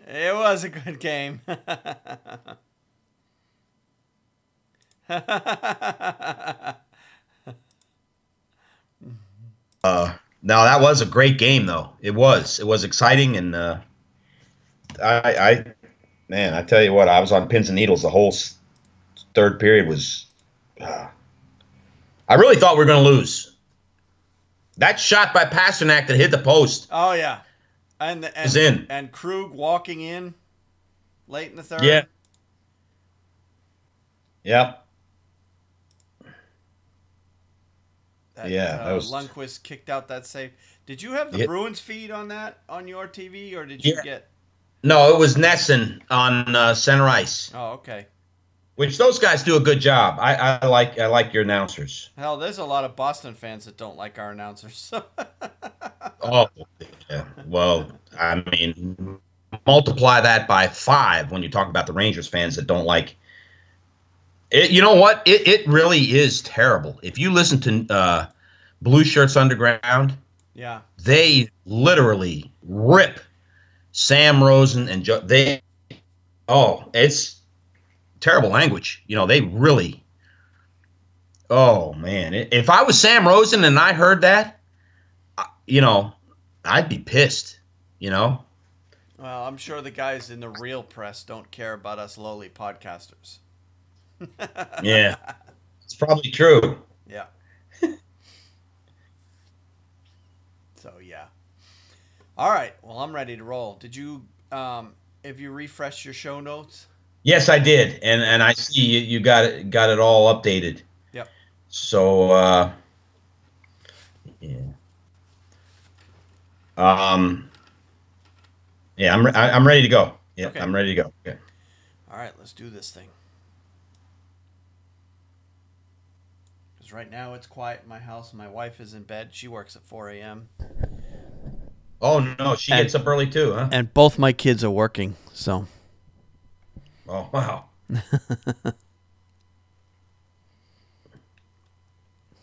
It was a good game. No, that was a great game, though. It was. It was exciting, and I, man, I tell you what, I was on pins and needles. The whole third period was. Uh, I really thought we were going to lose. That shot by Pasternak that hit the post Oh yeah, and was and in. and Krug walking in late in the Yeah, third. yeah, That yeah. That was. Lundqvist kicked out that save. Did you have the Yeah, Bruins feed on that on your TV, or did you yeah. get? No, it was Nesson on center ice, Oh, okay. which those guys do a good job. I like your announcers. Hell, there's a lot of Boston fans that don't like our announcers. Oh, yeah. Well, I mean, multiply that by 5 when you talk about the Rangers fans that don't like it. You know what? It really is terrible. If you listen to Blue Shirts Underground, Yeah. they literally rip Sam Rosen and they. Oh, it's terrible language. They really. Oh man, if I was Sam Rosen and I heard that, you know, I'd be pissed. You know. Well, I'm sure the guys in the real press don't care about us lowly podcasters. Yeah, it's probably true. Yeah. So yeah. All right. Well, I'm ready to roll. Did you if you refresh your show notes? Yes, I did, and I see you got it all updated. Yep. So yeah, um, yeah, I'm ready to go. Yeah, Okay. I'm ready to go. Okay. All right, let's do this thing. Because right now it's quiet in my house. My wife is in bed. She works at 4 a.m. Oh no, she gets up early too, huh? And both my kids are working, so. Oh wow.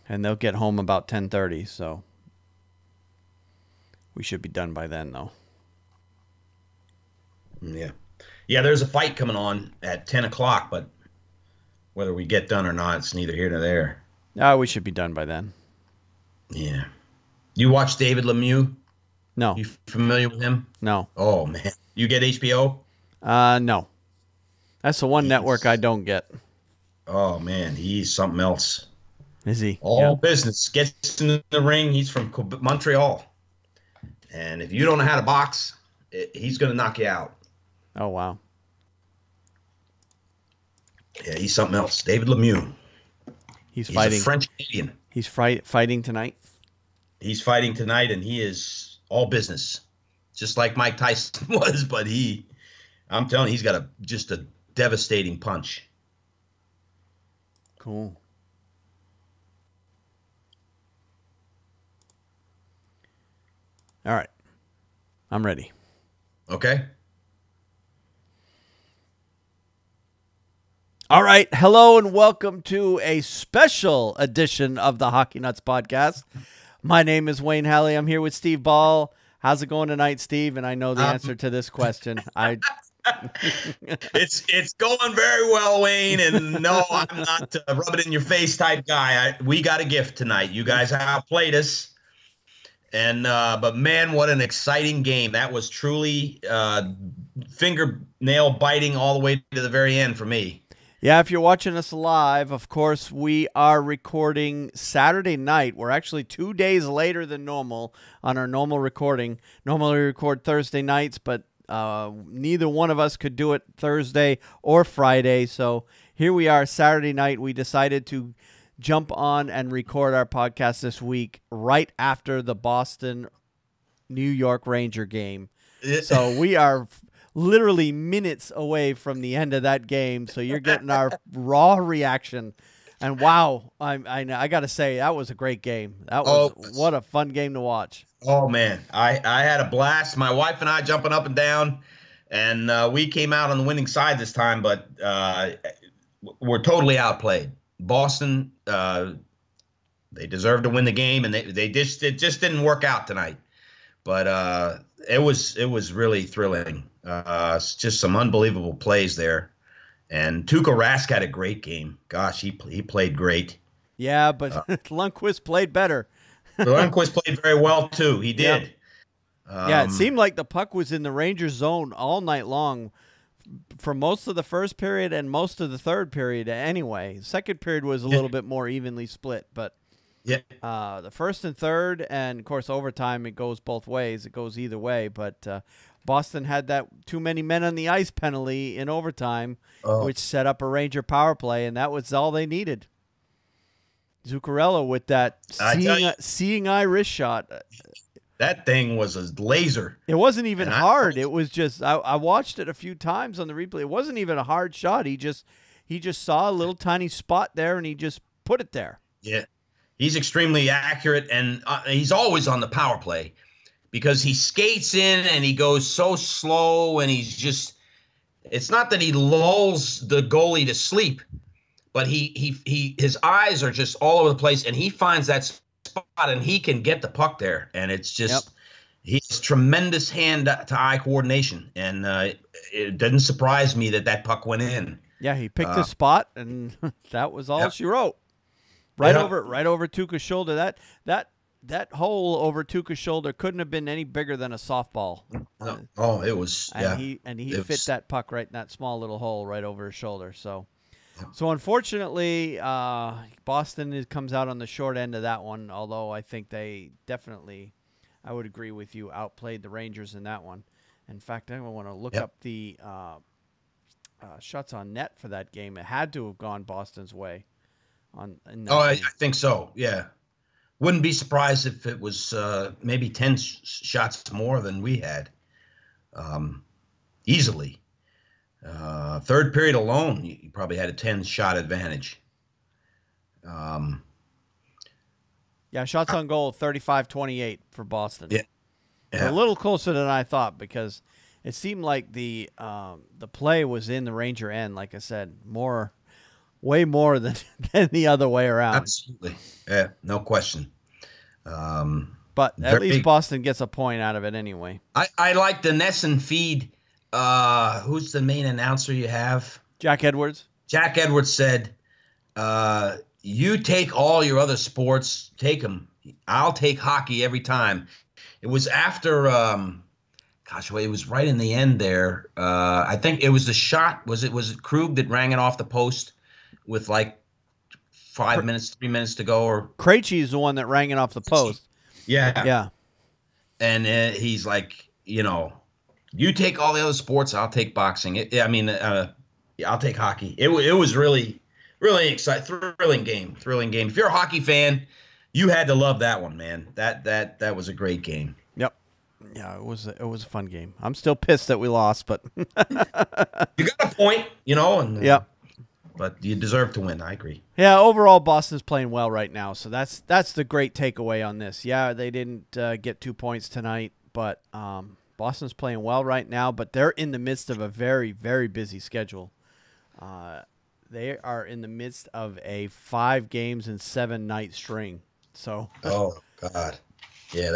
And they'll get home about 10:30, so. We should be done by then, though. Yeah, yeah. There's a fight coming on at 10 o'clock, but whether we get done or not, it's neither here nor there. We should be done by then. Yeah. You watch David Lemieux? No, You familiar with him? no, Oh man, you get HBO? no. That's the one network I don't get. Oh man, he's something else. Is he? All business. Gets in the ring. He's from Montreal, and if you don't know how to box, he's going to knock you out. Oh wow. Yeah, he's something else. David Lemieux. He's He's fighting. a French Canadian. He's fighting tonight. He's fighting tonight, and he is all business, just like Mike Tyson was. But I'm telling you, he's got just a devastating punch. Cool. All right. I'm ready. Okay. All right. Hello and welcome to a special edition of the Hockey Nuts podcast. My name is Wayne Halley. I'm here with Steve Ball. How's it going tonight, Steve? And I know the answer to this question. It's going very well, Wayne. And no, I'm not rub it in your face type guy. We got a gift tonight. You guys outplayed us. And but man, what an exciting game. That was truly fingernail biting all the way to the very end for me. Yeah, if you're watching us live, of course, we are recording Saturday night. We're actually 2 days later than normal on our normal recording. Normally we record Thursday nights, but neither one of us could do it Thursday or Friday. So here we are, Saturday night. We decided to jump on and record our podcast this week right after the Boston-New York Ranger game. So we are literally minutes away from the end of that game, so you're getting our raw reaction. And wow, I got to say, that was a great game. That was what a fun game to watch. Oh man, I had a blast. My wife and I jumping up and down, and we came out on the winning side this time, but we're totally outplayed. Boston, they deserved to win the game, and it just didn't work out tonight. But it was really thrilling. Just some unbelievable plays there. And Tuukka Rask had a great game. Gosh, he played great. Yeah, but Lundqvist played better. Lundqvist played very well too. He Yeah. did. Yeah, it seemed like the puck was in the Rangers zone all night long for most of the first period and most of the third period anyway. Second period was a little bit more evenly split, but Yeah. the first and third, and of course overtime, it goes both ways. It goes either way, but Boston had that too many men on the ice penalty in overtime, Oh, which set up a Ranger power play, and that was all they needed. Zuccarello with that I tell you, seeing eye wrist shot. that thing was a laser. It wasn't even And hard. It was just I watched it a few times on the replay. It wasn't even a hard shot. He just saw a little tiny spot there and he just put it there. Yeah, he's extremely accurate, and he's always on the power play because he skates in and he goes so slow, and he's just. It's not that he lulls the goalie to sleep, but his eyes are just all over the place, and he finds that spot, and he can get the puck there, and it's just. Yep. He has tremendous hand-to-eye coordination, and it didn't surprise me that puck went in. Yeah, he picked a spot, and that was all she wrote. Right over Tuukka's shoulder. That hole over Tuukka's shoulder couldn't have been any bigger than a softball. Oh, it was. And he fit that puck right in that small little hole right over his shoulder. So unfortunately, Boston comes out on the short end of that one. Although I think they definitely, I would agree with you, outplayed the Rangers in that one. In fact, I want to look up the shots on net for that game. It had to have gone Boston's way. I think so. Yeah, wouldn't be surprised if it was maybe 10 shots more than we had, easily. Third period alone, you probably had a 10-shot advantage. Yeah, shots on goal 35-28 for Boston. Yeah. A little closer than I thought because it seemed like the play was in the Ranger end. Like I said, way more than the other way around. Absolutely. Yeah, no question. But at least Boston gets a point out of it anyway. I like the Nesson feed. Who's the main announcer you have? Jack Edwards. Jack Edwards said, you take all your other sports, take them. I'll take hockey every time. It was after, it was right in the end there. I think it was the shot. Was it Krug that rang it off the post with like 3 minutes to go? Or Krejci is the one that rang it off the post. Yeah. Yeah. And he's like, you take all the other sports, I'll take boxing. I'll take hockey. It was really, really exciting, thrilling game. If you're a hockey fan, you had to love that one, man. That was a great game. Yep. Yeah, it was a fun game. I'm still pissed that we lost, but you got a point, and yep. But you deserve to win. I agree. Yeah, overall, Boston's playing well right now, so that's the great takeaway on this. Yeah, they didn't get 2 points tonight, but Boston's playing well right now. But they're in the midst of a very, very busy schedule. They are in the midst of a 5 games and 7 night string. So. Oh God, yeah,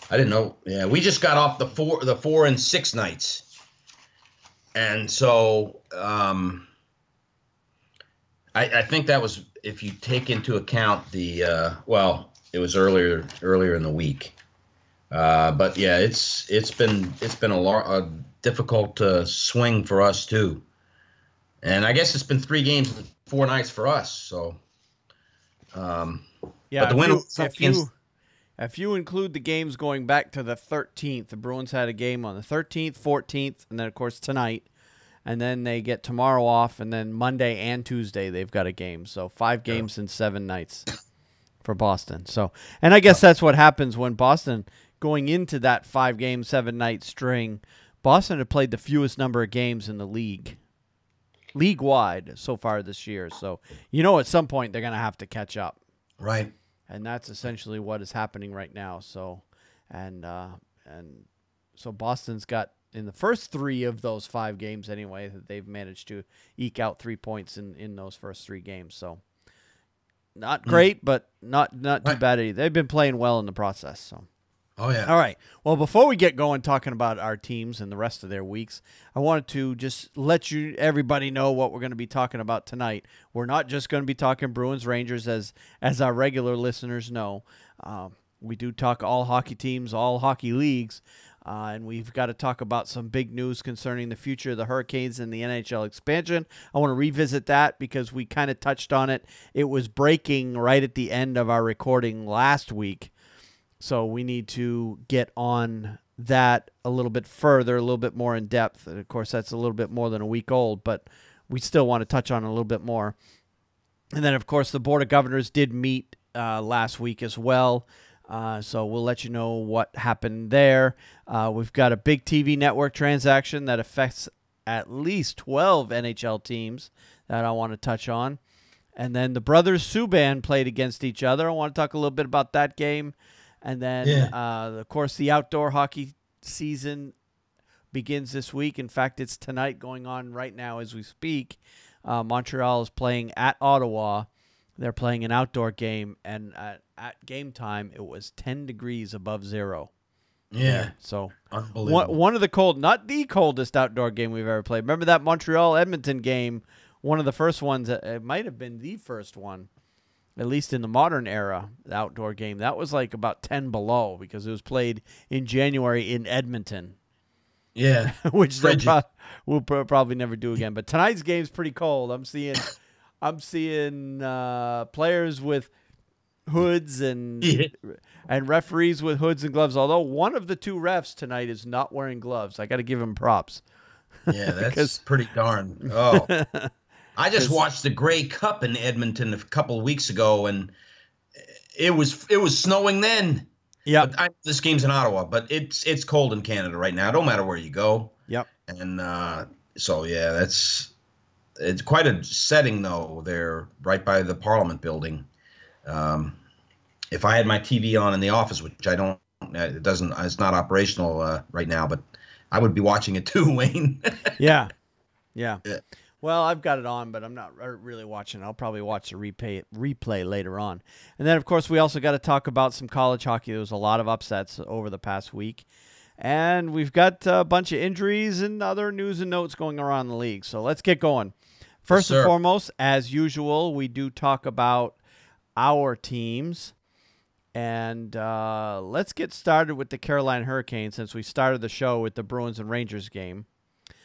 I didn't know. Yeah, we just got off the 4 and 6 nights, and so I think that was, if you take into account the it was earlier in the week, but yeah, it's been a difficult swing for us too, and I guess it's been 3 games and 4 nights for us. So, yeah, but the win if you include the games going back to the 13th, the Bruins had a game on the 13th, 14th, and then of course tonight. And then they get tomorrow off, and then Monday and Tuesday they've got a game. So 5 games and 7 nights for Boston. So, and I guess that's what happens when Boston, going into that 5 game, 7 night string, Boston had played the fewest number of games in the league-wide so far this year. So, at some point they're going to have to catch up. Right. And that's essentially what is happening right now. So, and so Boston's got, in the first 3 of those 5 games anyway, that they've managed to eke out 3 points in those first 3 games. So not great, but not too bad either. They've been playing well in the process. So Oh yeah. All right. Well, before we get going talking about our teams and the rest of their weeks, I wanted to just let everybody know what we're going to be talking about tonight. We're not just going to be talking Bruins Rangers as our regular listeners know. We do talk all hockey teams, all hockey leagues, and we've got to talk about some big news concerning the future of the Hurricanes and the NHL expansion. I want to revisit that because we kind of touched on it. It was breaking right at the end of our recording last week. So we need to get on that a little bit further, a little bit more in depth. And of course, that's a little bit more than a week old, but we still want to touch on it a little bit more. And then, of course, the Board of Governors did meet last week as well. So we'll let you know what happened there. We've got a big TV network transaction that affects at least 12 NHL teams that I want to touch on. And then the brothers Subban played against each other. I want to talk a little bit about that game. And then, of course, the outdoor hockey season begins this week. In fact, it's tonight going on right now as we speak. Montreal is playing at Ottawa. They're playing an outdoor game, and at game time, it was 10 degrees above zero. Yeah. So unbelievable. One of the not the coldest outdoor game we've ever played. Remember that Montreal-Edmonton game, one of the first ones, it might have been the first one. At least in the modern era, the outdoor game, that was like about 10 below because it was played in January in Edmonton. Yeah, which we'll probably never do again. But tonight's game's pretty cold. I'm seeing players with hoods and referees with hoods and gloves. Although one of the two refs tonight is not wearing gloves, I got to give him props. Yeah, that's pretty darn. Oh. I just watched the Grey Cup in Edmonton a couple of weeks ago, and it was snowing then. Yeah, this game's in Ottawa, but it's cold in Canada right now. It don't matter where you go. Yep. And so yeah, it's quite a setting though. They're right by the Parliament building. If I had my TV on in the office, which I don't, it's not operational right now, but I would be watching it too, Wayne. Yeah. Well, I've got it on, but I'm not really watching. I'll probably watch the replay later on. And then, of course, we also got to talk about some college hockey. There was a lot of upsets over the past week. And we've got a bunch of injuries and other news and notes going around the league. So let's get going. First and foremost, as usual, we do talk about our teams. And let's get started with the Carolina Hurricanes since we started the show with the Bruins and Rangers game.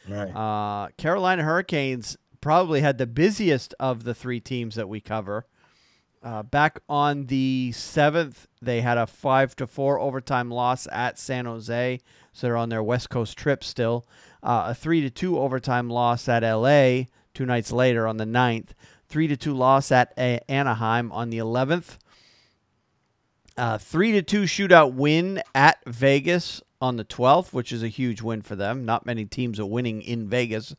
Right. Carolina Hurricanes probably had the busiest of the three teams that we cover. Back on the 7th, they had a 5-4 overtime loss at San Jose, so they're on their West Coast trip still. A 3-2 overtime loss at LA 2 nights later on the 9th. 3-2 loss at Anaheim on the 11th. 3-2 shootout win at Vegas on the 12th, which is a huge win for them. Not many teams are winning in Vegas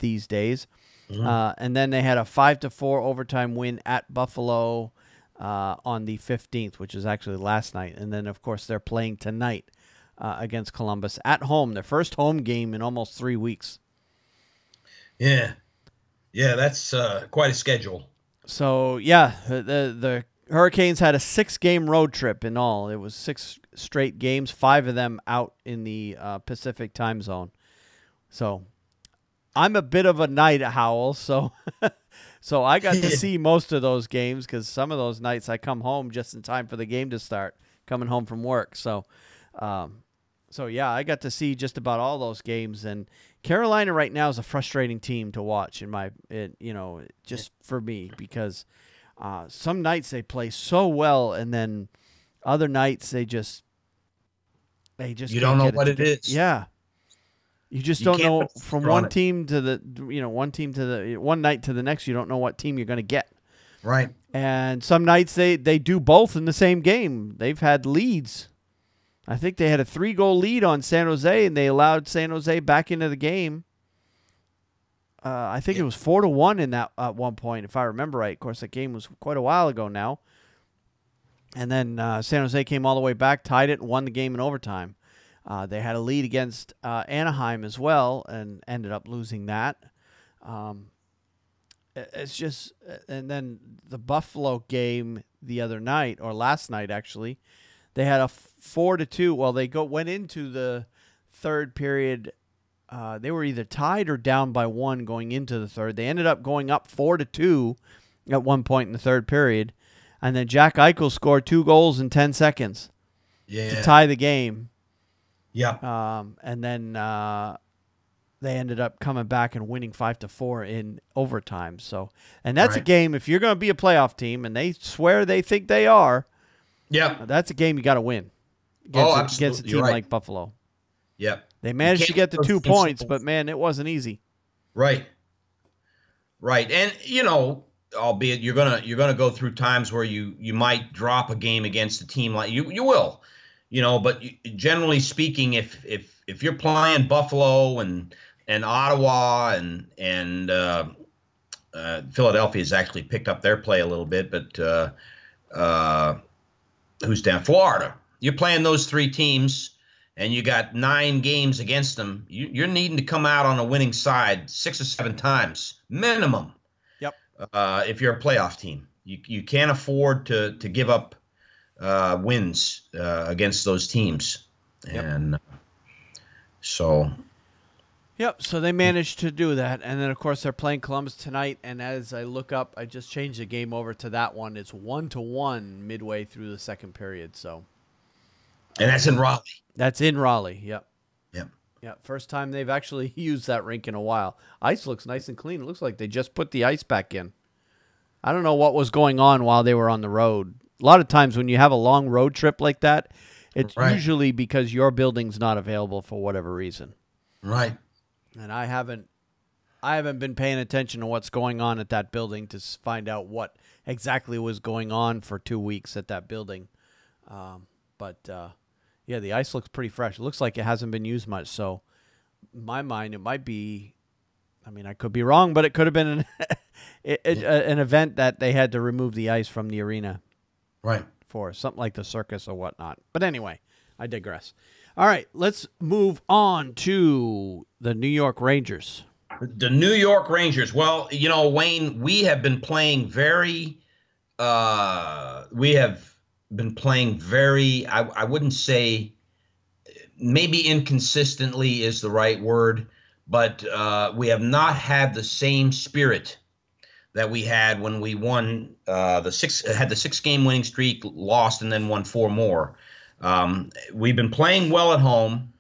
these days. And then they had a 5-4 overtime win at Buffalo on the 15th, which is actually last night. And then, of course, they're playing tonight against Columbus at home, their first home game in almost 3 weeks. Yeah, that's quite a schedule. So, yeah, the Hurricanes had a 6-game road trip in all. It was 6 straight games, 5 of them out in the Pacific time zone. So I'm a bit of a night owl, so I got to see most of those games because some of those nights I come home just in time for the game to start, coming home from work. So yeah, I got to see just about all those games. And Carolina right now is a frustrating team to watch just for me because some nights they play so well, and then other nights they just you don't know what it is. Yeah, you just don't know from one night to the one night to the next. You don't know what team you're going to get. Right. And some nights they do both in the same game. They've had leads. I think they had a 3-goal lead on San Jose, and they allowed San Jose back into the game. I think it was 4-1 in that at one point, if I remember right. Of course, that game was quite a while ago now. And then San Jose came all the way back, tied it, and won the game in overtime. They had a lead against Anaheim as well, and ended up losing that. It's just, and then the Buffalo game the other night, or last night actually, They had a 4-2. Well, they went into the third period. They were either tied or down by 1 going into the third. They ended up going up 4-2 at one point in the third period, and then Jack Eichel scored 2 goals in 10 seconds to tie the game. Yeah. And then they ended up coming back and winning 5-4 in overtime. So, and that's a game, if you're going to be a playoff team, and they swear they think they are, that's a game you got to win against a team like Buffalo. Yep. They managed to get the 2 points, but, man, it wasn't easy. Right. And, albeit you're gonna go through times where you might drop a game against a team like you will, but generally speaking, if you're playing Buffalo and Ottawa and Philadelphia has actually picked up their play a little bit, but who's down? Florida. You're playing those 3 teams, and you got 9 games against them. You're needing to come out on a winning side 6 or 7 times minimum. Yep. If you're a playoff team, you can't afford to give up wins against those teams, and so. Yep, so they managed to do that. And then, of course, they're playing Columbus tonight. And as I look up, I just changed the game over to that one. It's 1-1 midway through the second period. So, and that's in Raleigh. That's in Raleigh, yep. Yeah, first time they've actually used that rink in a while. Ice looks nice and clean. It looks like they just put the ice back in. I don't know what was going on while they were on the road. A lot of times when you have a long road trip like that, it's usually because your building's not available for whatever reason. Right. And I haven't been paying attention to what's going on at that building to find out what exactly was going on for 2 weeks at that building. Yeah, the ice looks pretty fresh. It looks like it hasn't been used much. So, in my mind, it might be. I mean, I could be wrong, but it could have been an event that they had to remove the ice from the arena, for something like the circus or whatnot. But anyway, I digress. All right, let's move on to the New York Rangers. The New York Rangers. Well, Wayne, we have been playing very. I wouldn't say, maybe inconsistently is the right word, but we have not had the same spirit that we had when we won had the 6-game winning streak, lost, and then won 4 more. We've been playing well at home,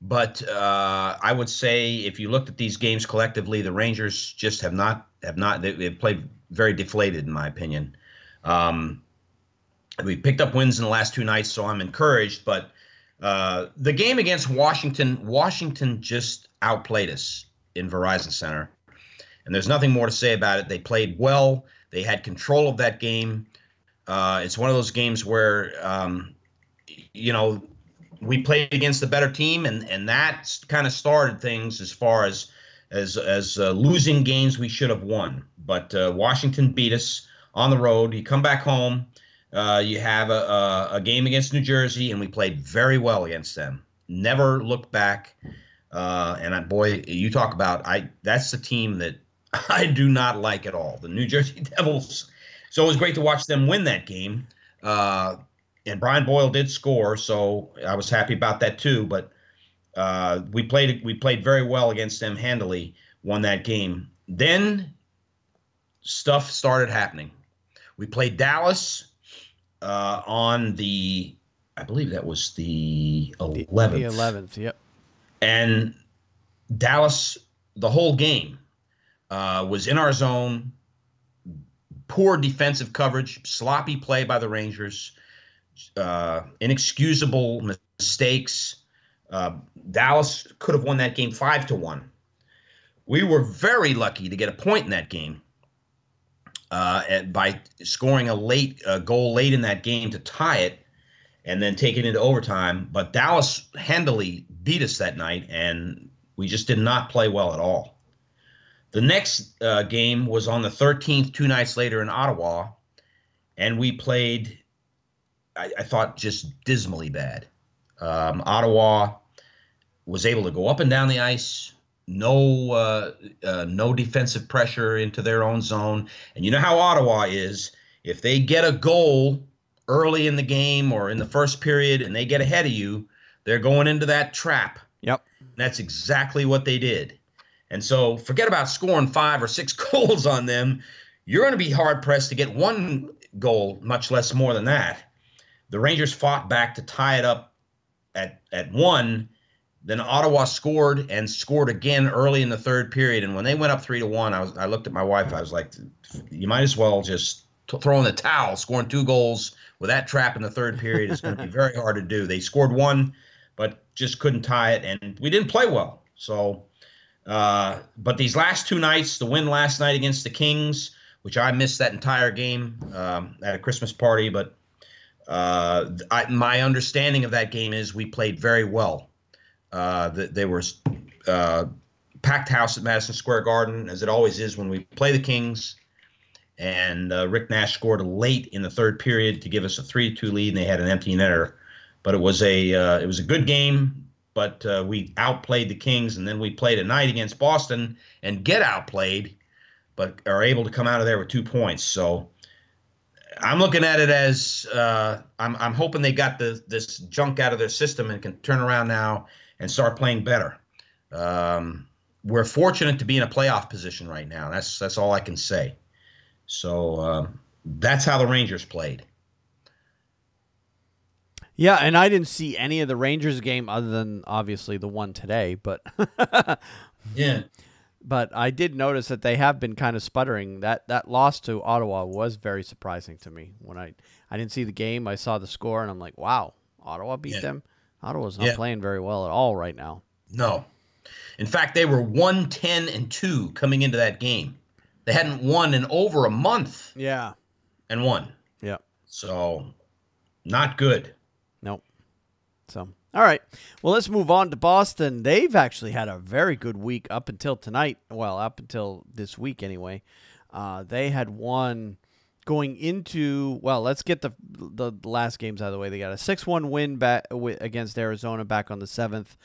but I would say if you looked at these games collectively, the Rangers just have not. They've played very deflated, in my opinion. We picked up wins in the last 2 nights, so I'm encouraged. But the game against Washington just outplayed us in Verizon Center. And there's nothing more to say about it. They played well. They had control of that game. It's one of those games where, we played against the better team, and that kind of started things as far as losing games we should have won. But Washington beat us on the road. You come back home. You have a game against New Jersey, and we played very well against them. Never looked back. Boy, you talk about that's the team that I do not like at all, the New Jersey Devils. So it was great to watch them win that game. And Brian Boyle did score, so I was happy about that too. But we played very well against them handily, won that game. Then stuff started happening. We played Dallas on I believe that was the 11th. The 11th, yep. And Dallas, the whole game, was in our zone. Poor defensive coverage, sloppy play by the Rangers, inexcusable mistakes. Dallas could have won that game 5-1. We were very lucky to get a point in that game by scoring a goal late in that game to tie it and then take it into overtime. But Dallas handily beat us that night, and we just did not play well at all. The next game was on the 13th, 2 nights later in Ottawa, and we played, I thought, just dismally bad. Ottawa was able to go up and down the ice, no defensive pressure into their own zone. And you know how Ottawa is. If they get a goal early in the game or in the first period and they get ahead of you, they're going into that trap. Yep. And that's exactly what they did. And so forget about scoring 5 or 6 goals on them. You're going to be hard-pressed to get 1 goal, much less more than that. The Rangers fought back to tie it up at 1. Then Ottawa scored and scored again early in the third period. And when they went up 3-1, I looked at my wife. I was like, you might as well just throw in the towel. Scoring 2 goals with that trap in the third period is going to be very hard to do. They scored 1, but just couldn't tie it. And we didn't play well. So, but these last 2 nights, the win last night against the Kings, which I missed that entire game at a Christmas party. But my understanding of that game is we played very well. They were packed house at Madison Square Garden, as it always is when we play the Kings. And Rick Nash scored late in the third period to give us a 3-2 lead, and they had an empty netter. But it was a good game. But we outplayed the Kings, and then we played a night against Boston and get outplayed, but are able to come out of there with 2 points. So I'm looking at it as I'm hoping they got this junk out of their system and can turn around now and start playing better. We're fortunate to be in a playoff position right now. That's all I can say. So that's how the Rangers played. Yeah, and I didn't see any of the Rangers game other than obviously the one today, but yeah. But I did notice that they have been kind of sputtering. That loss to Ottawa was very surprising to me. When I didn't see the game, I saw the score, and I'm like, wow, Ottawa beat them? Ottawa's not playing very well at all right now. No. In fact, they were 1-10-2 coming into that game. They hadn't won in over a month. Yeah. And won. Yeah. So, not good. Nope. So, all right. Well, let's move on to Boston. They've actually had a very good week up until tonight. Well, up until this week anyway. They had won going into, well, let's get the last games out of the way. They got a 6-1 win back against Arizona back on the 7th.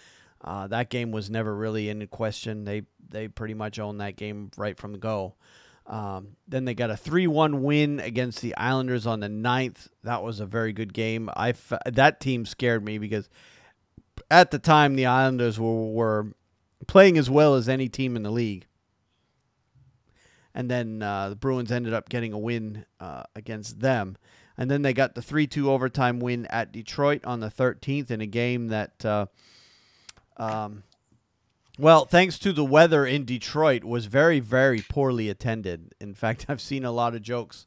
That game was never really in question. They pretty much owned that game right from the go. Then they got a 3-1 win against the Islanders on the 9th. That was a very good game. That team scared me because at the time the Islanders were playing as well as any team in the league. And then the Bruins ended up getting a win against them. And then they got the 3-2 overtime win at Detroit on the 13th in a game that well, thanks to the weather in Detroit, was very, very poorly attended. In fact, I've seen a lot of jokes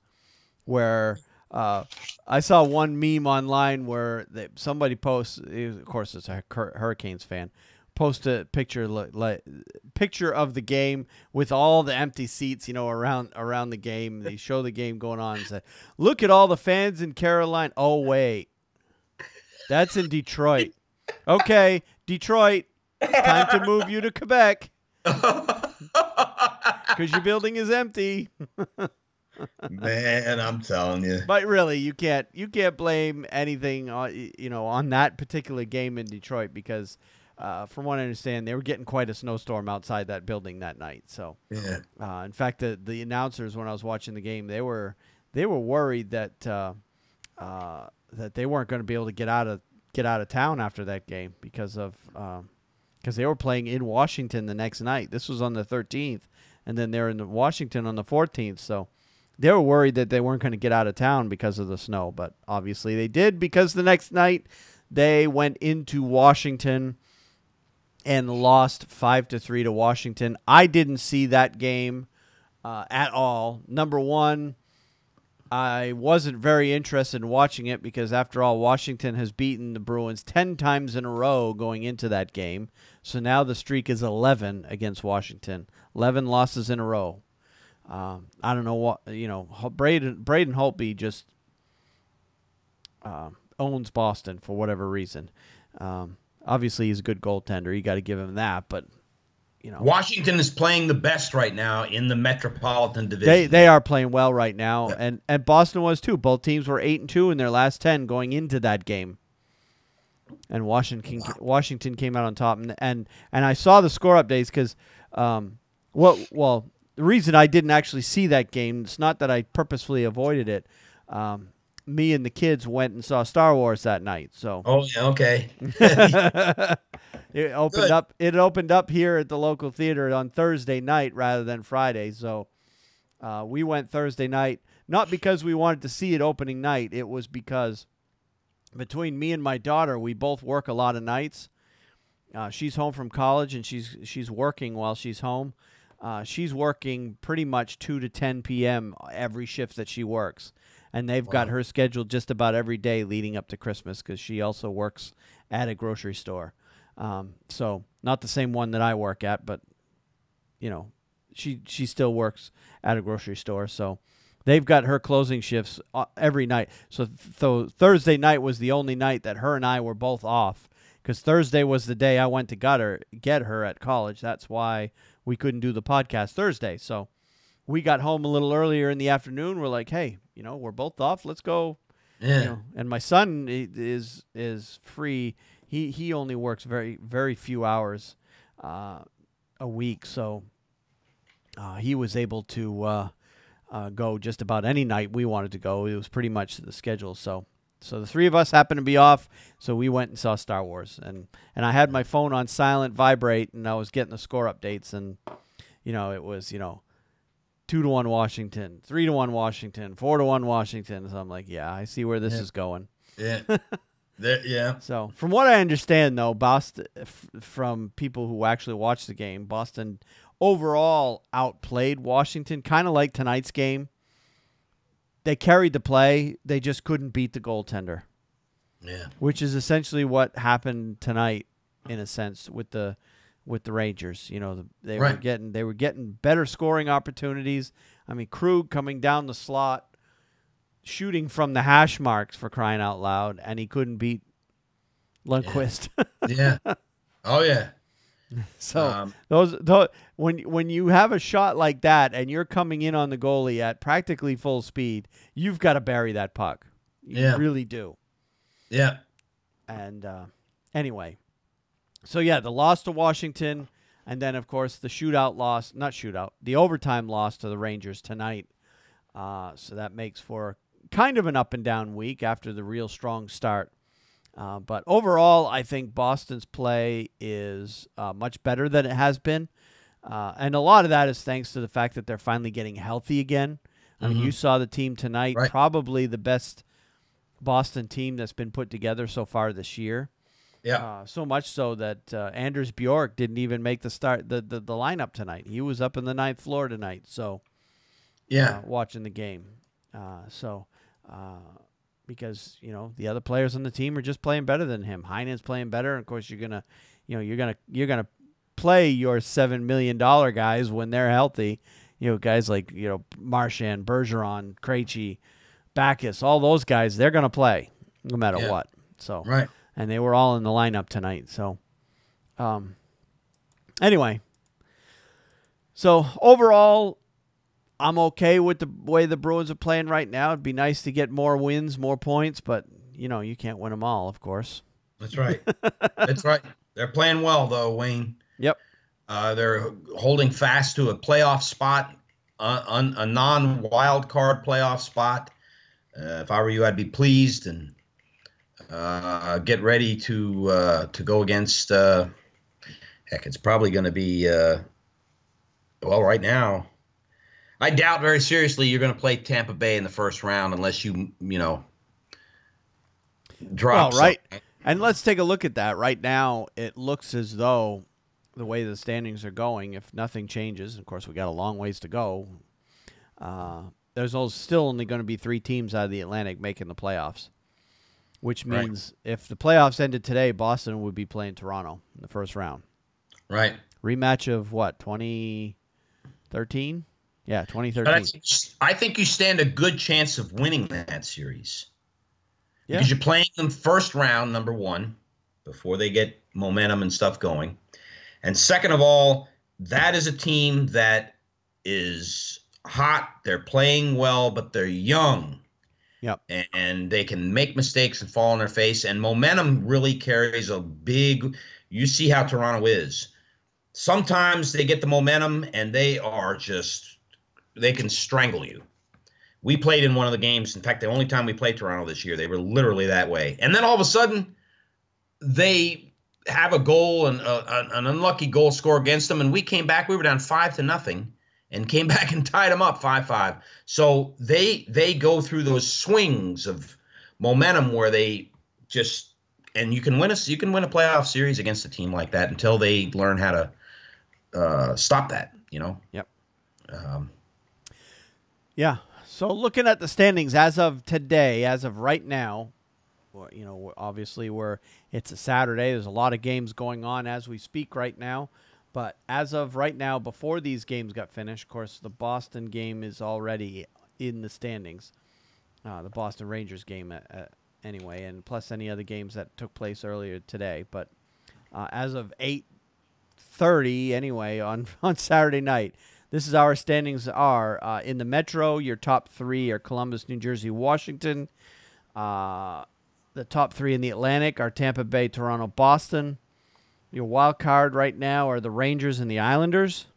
where I saw one meme online where somebody posts, of course it's a Hurricanes fan, post a picture picture of the game with all the empty seats, around the game. They show the game going on and say, "Look at all the fans in Carolina." Oh wait, that's in Detroit. Okay, Detroit. It's time to move you to Quebec because your building is empty. Man, I'm telling you. But really, you can't blame anything on that particular game in Detroit because, from what I understand, they were getting quite a snowstorm outside that building that night. So, yeah. In fact, the announcers when I was watching the game, they were worried that that they weren't going to be able to get out of town after that game because they were playing in Washington the next night. This was on the 13th, and then they're in Washington on the 14th. So they were worried that they weren't going to get out of town because of the snow, but obviously they did because the next night they went into Washington and lost 5-3 to Washington. I didn't see that game at all. Number one, I wasn't very interested in watching it because, after all, Washington has beaten the Bruins 10 times in a row going into that game. So now the streak is 11 against Washington. 11 losses in a row. I don't know what, Braden Holtby just owns Boston for whatever reason. Obviously, he's a good goaltender. You got to give him that, but Washington is playing the best right now in the Metropolitan Division. They are playing well right now, and Boston was too. Both teams were 8-2 in their last 10 going into that game, and Washington came out on top. And I saw the score updates because, the reason I didn't actually see that game, it's not that I purposefully avoided it. me and the kids went and saw Star Wars that night. So Oh yeah, okay. it opened Good. up. It opened up here at the local theater on Thursday night rather than Friday. So we went Thursday night, not because we wanted to see it opening night. It was because between me and my daughter, we both work a lot of nights. She's home from college and she's working while she's home. She's working pretty much 2 to 10 p.m. every shift that she works. And they've got her scheduled just about every day leading up to Christmas because she also works at a grocery store. So not the same one that I work at, but, you know, she still works at a grocery store. So they've got her closing shifts every night. So Thursday night was the only night that her and I were both off because Thursday was the day I went to get her at college. That's why we couldn't do the podcast Thursday. So we got home a little earlier in the afternoon. We're like, hey, you know, we're both off. Let's go. Yeah. You know, and my son is free. He only works very, very few hours a week. So he was able to go just about any night we wanted to go. It was pretty much the schedule. So the three of us happened to be off. So we went and saw Star Wars. And I had my phone on silent vibrate, and I was getting the score updates. And, you know, it was, you know, 2-1 Washington, 3-1 Washington, 4-1 Washington. So I'm like, yeah, I see where this is going. Yeah. Yeah. So from what I understand, though, Boston, from people who actually watched the game, Boston overall outplayed Washington, kind of like tonight's game. They carried the play. They just couldn't beat the goaltender. Yeah. Which is essentially what happened tonight, in a sense, with the Rangers. You know, they were getting better scoring opportunities. I mean, Krug coming down the slot, shooting from the hash marks, for crying out loud, and he couldn't beat Lundqvist. Yeah. Oh yeah. So those when you have a shot like that and you're coming in on the goalie at practically full speed, you've got to bury that puck. You really do. Yeah. And anyway, so yeah, the loss to Washington, and then of course the the overtime loss to the Rangers tonight. So that makes for kind of an up and down week after the real strong start. But overall, I think Boston's play is much better than it has been. And a lot of that is thanks to the fact that they're finally getting healthy again. I mean, you saw the team tonight, probably the best Boston team that's been put together so far this year. Yeah. So much so that Anders Bjork didn't even make the lineup tonight. He was up in the ninth floor tonight. So watching the game. Because, you know, the other players on the team are just playing better than him. Heinen's playing better. And of course, you're gonna play your $7 million guys when they're healthy. You know, guys like, you know, Marchand, Bergeron, Krejci, Backus, all those guys, they're gonna play no matter what. So and they were all in the lineup tonight. So anyway. So overall, I'm okay with the way the Bruins are playing right now. It'd be nice to get more wins, more points, but, you know, you can't win them all, of course. That's right. That's right. They're playing well, though, Wayne. Yep. They're holding fast to a playoff spot, a non-wild card playoff spot. If I were you, I'd be pleased and get ready to go against. Heck, it's probably going to be. Right now, I doubt very seriously you're going to play Tampa Bay in the first round unless you drop. Well, right. And let's take a look at that. Right now, it looks as though the way the standings are going, if nothing changes, of course, we got a long ways to go. There's still only going to be 3 teams out of the Atlantic making the playoffs, which means if the playoffs ended today, Boston would be playing Toronto in the first round. Right. Rematch of what, 2013? Yeah, 2013. I think you stand a good chance of winning that series. Yeah. Because you're playing them first round, number one, before they get momentum and stuff going. And second of all, that is a team that is hot. They're playing well, but they're young. Yep. And they can make mistakes and fall on their face. And momentum really carries a big – you see how Toronto is. Sometimes they get the momentum and they are just – they can strangle you. We played in one of the games. In fact, the only time we played Toronto this year, they were literally that way. And then all of a sudden, they have a goal and an unlucky goal score against them, and we came back. We were down 5-0, and came back and tied them up 5-5. So they go through those swings of momentum where they just, and you can win a playoff series against a team like that until they learn how to stop that. Yep. Um, Yeah. So looking at the standings as of today, as of right now, obviously it's a Saturday. There's a lot of games going on as we speak right now. But as of right now, before these games got finished, of course, the Boston game is already in the standings. The Boston Rangers game, anyway, and plus any other games that took place earlier today. But as of 8:30, anyway, on Saturday night, this is our standings are in the Metro. Your top three are Columbus, New Jersey, Washington. The top three in the Atlantic are Tampa Bay, Toronto, Boston. Your wild card right now are the Rangers and the Islanders.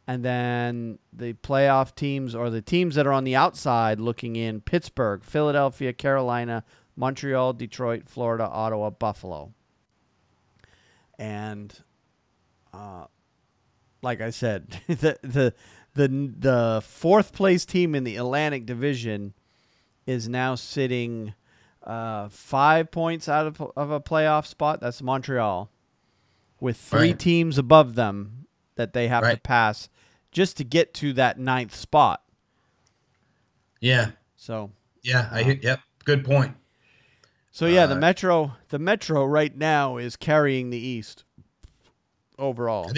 And then the playoff teams, or the teams that are on the outside looking in: Pittsburgh, Philadelphia, Carolina, Montreal, Detroit, Florida, Ottawa, Buffalo. And like I said, the fourth place team in the Atlantic Division is now sitting 5 points out of a playoff spot. That's Montreal, with three teams above them that they have to pass just to get to that ninth spot. Yeah. So. Yeah. Yep. Good point. So yeah, the Metro right now is carrying the East overall.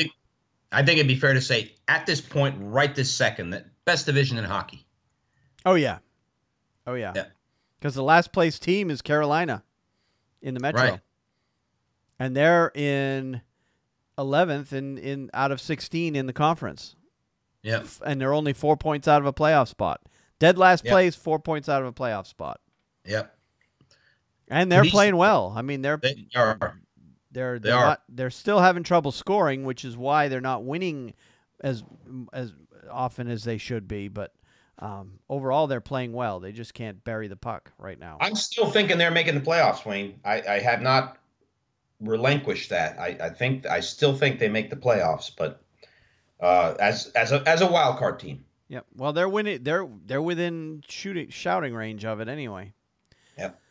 I think it'd be fair to say at this point, right this second, that best division in hockey. Oh yeah. Because the last place team is Carolina in the Metro. Right. And they're in 11th in out of 16 in the conference. Yeah. And they're only 4 points out of a playoff spot. Dead last place, 4 points out of a playoff spot. Yep. And they're playing well. I mean, they are. They're still having trouble scoring, which is why they're not winning as often as they should be. But overall, they're playing well. They just can't bury the puck right now. I'm still thinking they're making the playoffs, Wayne. I have not relinquished that. I still think they make the playoffs, but as a wild card team. Yep. Well, they're winning. They're within shouting range of it anyway. Yep.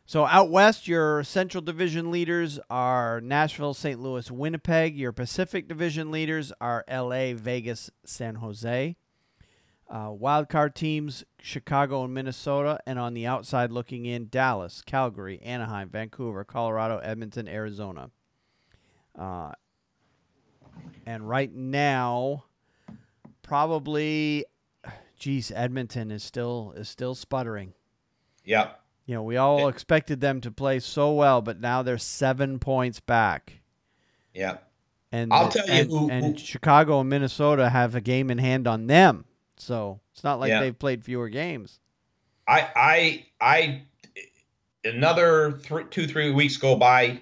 So out west, your Central Division leaders are Nashville, St. Louis, Winnipeg. Your Pacific Division leaders are L.A., Vegas, San Jose. Wildcard teams, Chicago and Minnesota. And on the outside looking in, Dallas, Calgary, Anaheim, Vancouver, Colorado, Edmonton, Arizona. And right now, probably, Edmonton is still sputtering. Yep. We all expected them to play so well, but now they're 7 points back. Yeah. And I'll tell you and Chicago and Minnesota have a game in hand on them. So it's not like they've played fewer games. Another 2-3 weeks go by.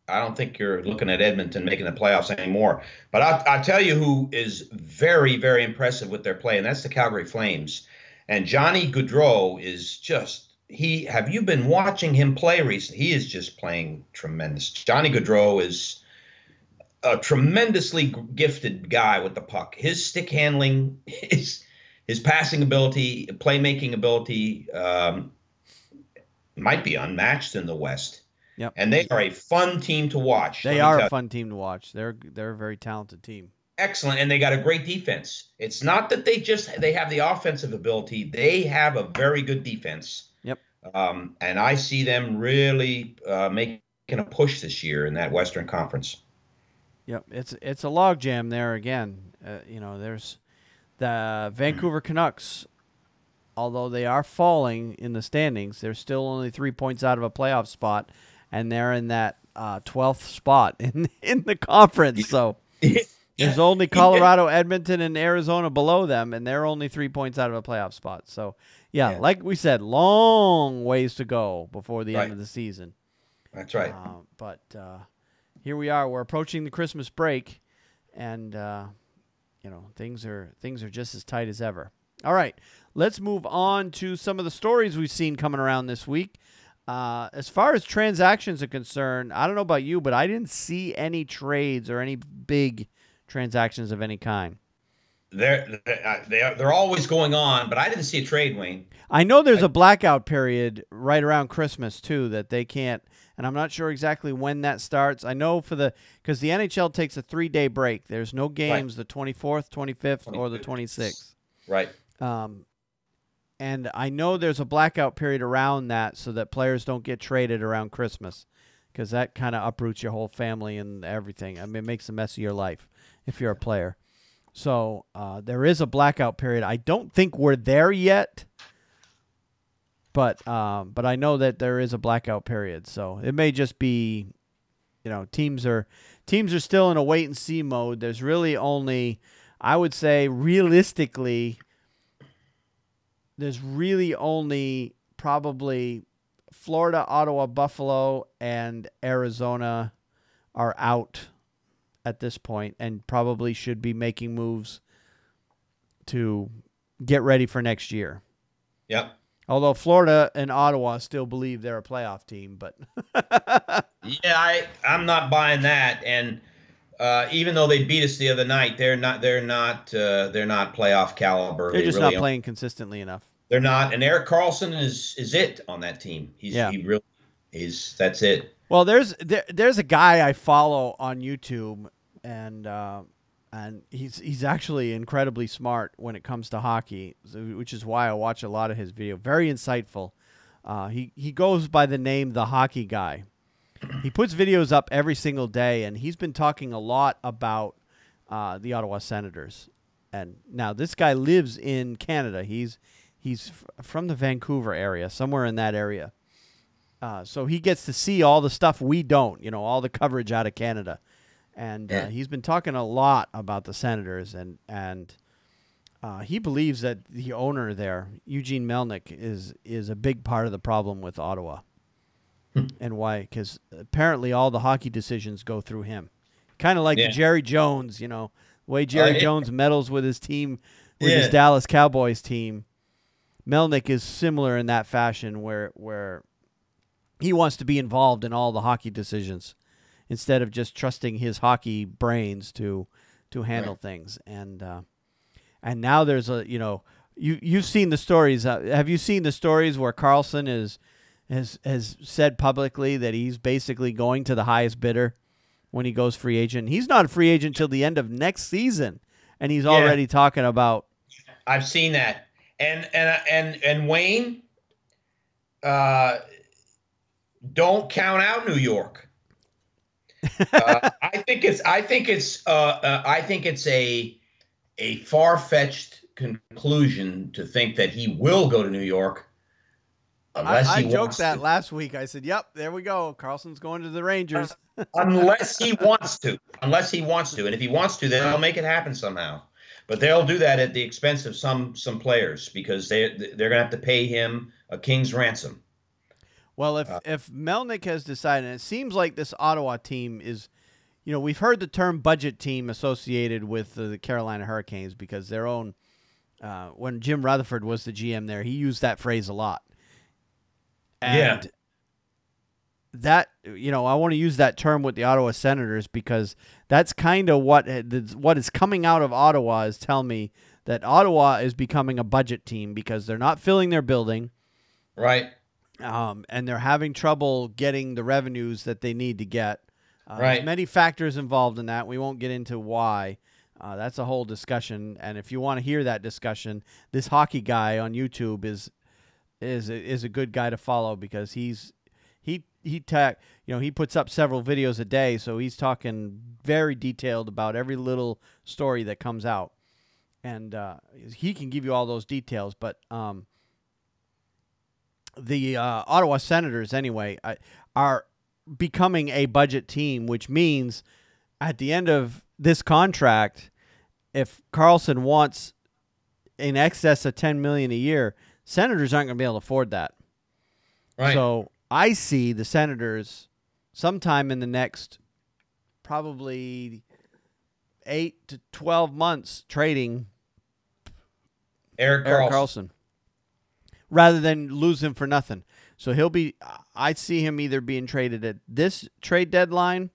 I don't think you're looking at Edmonton making the playoffs anymore. But I'll tell you who is very, very impressive with their play, and that's the Calgary Flames. And Johnny Gaudreau is just have you been watching him play recently? He is just playing tremendous. Johnny Gaudreau is a tremendously gifted guy with the puck. His stick handling, his passing ability, playmaking ability might be unmatched in the West. Yep. And they are a fun team to watch. They are a fun team to watch. They're a very talented team. Excellent, and they got a great defense. It's not that they have the offensive ability. They have a very good defense. Yep. And I see them really making a push this year in that Western Conference. Yep. It's a logjam there again. There's the Vancouver Canucks. Although they are falling in the standings, they're still only 3 points out of a playoff spot, and they're in that 12th spot in the conference. So there's only Colorado, Edmonton, and Arizona below them, and they're only 3 points out of a playoff spot. So, like we said, long ways to go before the end of the season. That's right. But here we are. We're approaching the Christmas break, and things are just as tight as ever. All right, let's move on to some of the stories we've seen coming around this week. As far as transactions are concerned, I don't know about you, but I didn't see any trades or any big transactions of any kind. They're always going on, but I didn't see a trade, Wayne. I know there's a blackout period right around Christmas too that they can't, and I'm not sure exactly when that starts. I know because the NHL takes a 3-day break. There's no games the 24th, 25th, or the 26th. Right. And I know there's a blackout period around that so that players don't get traded around Christmas, because that kind of uproots your whole family and everything. I mean, it makes a mess of your life if you're a player. So there is a blackout period. I don't think we're there yet, but I know that there is a blackout period. So it may just be, teams are still in a wait and see mode. There's really only, I would say, realistically, there's really only probably Florida, Ottawa, Buffalo, and Arizona are out at this point and probably should be making moves to get ready for next year. Yep. Although Florida and Ottawa still believe they're a playoff team, but yeah, I'm not buying that. And even though they beat us the other night, they're not playoff caliber. They're just not playing consistently enough. They're not. And Erik Karlsson is it on that team. He really is. That's it. Well, there's a guy I follow on YouTube, and he's actually incredibly smart when it comes to hockey, which is why I watch a lot of his video. Very insightful. He goes by the name The Hockey Guy. He puts videos up every single day, and he's been talking a lot about the Ottawa Senators. And now this guy lives in Canada. He's from the Vancouver area, somewhere in that area. So he gets to see all the stuff we don't, all the coverage out of Canada. And he's been talking a lot about the Senators, and he believes that the owner there, Eugene Melnyk, is a big part of the problem with Ottawa. And why? Because apparently all the hockey decisions go through him. Kind of like the Jerry Jones, the way Jerry Jones meddles with his team, with his Dallas Cowboys team. Melnyk is similar in that fashion where he wants to be involved in all the hockey decisions instead of just trusting his hockey brains to handle things. And now there's you've seen the stories. Have you seen the stories where Karlsson has said publicly that he's basically going to the highest bidder when he goes free agent? He's not a free agent till the end of next season, and he's already talking about. I've seen that, and Wayne, don't count out New York. I think it's a far-fetched conclusion to think that he will go to New York. I joked that last week. I said, "Yep, there we go. Karlsson's going to the Rangers." unless he wants to. And if he wants to, then they'll make it happen somehow. But they'll do that at the expense of some players, because they're going to have to pay him a king's ransom. Well, if Melnyk has decided, and it seems like this Ottawa team is, we've heard the term budget team associated with the Carolina Hurricanes because their own, when Jim Rutherford was the GM there, he used that phrase a lot. And that, I want to use that term with the Ottawa Senators because that's kind of what is coming out of Ottawa is telling me that Ottawa is becoming a budget team because they're not filling their building. Right. And they're having trouble getting the revenues that they need to get. Right. There's many factors involved in that. We won't get into why. That's a whole discussion. And if you want to hear that discussion, this hockey guy on YouTube is a good guy to follow because he puts up several videos a day, so he's talking very detailed about every little story that comes out, and he can give you all those details. But the Ottawa Senators, anyway, are becoming a budget team, which means at the end of this contract, if Karlsson wants in excess of $10 million a year, Senators aren't going to be able to afford that. Right. So I see the Senators sometime in the next probably 8 to 12 months trading Eric Eric Carlson. Carlson, rather than lose him for nothing. So he'll be. I see him either being traded at this trade deadline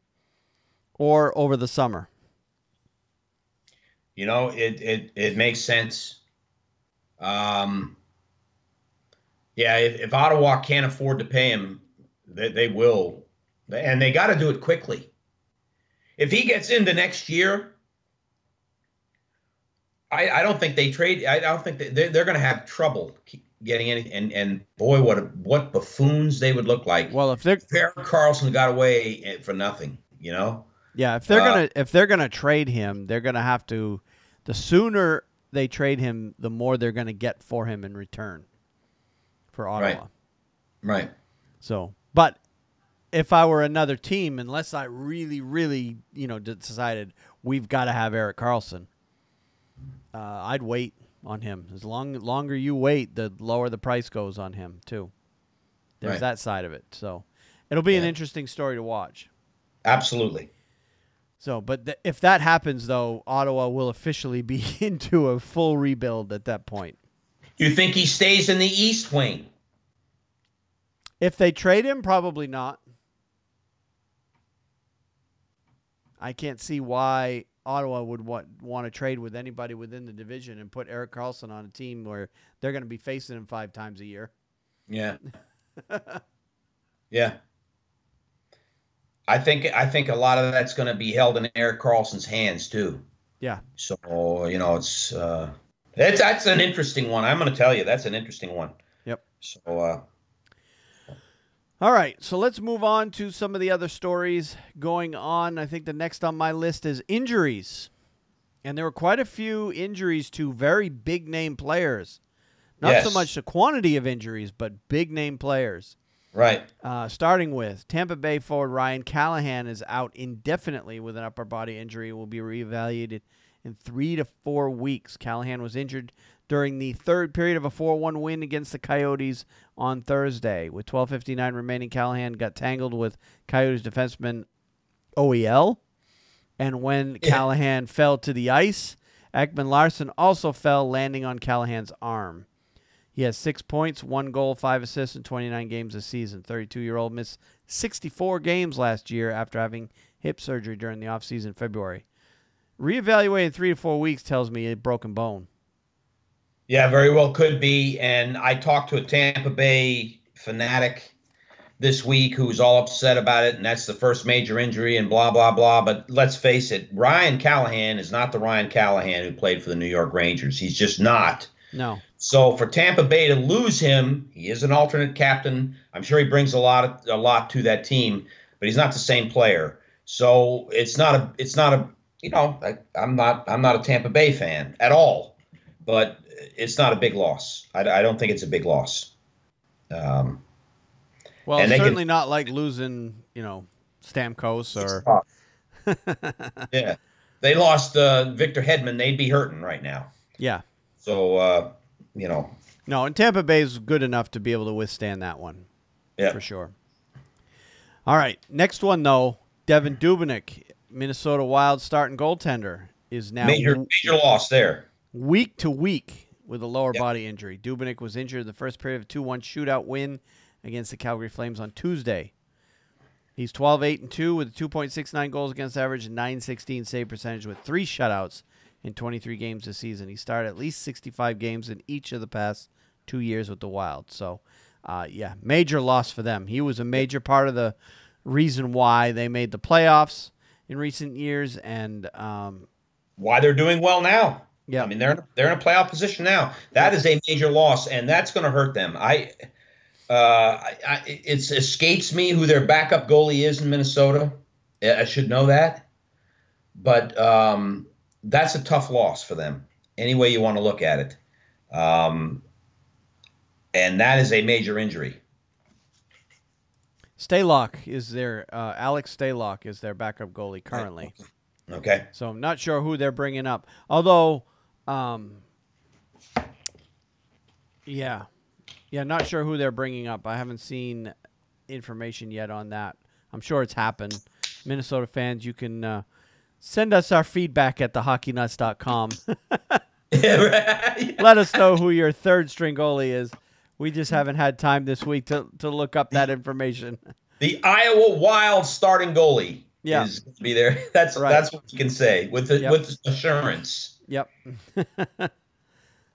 or over the summer. You know, it makes sense. Yeah, if Ottawa can't afford to pay him, they will, and they got to do it quickly. If he gets into next year, I don't think they trade. I don't think they're going to have trouble getting anything. And boy, what buffoons they would look like. Well, if Eric Carlson got away for nothing, you know. Yeah, if they're gonna trade him, they're gonna have to. The sooner they trade him, the more they're gonna get for him in return. For Ottawa, right. So, but if I were another team, unless I really, really, decided we've got to have Eric Carlson, I'd wait on him. As longer you wait, the lower the price goes on him too. There's that side of it. So, it'll be an interesting story to watch. Absolutely. So, but if that happens, though, Ottawa will officially be into a full rebuild at that point. You think he stays in the East, Wayne? If they trade him, probably not. I can't see why Ottawa would want to trade with anybody within the division and put Eric Carlson on a team where they're going to be facing him 5 times a year. Yeah. Yeah. I think a lot of that's going to be held in Eric Carlson's hands too. Yeah. So, that's an interesting one. I'm going to tell you, that's an interesting one. Yep. So, all right, so let's move on to some of the other stories going on. I think the next on my list is injuries. And there were quite a few injuries to very big-name players. Not so much the quantity of injuries, but big-name players. Right. Starting with Tampa Bay forward Ryan Callahan is out indefinitely with an upper body injury. Will be reevaluated in 3 to 4 weeks. Callahan was injured during the third period of a 4-1 win against the Coyotes on Thursday. With 12:59 remaining, Callahan got tangled with Coyotes defenseman OEL. And when Callahan fell to the ice, Ekman Larsson also fell, landing on Callahan's arm. He has 6 points, 1 goal, 5 assists in 29 games this season. 32-year-old missed 64 games last year after having hip surgery during the offseason in February. Reevaluated in 3 to 4 weeks tells me a broken bone. Yeah, very well could be. And I talked to a Tampa Bay fanatic this week who's all upset about it, and that's the first major injury and blah, blah, blah. But let's face it, Ryan Callahan is not the Ryan Callahan who played for the New York Rangers. He's just not. No. So for Tampa Bay to lose him, he is an alternate captain. I'm sure he brings a lot to that team, but he's not the same player. So it's not a I'm not a Tampa Bay fan at all, but it's not a big loss. I don't think it's a big loss. Well, it's certainly not like losing, Stamkos or. Yeah, they lost Victor Hedman. They'd be hurting right now. Yeah. So No, and Tampa Bay is good enough to be able to withstand that one. Yeah, for sure. All right, next one though, Devin Dubnyk, Minnesota Wild starting goaltender, is now major loss there. Week to week with a lower body injury. Dubnyk was injured in the first period of a 2-1 shootout win against the Calgary Flames on Tuesday. He's 12-8-2 with 2.69 goals against average and .916 save percentage with 3 shutouts in 23 games this season. He started at least 65 games in each of the past 2 years with the Wild. So, major loss for them. He was a major part of the reason why they made the playoffs in recent years and why they're doing well now. Yeah, I mean they're in a playoff position now. That is a major loss, and that's going to hurt them. It escapes me who their backup goalie is in Minnesota. I should know that, but that's a tough loss for them. Any way you want to look at it, and that is a major injury. Stalock is their Alex Stalock is their backup goalie currently. Okay. So I'm not sure who they're bringing up. Although, not sure who they're bringing up. I haven't seen information yet on that. I'm sure it's happened. Minnesota fans, you can send us our feedback at thehockeynuts.com. Let us know who your third string goalie is. We just haven't had time this week to look up that information. The Iowa Wild starting goalie Yeah. is going to be there. That's what you can say with assurance. Yep.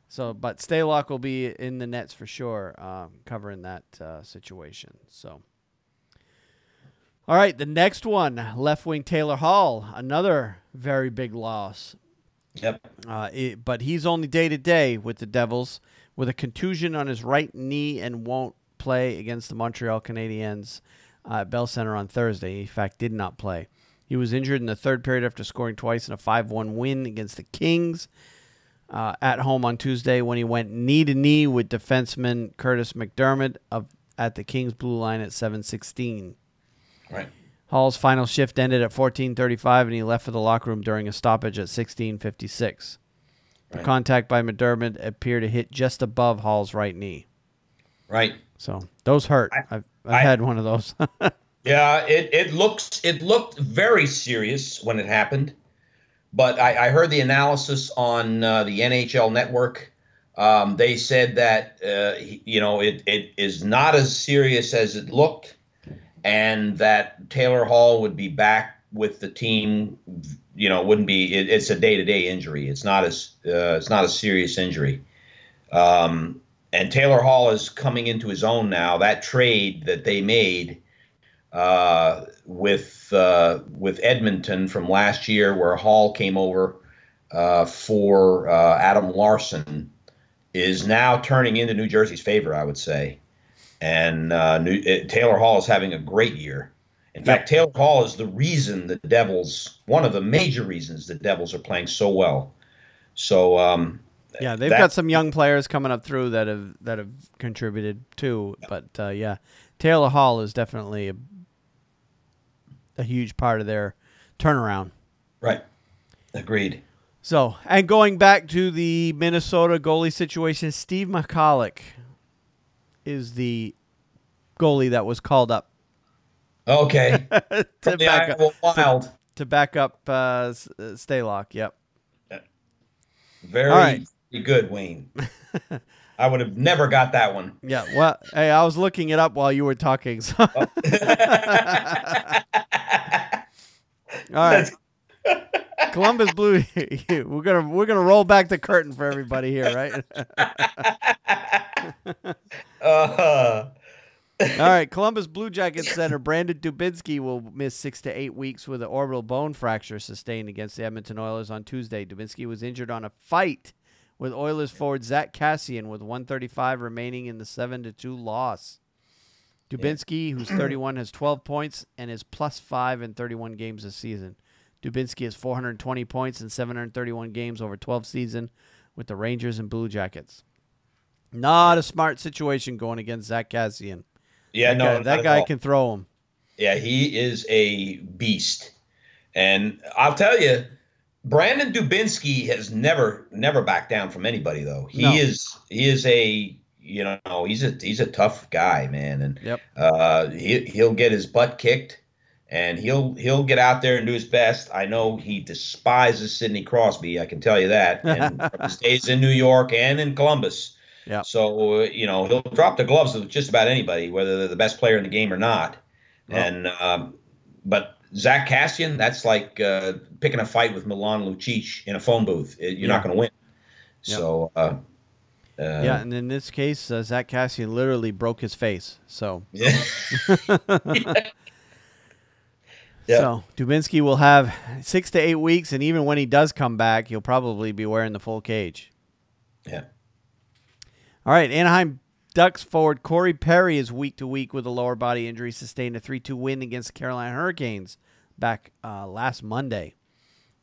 So, but Stalock will be in the nets for sure, covering that situation. So, all right, the next one, left wing Taylor Hall, another very big loss. Yep. But he's only day-to-day with the Devils with a contusion on his right knee and won't play against the Montreal Canadiens at Bell Center on Thursday. In fact, did not play. He was injured in the third period after scoring twice in a 5-1 win against the Kings at home on Tuesday when he went knee-to-knee with defenseman Curtis McDermott at the Kings blue line at 7:16. Right. Hall's final shift ended at 14:35, and he left for the locker room during a stoppage at 16:56. The contact by McDermott appeared to hit just above Hall's right knee. Right. So those hurt. I've had one of those. Yeah, it looked very serious when it happened, but I heard the analysis on the NHL network. They said that it is not as serious as it looked, and that Taylor Hall would be back with the team. Wouldn't be. It's a day-to-day injury. It's not a serious injury. And Taylor Hall is coming into his own now. That trade that they made with Edmonton from last year, where Hall came over for Adam Larson, is now turning into New Jersey's favor, I would say. And Taylor Hall is having a great year. In fact, Taylor Hall is the reason the Devils, one of the major reasons the Devils are playing so well. So yeah, they've got some young players coming up through that have contributed too. But yeah, Taylor Hall is definitely a huge part of their turnaround. Right. Agreed. So, and going back to the Minnesota goalie situation, Steve McCulloch is the goalie that was called up. Okay. to back up Stalock. Yep. Very good, Wayne. I would have never got that one. Yeah. Well, hey, I was looking it up while you were talking. So. All right. Columbus Blue. We're gonna roll back the curtain for everybody here, right? All right. Columbus Blue Jackets center Brandon Dubinsky will miss 6 to 8 weeks with an orbital bone fracture sustained against the Edmonton Oilers on Tuesday. Dubinsky was injured on a fight with Oilers forward Zach Kassian with 1:35 remaining in the 7-2 loss. Dubinsky, who's 31, has 12 points and is +5 in 31 games this season. Dubinsky has 420 points in 731 games over 12 seasons with the Rangers and Blue Jackets. Not a smart situation going against Zach Kassian. Yeah, that guy can throw him. Yeah, he is a beast. And I'll tell you, Brandon Dubinsky has never backed down from anybody, though. He is a he's a tough guy, man, and he'll get his butt kicked, and he'll get out there and do his best. I know he despises Sidney Crosby, I can tell you that, and from his days in New York and in Columbus. Yeah. So he'll drop the gloves with just about anybody, whether they're the best player in the game or not. Oh. And but Zach Kassian, that's like picking a fight with Milan Lucic in a phone booth. You're not going to win. Yep. So and in this case, Zach Kassian literally broke his face. So yeah. So Dubinsky will have 6 to 8 weeks, and even when he does come back, he'll probably be wearing the full cage. Yeah. All right, Anaheim Ducks forward Corey Perry is week to week with a lower body injury, sustained a 3-2 win against the Carolina Hurricanes back last Monday.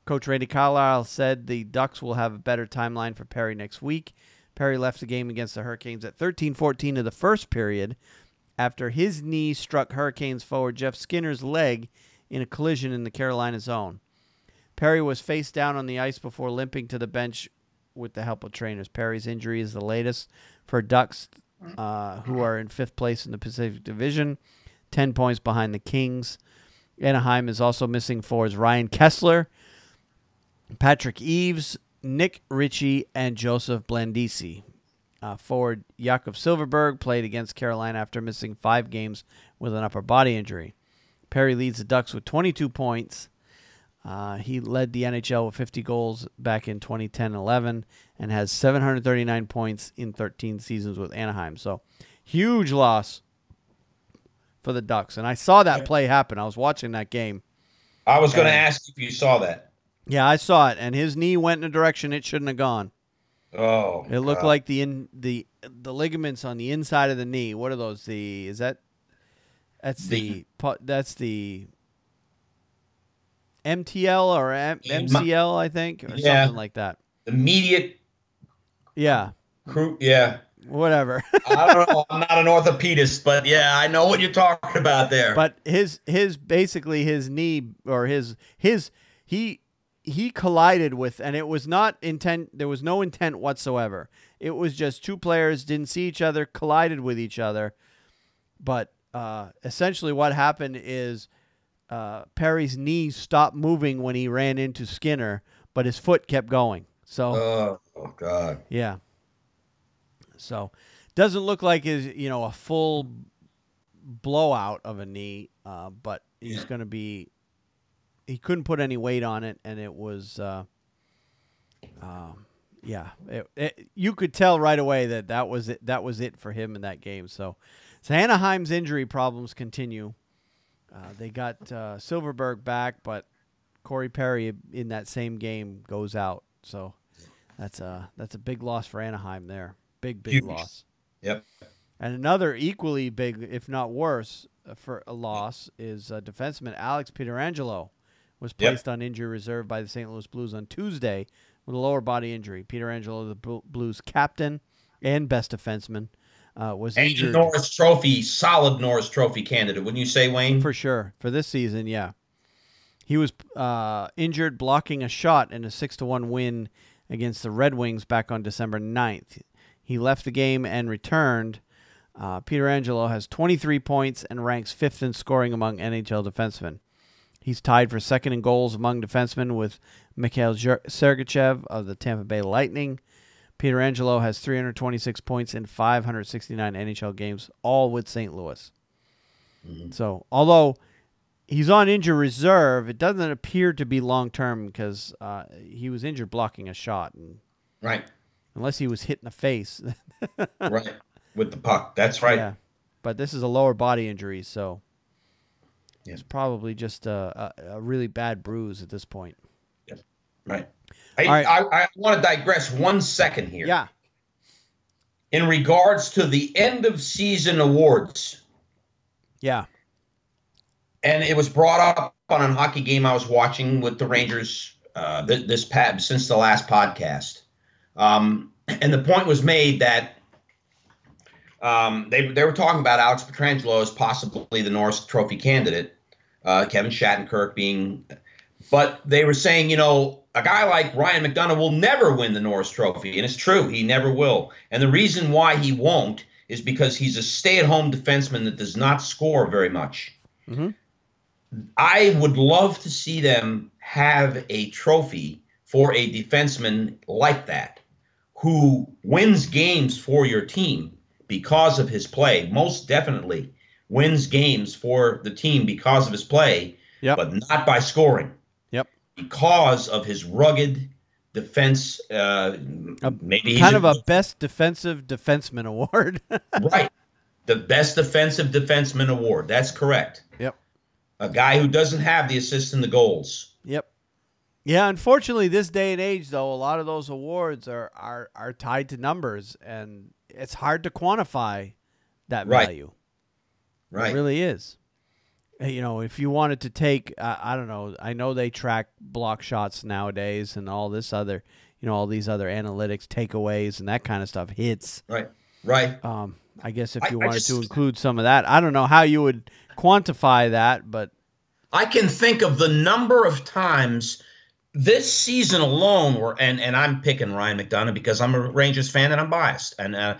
Coach Randy Carlyle said the Ducks will have a better timeline for Perry next week. Perry left the game against the Hurricanes at 13-14 of the first period after his knee struck Hurricanes forward Jeff Skinner's leg in a collision in the Carolina zone. Perry was face down on the ice before limping to the bench with the help of trainers. Perry's injury is the latest for Ducks, who are in 5th place in the Pacific Division, 10 points behind the Kings. Anaheim is also missing forwards Ryan Kessler, Patrick Eaves, Nick Ritchie and Joseph Blandisi. Forward Jakov Silverberg played against Carolina after missing 5 games with an upper body injury. Perry leads the Ducks with 22 points. He led the NHL with 50 goals back in 2010-11 and has 739 points in 13 seasons with Anaheim. So, huge loss for the Ducks. And I saw that play happen. I was watching that game. I was going to ask if you saw that. Yeah, I saw it, and his knee went in a direction it shouldn't have gone. Oh, it looked like the ligaments on the inside of the knee. What are those? That's the MTL or MCL, I think, or something like that. Immediate. Yeah. Yeah. Whatever. I don't know. I'm not an orthopedist, but yeah, I know what you're talking about there. But his knee or he collided with, and it was not intent. There was no intent whatsoever. It was just two players didn't see each other, collided with each other. But essentially what happened is Perry's knee stopped moving when he ran into Skinner, but his foot kept going. So, oh God. Yeah. So, doesn't look like a full blowout of a knee, but he's going to be. He couldn't put any weight on it, and it was, you could tell right away that was it. That was it for him in that game. So Anaheim's injury problems continue. They got Silverberg back, but Corey Perry in that same game goes out. So that's a big loss for Anaheim there. Big Huge loss. Yep. And another equally big, if not worse, for a loss is defenseman Alex Pietrangelo was placed on injury reserve by the St. Louis Blues on Tuesday with a lower body injury. Pietrangelo, the Blues captain and best defenseman, was injured. Solid Norris Trophy candidate, wouldn't you say, Wayne? For sure. For this season, yeah. He was injured blocking a shot in a 6-1 win against the Red Wings back on December 9th. He left the game and returned. Pietrangelo has 23 points and ranks 5th in scoring among NHL defensemen. He's tied for second in goals among defensemen with Mikhail Sergachev of the Tampa Bay Lightning. Pietrangelo has 326 points in 569 NHL games, all with St. Louis. Mm-hmm. So, although he's on injured reserve, it doesn't appear to be long-term because he was injured blocking a shot. Right. Unless he was hit in the face. Right. With the puck. That's right. Yeah. But this is a lower body injury, so it's probably just a really bad bruise at this point. Yeah. Right. I want to digress 1 second here. Yeah. In regards to the end of season awards. Yeah. And it was brought up on a hockey game I was watching with the Rangers since the last podcast. And the point was made that they were talking about Alex Pietrangelo as possibly the Norris Trophy candidate, Kevin Shattenkirk being, but they were saying, a guy like Ryan McDonagh will never win the Norris Trophy, and it's true, he never will. And the reason why he won't is because he's a stay-at-home defenseman that does not score very much. Mm-hmm. I would love to see them have a trophy for a defenseman like that, who wins games for your team because of his play, most definitely wins games for the team because of his play, but not by scoring. Yep. Because of his rugged defense. Maybe kind of a best defensive defenseman award. Right. The best defensive defenseman award. That's correct. Yep. A guy who doesn't have the assists and the goals. Yep. Yeah, unfortunately, this day and age, though, a lot of those awards are tied to numbers, and it's hard to quantify that value. Right. It really is. If you wanted to take, I don't know, I know they track block shots nowadays and all this other, all these other analytics, takeaways, and that kind of stuff, hits. Right. I guess if you wanted to include some of that, I don't know how you would quantify that, but I can think of the number of times this season alone, and I'm picking Ryan McDonagh because I'm a Rangers fan and I'm biased, but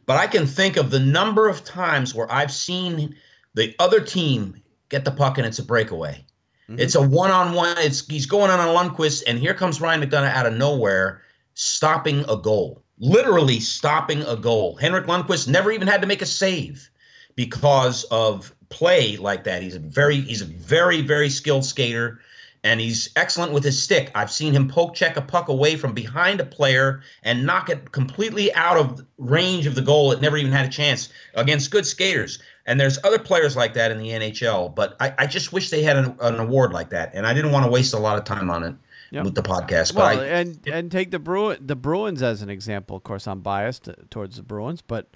I can think of the number of times where I've seen the other team get the puck and it's a breakaway. Mm-hmm. It's a one-on-one. He's going on a Lundqvist, and here comes Ryan McDonagh out of nowhere stopping a goal, literally stopping a goal. Henrik Lundqvist never even had to make a save because of play like that. He's a very, very skilled skater, and he's excellent with his stick. I've seen him poke check a puck away from behind a player and knock it completely out of range of the goal. It never even had a chance against good skaters. And there's other players like that in the NHL, but I just wish they had an award like that. And I didn't want to waste a lot of time on it with the podcast. But well, and take the Bruins as an example. Of course, I'm biased towards the Bruins, but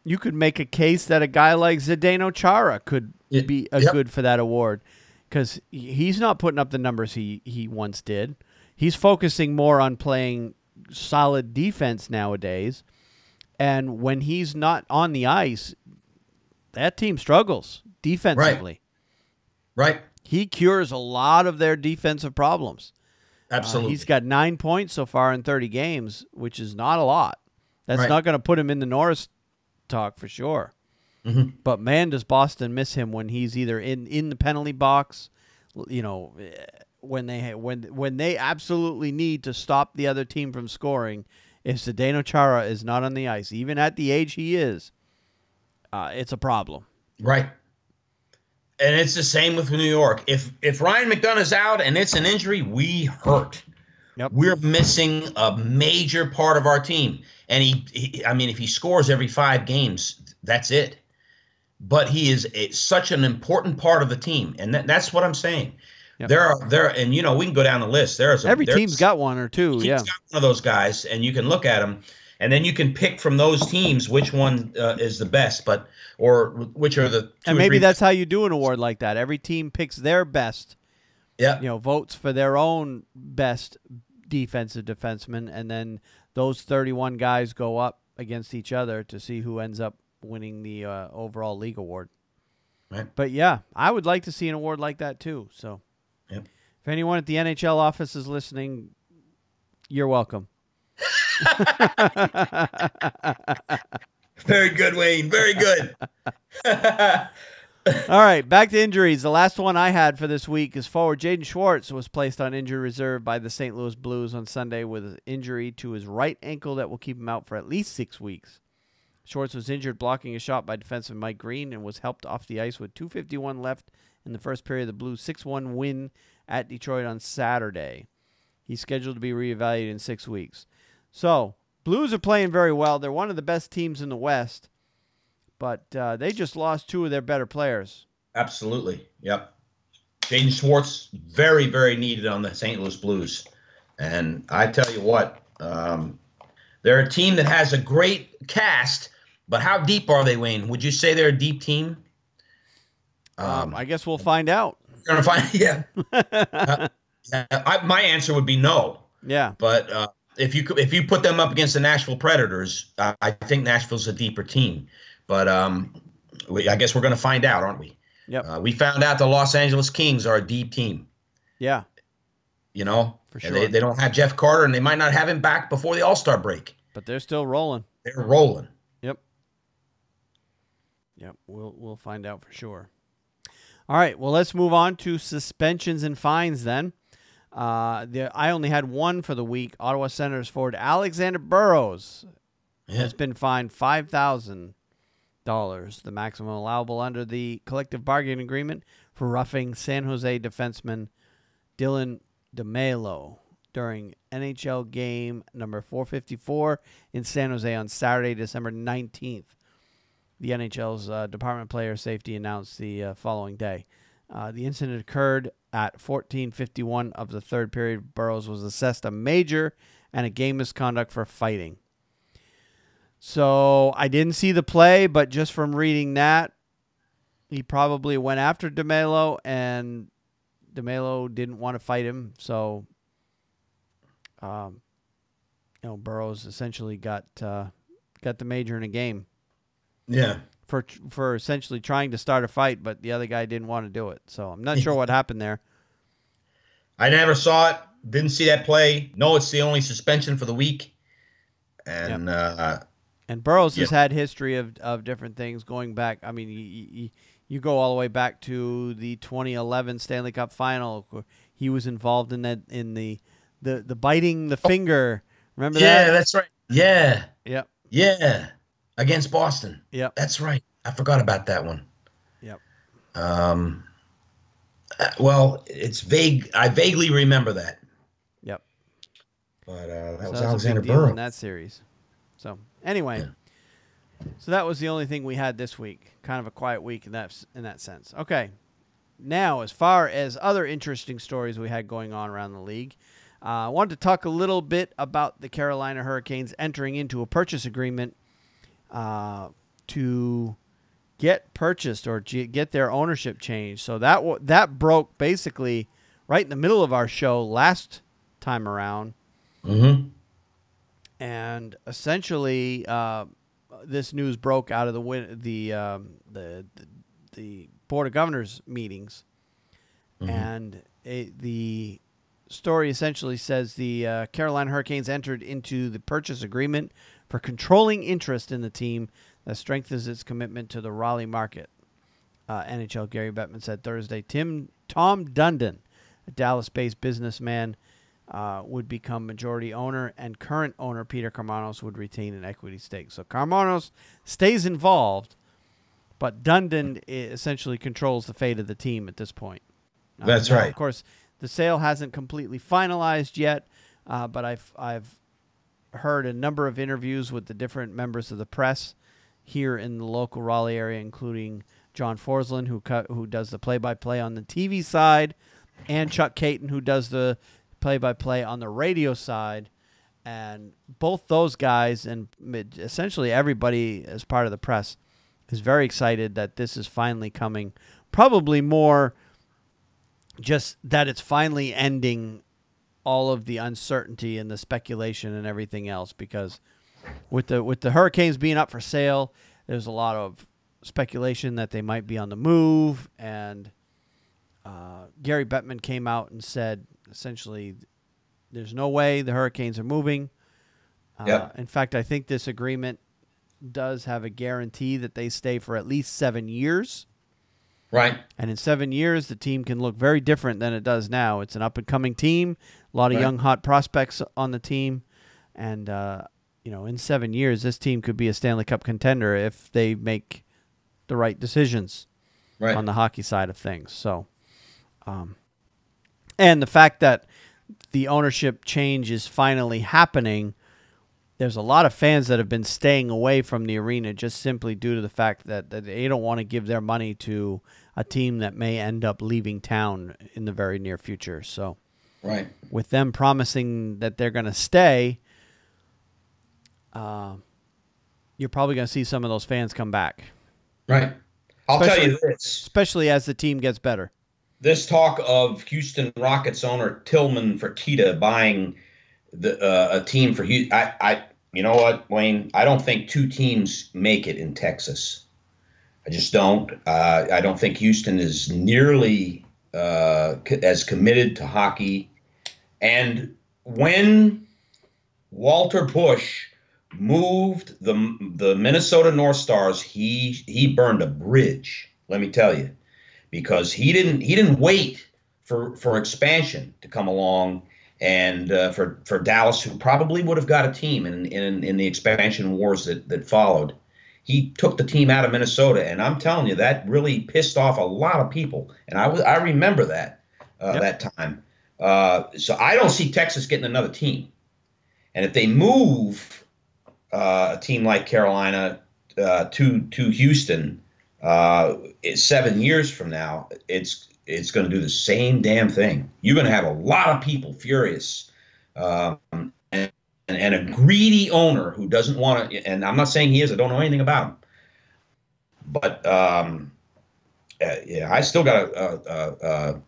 you could make a case that a guy like Zdeno Chara could be good for that award, because he's not putting up the numbers he once did. He's focusing more on playing solid defense nowadays, and when he's not on the ice, that team struggles defensively. Right. He cures a lot of their defensive problems. Absolutely. He's got 9 points so far in 30 games, which is not a lot. That's not going to put him in the Norris talk for sure. Mm-hmm. But man, does Boston miss him when he's either in the penalty box, you know, when they absolutely need to stop the other team from scoring. If Zdeno Chara is not on the ice, even at the age he is, it's a problem. Right. And it's the same with New York. If Ryan McDonough's out and it's an injury, we hurt. Yep. We're missing a major part of our team. And if he scores every 5 games, that's it. But he is such an important part of the team, and that's what I'm saying. Yep. And we can go down the list. Every team's got one or two. Got one of those guys, and you can look at them, and then you can pick from those teams which one is the best, or which are the two. And maybe that's how you do an award like that. Every team picks their best. Yeah. Votes for their own best defensive defenseman, and then those 31 guys go up against each other to see who ends up winning the overall league award. Right. But yeah, I would like to see an award like that too. So if anyone at the NHL office is listening, you're welcome. Very good, Wayne. Very good. All right, back to injuries. The last one I had for this week is forward Jaden Schwartz was placed on injury reserve by the St. Louis Blues on Sunday with an injury to his right ankle that will keep him out for at least 6 weeks. Schwartz was injured blocking a shot by defenseman Mike Green and was helped off the ice with 2:51 left in the first period of the Blues' 6-1 win at Detroit on Saturday. He's scheduled to be reevaluated in 6 weeks. So, Blues are playing very well. They're one of the best teams in the West, but they just lost 2 of their better players. Absolutely. Yep. Jaden Schwartz, very, very needed on the St. Louis Blues. And I tell you what, they're a team that has a great cast, but how deep are they, Wayne? Would you say they're a deep team? I guess we'll find out. We're going to find, my answer would be no. Yeah. But if you put them up against the Nashville Predators, I think Nashville's a deeper team. But I guess we're going to find out, aren't we? Yep. We found out the Los Angeles Kings are a deep team. Yeah. For sure. They don't have Jeff Carter, and they might not have him back before the All-Star break. But they're still rolling. They're rolling. Yep. We'll find out for sure. All right. Well, let's move on to suspensions and fines then. I only had one for the week. Ottawa Senators forward Alexander Burrows has been fined $5,000, the maximum allowable under the collective bargaining agreement for roughing San Jose defenseman Dylan DeMelo during NHL game number 454 in San Jose on Saturday, December 19th. The NHL's Department of Player Safety announced the following day. The incident occurred at 14:51 of the third period. Burrows was assessed a major and a game misconduct for fighting. So I didn't see the play, but just from reading that, he probably went after DeMelo, and DeMelo didn't want to fight him. So, Burrows essentially got the major in a game. Yeah. For essentially trying to start a fight, but the other guy didn't want to do it. So I'm not sure what happened there. I never saw it. Didn't see that play. No, it's the only suspension for the week. And and Burrows has had history of different things going back. I mean, you go all the way back to the 2011 Stanley Cup Final. He was involved in the the biting the finger. Remember Yeah, that? that's right. Yeah. Yep. Yeah. Against Boston. Yep. That's right. I forgot about that one. Yep. Um, well, it's vague. I vaguely remember that. Yep. But that So was that was a Alexander big deal in Burrow. that series. So anyway, Yeah. so that was the only thing we had this week. Kind of a quiet week in that sense. Okay. Now, as far as other interesting stories we had going on around the league, I wanted to talk a little bit about the Carolina Hurricanes entering into a purchase agreement to get purchased or get their ownership changed. So that broke basically right in the middle of our show last time around. Mm-hmm. And essentially, this news broke out of the Board of Governors meetings, Mm-hmm. and the story essentially says the Carolina Hurricanes entered into the purchase agreement for controlling interest in the team that strengthens its commitment to the Raleigh market. NHL Gary Bettman said Thursday. Tom Dundon, a Dallas-based businessman, would become majority owner, and current owner Peter Karmanos would retain an equity stake. So Karmanos stays involved, but Dundon essentially controls the fate of the team at this point. That's now, right. Of course, the sale hasn't completely finalized yet, but I've heard a number of interviews with the different members of the press here in the local Raleigh area, including John Forsland, who does the play-by-play on the TV side, and Chuck Caton, who does the play-by-play on the radio side. And both those guys and essentially everybody as part of the press is very excited that this is finally coming. Probably more just that it's finally ending all of the uncertainty and the speculation and everything else, because with the Hurricanes being up for sale, there's a lot of speculation that they might be on the move, and Gary Bettman came out and said essentially there's no way the Hurricanes are moving. Yep. In fact, I think this agreement does have a guarantee that they stay for at least 7 years. Right. And in 7 years, the team can look very different than it does now. It's an up-and-coming team, a lot of young, hot prospects on the team. And, in 7 years, this team could be a Stanley Cup contender if they make the right decisions on the hockey side of things. So, and the fact that the ownership change is finally happening, there's a lot of fans that have been staying away from the arena just simply due to the fact that they don't want to give their money to a team that may end up leaving town in the very near future. So, with them promising that they're going to stay, you're probably going to see some of those fans come back. Right. I'll tell you this. Especially as the team gets better. This talk of Houston Rockets owner Tillman Fertitta buying a team for Houston, you know what, Wayne? I don't think two teams make it in Texas. I just don't. I don't think Houston is nearly as committed to hockey. And when Walter Bush moved the Minnesota North Stars, he burned a bridge. Let me tell you, because he didn't wait for expansion to come along, and for Dallas, who probably would have got a team in the expansion wars that followed. He took the team out of Minnesota, and I'm telling you, that really pissed off a lot of people, and I remember that that time. So I don't see Texas getting another team, and if they move a team like Carolina to Houston 7 years from now, it's going to do the same damn thing. You're going to have a lot of people furious, and a greedy owner who doesn't want to. And I'm not saying he is. I don't know anything about him, but yeah, I still got a.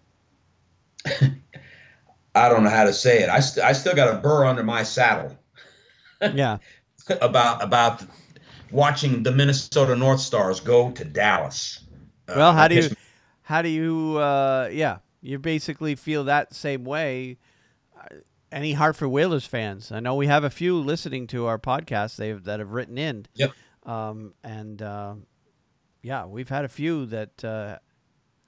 I don't know how to say it. I still got a burr under my saddle. Yeah. about watching the Minnesota North Stars go to Dallas. Well, how do you you basically feel that same way. Any Hartford Whalers fans? I know we have a few listening to our podcast that have written in. Yep. We've had a few that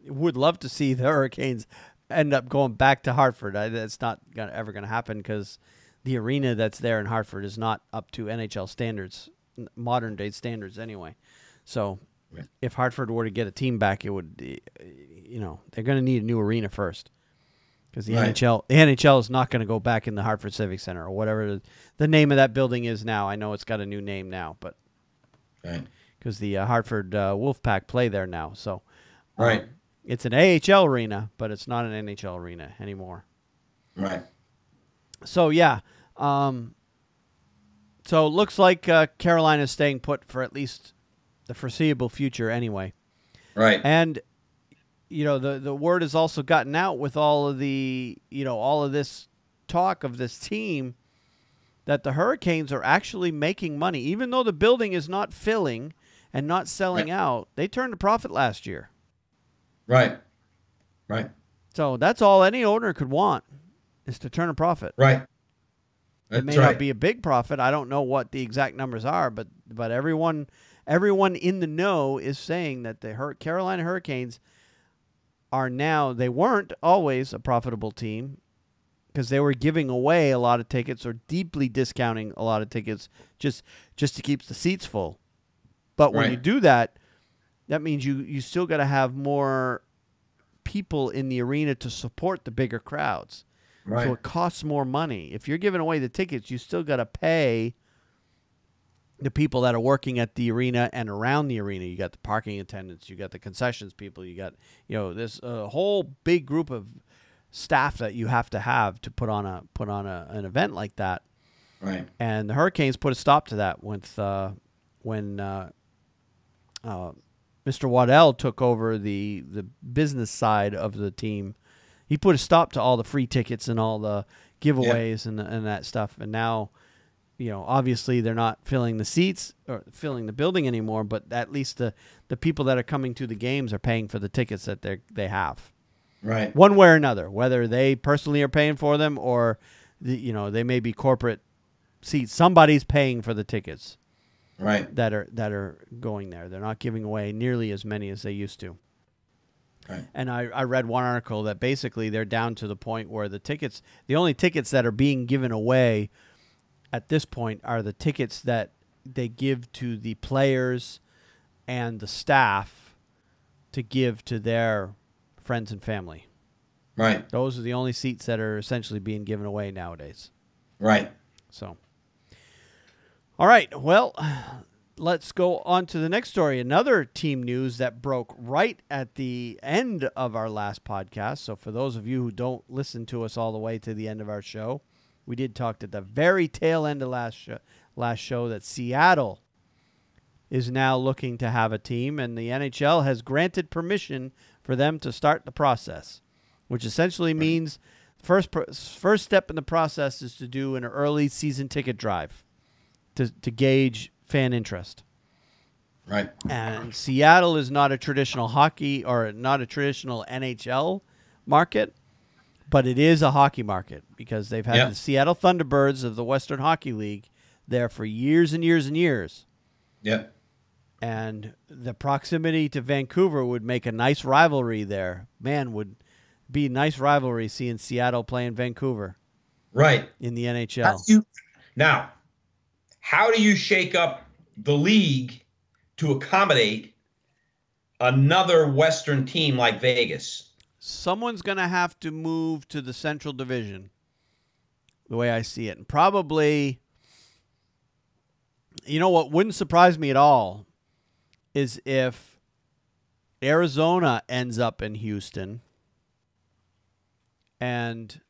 would love to see the Hurricanes end up going back to Hartford. That's not ever going to happen because the arena that's there in Hartford is not up to NHL standards, modern day standards anyway. So if Hartford were to get a team back, it would, they're going to need a new arena first. Because the NHL is not going to go back in the Hartford Civic Center or whatever the name of that building is now. I know it's got a new name now, but because the Hartford Wolfpack play there now, so it's an AHL arena, but it's not an NHL arena anymore. Right. So yeah, so it looks like Carolina's staying put for at least the foreseeable future, anyway. Right. And the word has also gotten out with all of the, all of this talk of this team that the Hurricanes are actually making money. Even though the building is not filling and not selling out, they turned a profit last year. Right. Right. So that's all any owner could want is to turn a profit. Right. It may not be a big profit. I don't know what the exact numbers are, but everyone in the know is saying that the Carolina Hurricanes are now, they weren't always a profitable team because they were giving away a lot of tickets or deeply discounting a lot of tickets just to keep the seats full. But when you do that, that means you still got to have more people in the arena to support the bigger crowds. Right. So it costs more money. If you're giving away the tickets, you still got to pay the people that are working at the arena and around the arena. You got the parking attendants, you got the concessions people, you got, this whole big group of staff that you have to put on an event like that. Right. And the Hurricanes put a stop to that when Mr. Waddell took over the business side of the team. He put a stop to all the free tickets and all the giveaways and that stuff. And now, obviously they're not filling the seats or filling the building anymore, but at least the people that are coming to the games are paying for the tickets that they have. Right. One way or another, whether they personally are paying for them or they may be corporate seats. Somebody's paying for the tickets. Right. That are going there. They're not giving away nearly as many as they used to. Right. And I read one article that basically they're down to the point where the only tickets that are being given away at this point are the tickets that they give to the players and the staff to give to their friends and family. Right. Those are the only seats that are essentially being given away nowadays. Right. So, all right. Well, let's go on to the next story. Another team news that broke right at the end of our last podcast. So for those of you who don't listen to us all the way to the end of our show, we did talk at the very tail end of last show that Seattle is now looking to have a team, and the NHL has granted permission for them to start the process, which essentially means first step in the process is to do an early season ticket drive to gauge fan interest. Right. And Seattle is not a traditional hockey or not a traditional NHL market, but it is a hockey market because they've had the Seattle Thunderbirds of the Western Hockey League there for years and years and years. Yep. And the proximity to Vancouver would make a nice rivalry there. Man, would be a nice rivalry seeing Seattle playing Vancouver. Right. In the NHL. How do you shake up the league to accommodate another Western team like Vegas? Someone's going to have to move to the Central Division, the way I see it. And probably, what wouldn't surprise me at all is if Arizona ends up in Houston and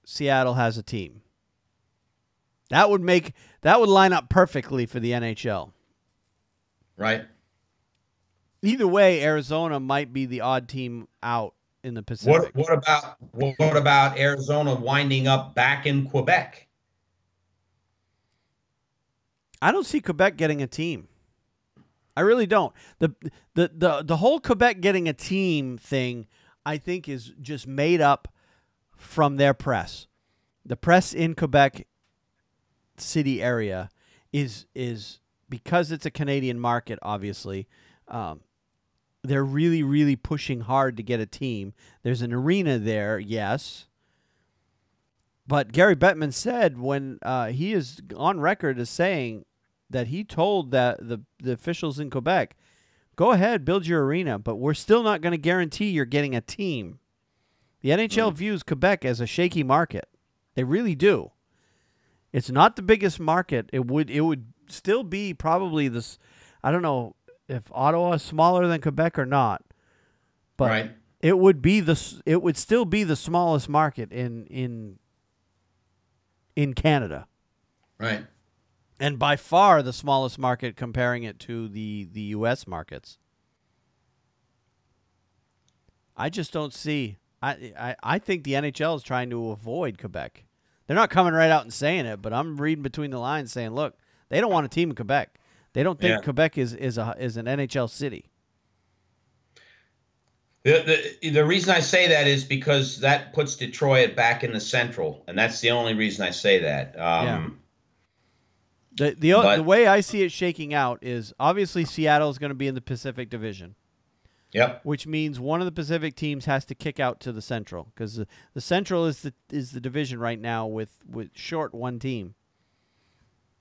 Seattle has a team. That would line up perfectly for the NHL. Right. Either way, Arizona might be the odd team out in the Pacific. What about Arizona winding up back in Quebec? I don't see Quebec getting a team. I really don't. The whole Quebec getting a team thing, I think, is just made up from their press. The press in Quebec City area is because it's a Canadian market, obviously. they're really, really pushing hard to get a team. There's an arena there, yes. But Gary Bettman said when he is on record as saying that he told that the officials in Quebec, go ahead, build your arena, but we're still not going to guarantee you're getting a team. The NHL views Quebec as a shaky market. They really do. It's not the biggest market. It would still be probably this. I don't know if Ottawa is smaller than Quebec or not, but Right. it would still be the smallest market in Canada. Right. And by far the smallest market comparing it to the U.S. markets. I just don't see. I think the NHL is trying to avoid Quebec. They're not coming right out and saying it, but I'm reading between the lines saying, look, they don't want a team in Quebec. They don't think Quebec is an NHL city. The reason I say that is because that puts Detroit back in the Central, and that's the only reason I say that. The way I see it shaking out is obviously Seattle is going to be in the Pacific Division. Yep. Which means one of the Pacific teams has to kick out to the Central because the Central is the division right now with short one team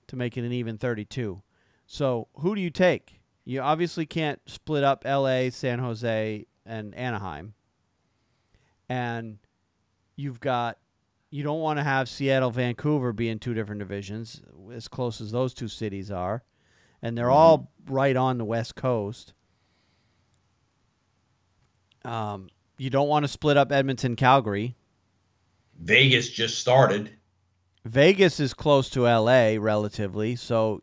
to make it an even 32. So who do you take? You obviously can't split up L.A., San Jose, and Anaheim. And you don't want to have Seattle, Vancouver be in two different divisions as close as those two cities are. And they're all right on the West Coast. You don't want to split up Edmonton, Calgary. Vegas just started. Vegas is close to LA relatively, so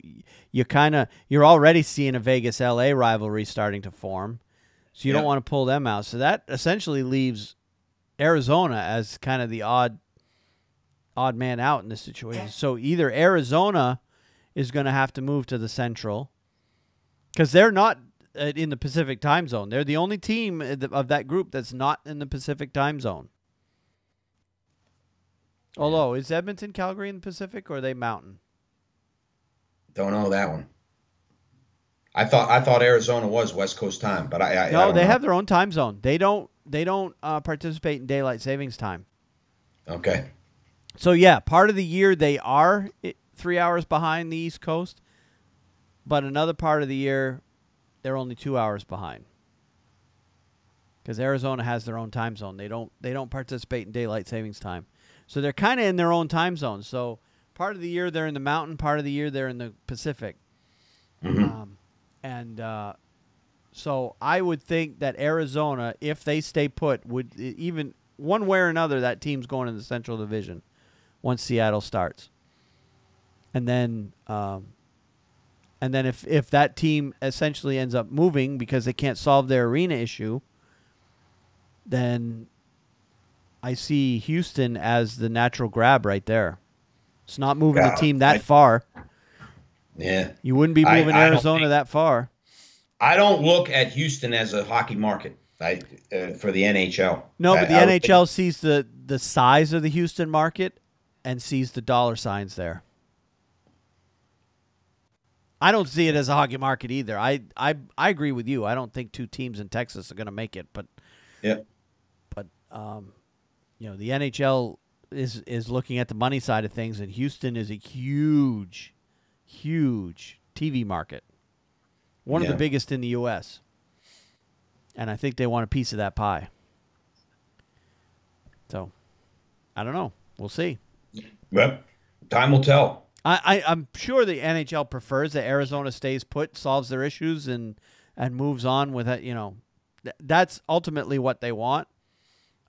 you're already seeing a Vegas LA rivalry starting to form. So you don't want to pull them out. So that essentially leaves Arizona as kind of the odd man out in this situation. So either Arizona is going to have to move to the Central because they're not in the Pacific time zone. They're the only team of that group that's not in the Pacific time zone. Although, is Edmonton, Calgary in the Pacific, or are they Mountain? Don't know that one. I thought Arizona was West Coast time, but I don't they know. have their own time zone. They don't participate in daylight savings time. Okay. So yeah, part of the year they are 3 hours behind the East Coast, but another part of the year they're only 2 hours behind. Because Arizona has their own time zone. They don't participate in daylight savings time. So they're kind of in their own time zone. So part of the year they're in the Mountain, part of the year they're in the Pacific. So I would think that Arizona, if they stay put, would even one way or another, that team's going in the Central Division once Seattle starts. And then if that team essentially ends up moving because they can't solve their arena issue, then I see Houston as the natural grab right there. It's not moving the team that far. Yeah. You wouldn't be moving Arizona that far. I don't look at Houston as a hockey market for the NHL. No, but the NHL sees the size of the Houston market and sees the dollar signs there. I don't see it as a hockey market either. I agree with you. I don't think two teams in Texas are going to make it, but the NHL is looking at the money side of things, and Houston is a huge TV market. One of the biggest in the U.S. And I think they want a piece of that pie. So, I don't know. We'll see. Well, time will tell. I'm sure the NHL prefers that Arizona stays put, solves their issues, and moves on with it. That's ultimately what they want.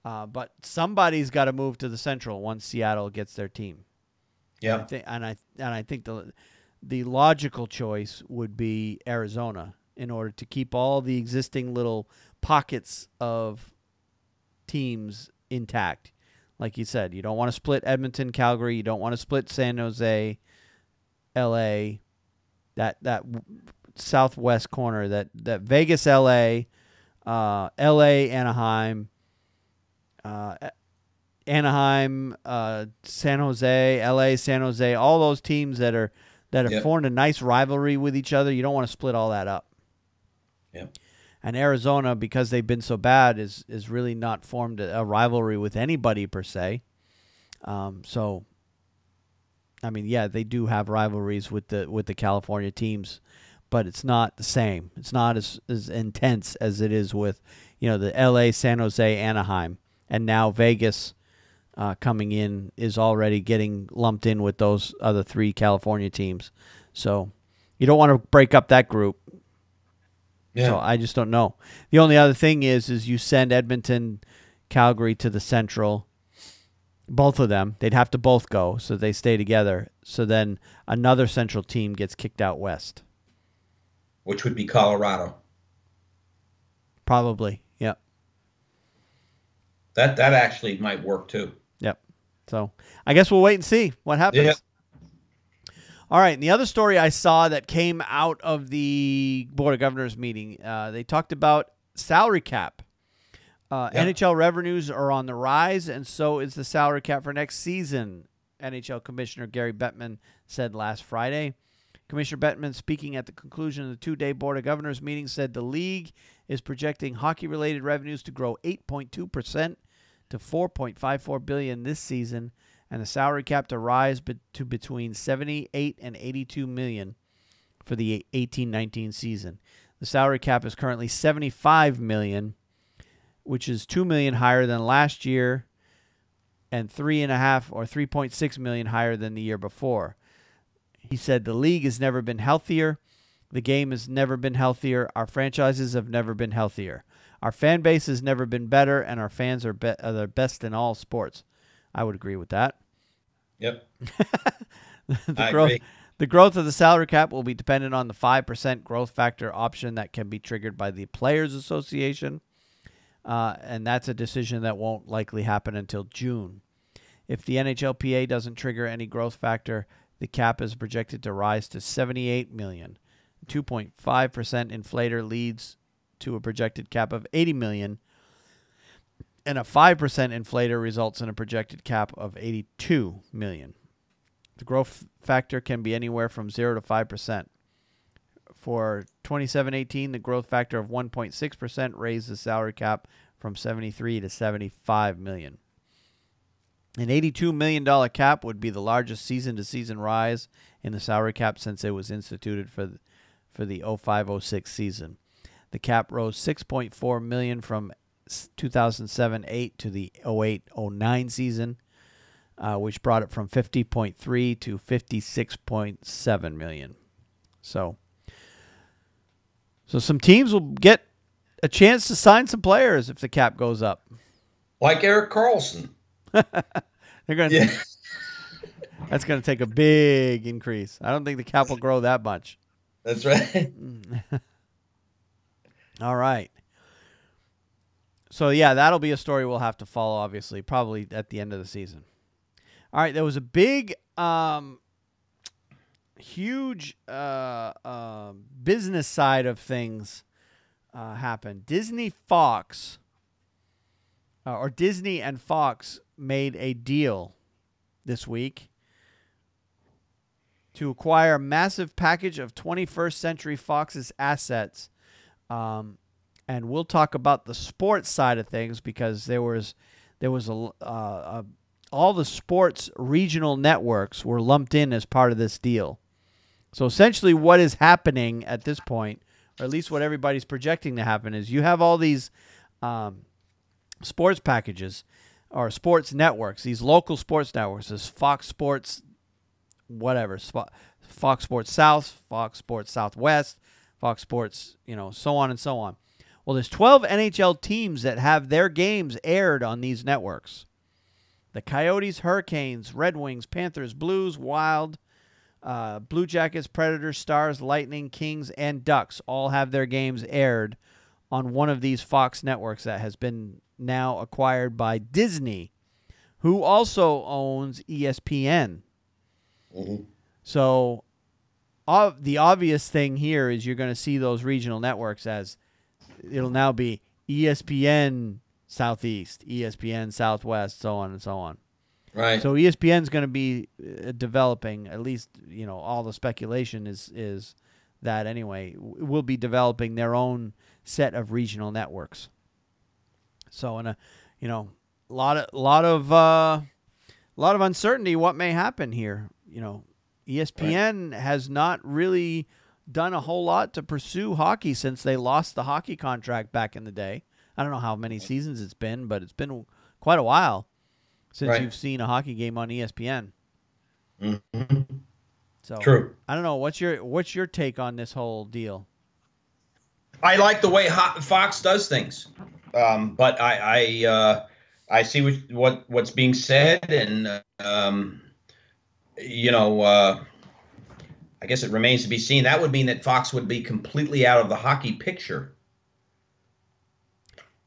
But somebody's got to move to the Central once Seattle gets their team. Yeah. I think the logical choice would be Arizona in order to keep all the existing little pockets of teams intact. Like you said, you don't want to split Edmonton, Calgary. You don't want to split San Jose, L.A., that southwest corner, that Vegas, L.A., L.A., Anaheim, San Jose, L.A., San Jose, all those teams that have formed a nice rivalry with each other. You don't want to split all that up. Yeah. And Arizona, because they've been so bad, is really not formed a rivalry with anybody per se. So, I mean, yeah, they do have rivalries with the California teams, but it's not the same. It's not as intense as it is with, the LA, San Jose, Anaheim, and now Vegas coming in is already getting lumped in with those other 3 California teams. So you don't want to break up that group. Yeah. So I just don't know. The only other thing is you send Edmonton, Calgary to the Central. Both of them, they'd have to both go, so they stay together. So then another Central team gets kicked out west. Which would be Colorado. Probably, yep. That actually might work too. Yep. So I guess we'll wait and see what happens. Yep. All right, and the other story I saw that came out of the Board of Governors meeting, they talked about salary cap. NHL revenues are on the rise, and so is the salary cap for next season, NHL Commissioner Gary Bettman said last Friday. Commissioner Bettman, speaking at the conclusion of the 2-day Board of Governors meeting, said the league is projecting hockey-related revenues to grow 8.2% to $4.54 billion this season, and the salary cap to rise to between $78 and $82 million for the 18-19 season. The salary cap is currently $75 million, which is $2 million higher than last year, and $3.6 million higher than the year before. He said the league has never been healthier. The game has never been healthier. Our franchises have never been healthier. Our fan base has never been better, and our fans are the best in all sports. I would agree with that. Yep. Agree. The growth of the salary cap will be dependent on the 5% growth factor option that can be triggered by the Players Association, and that's a decision that won't likely happen until June. If the NHLPA doesn't trigger any growth factor, the cap is projected to rise to $78 million. 2.5% inflator leads to a projected cap of $80 million, and a 5% inflator results in a projected cap of $82 million. The growth factor can be anywhere from 0 to 5%. For 27-18, the growth factor of 1.6% raised the salary cap from $73 to $75 million. An $82 million cap would be the largest season-to-season rise in the salary cap since it was instituted for the 05-06 season. The cap rose $6.4 million from 2007-08 to the 08-09 season, which brought it from $50.3 to $56.7 million. So some teams will get a chance to sign some players if the cap goes up. Like Erik Karlsson. They're going to. That's going to take a big increase. I don't think the cap will grow that much. That's right. All right. So, yeah, that'll be a story we'll have to follow, obviously, probably at the end of the season. All right, there was a big, huge business side of things happened. Disney and Fox made a deal this week to acquire a massive package of 21st Century Fox's assets. And we'll talk about the sports side of things because there was all the sports regional networks were lumped in as part of this deal. So essentially what is happening at this point, or at least what everybody's projecting to happen, is you have all these sports packages or sports networks, these local sports networks, this Fox Sports, whatever, Fox Sports South, Fox Sports Southwest, Fox Sports, so on and so on. Well, there's 12 NHL teams that have their games aired on these networks. The Coyotes, Hurricanes, Red Wings, Panthers, Blues, Wild, Blue Jackets, Predators, Stars, Lightning, Kings, and Ducks all have their games aired on one of these Fox networks that has been now acquired by Disney, who also owns ESPN. Mm-hmm. So the obvious thing here is you're going to see those regional networks as it'll now be ESPN Southeast, ESPN Southwest, so on and so on. Right. So ESPN's going to be developing, at least, all the speculation is that anyway, will be developing their own set of regional networks. So, in a lot of uncertainty what may happen here. ESPN has not really done a whole lot to pursue hockey since they lost the hockey contract back in the day. I don't know how many seasons it's been, but it's been quite a while since you've seen a hockey game on ESPN. Mm-hmm. So true. I don't know. What's your take on this whole deal? I like the way Fox does things, but I see what's being said, and I guess it remains to be seen. That would mean that Fox would be completely out of the hockey picture.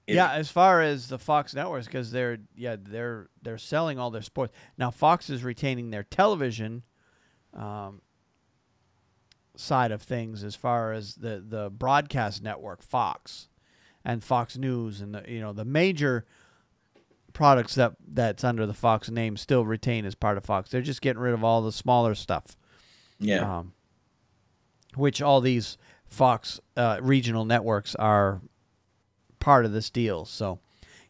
As far as the Fox networks, because they're selling all their sports now. Fox is retaining their television side of things as far as the broadcast network, Fox, and Fox News, and the major products that's under the Fox name still retain as part of Fox. They're just getting rid of all the smaller stuff. Yeah. Which all these Fox regional networks are part of this deal. So,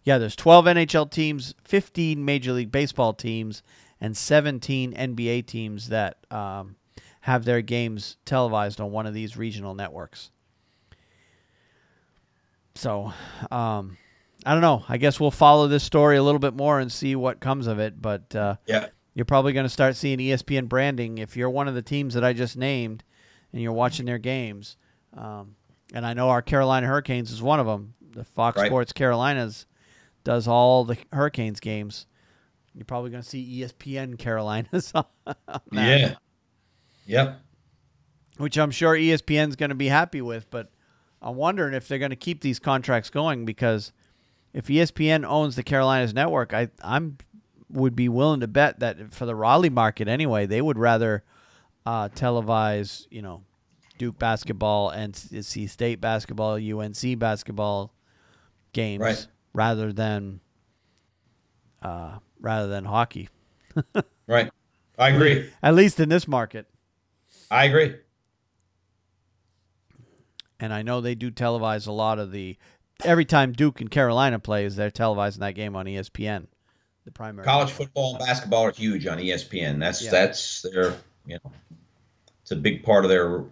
there's 12 NHL teams, 15 Major League Baseball teams, and 17 NBA teams that have their games televised on one of these regional networks. So, I don't know. I guess we'll follow this story a little bit more and see what comes of it. But you're probably going to start seeing ESPN branding if you're one of the teams that I just named and you're watching their games. And I know our Carolina Hurricanes is one of them. The Fox Sports Carolinas does all the Hurricanes games. You're probably going to see ESPN Carolinas on that. Yeah. Yep. Which I'm sure ESPN's going to be happy with, but I'm wondering if they're going to keep these contracts going, because if ESPN owns the Carolinas network, I'm would be willing to bet that for the Raleigh market anyway, they would rather televise, Duke basketball, NC State basketball, UNC basketball games rather than hockey. Right. I agree. At least in this market. I agree. And I know they do televise a lot of every time Duke and Carolina plays, they're televising that game on ESPN. The primary college football and basketball are huge on ESPN. That's their, it's a big part of their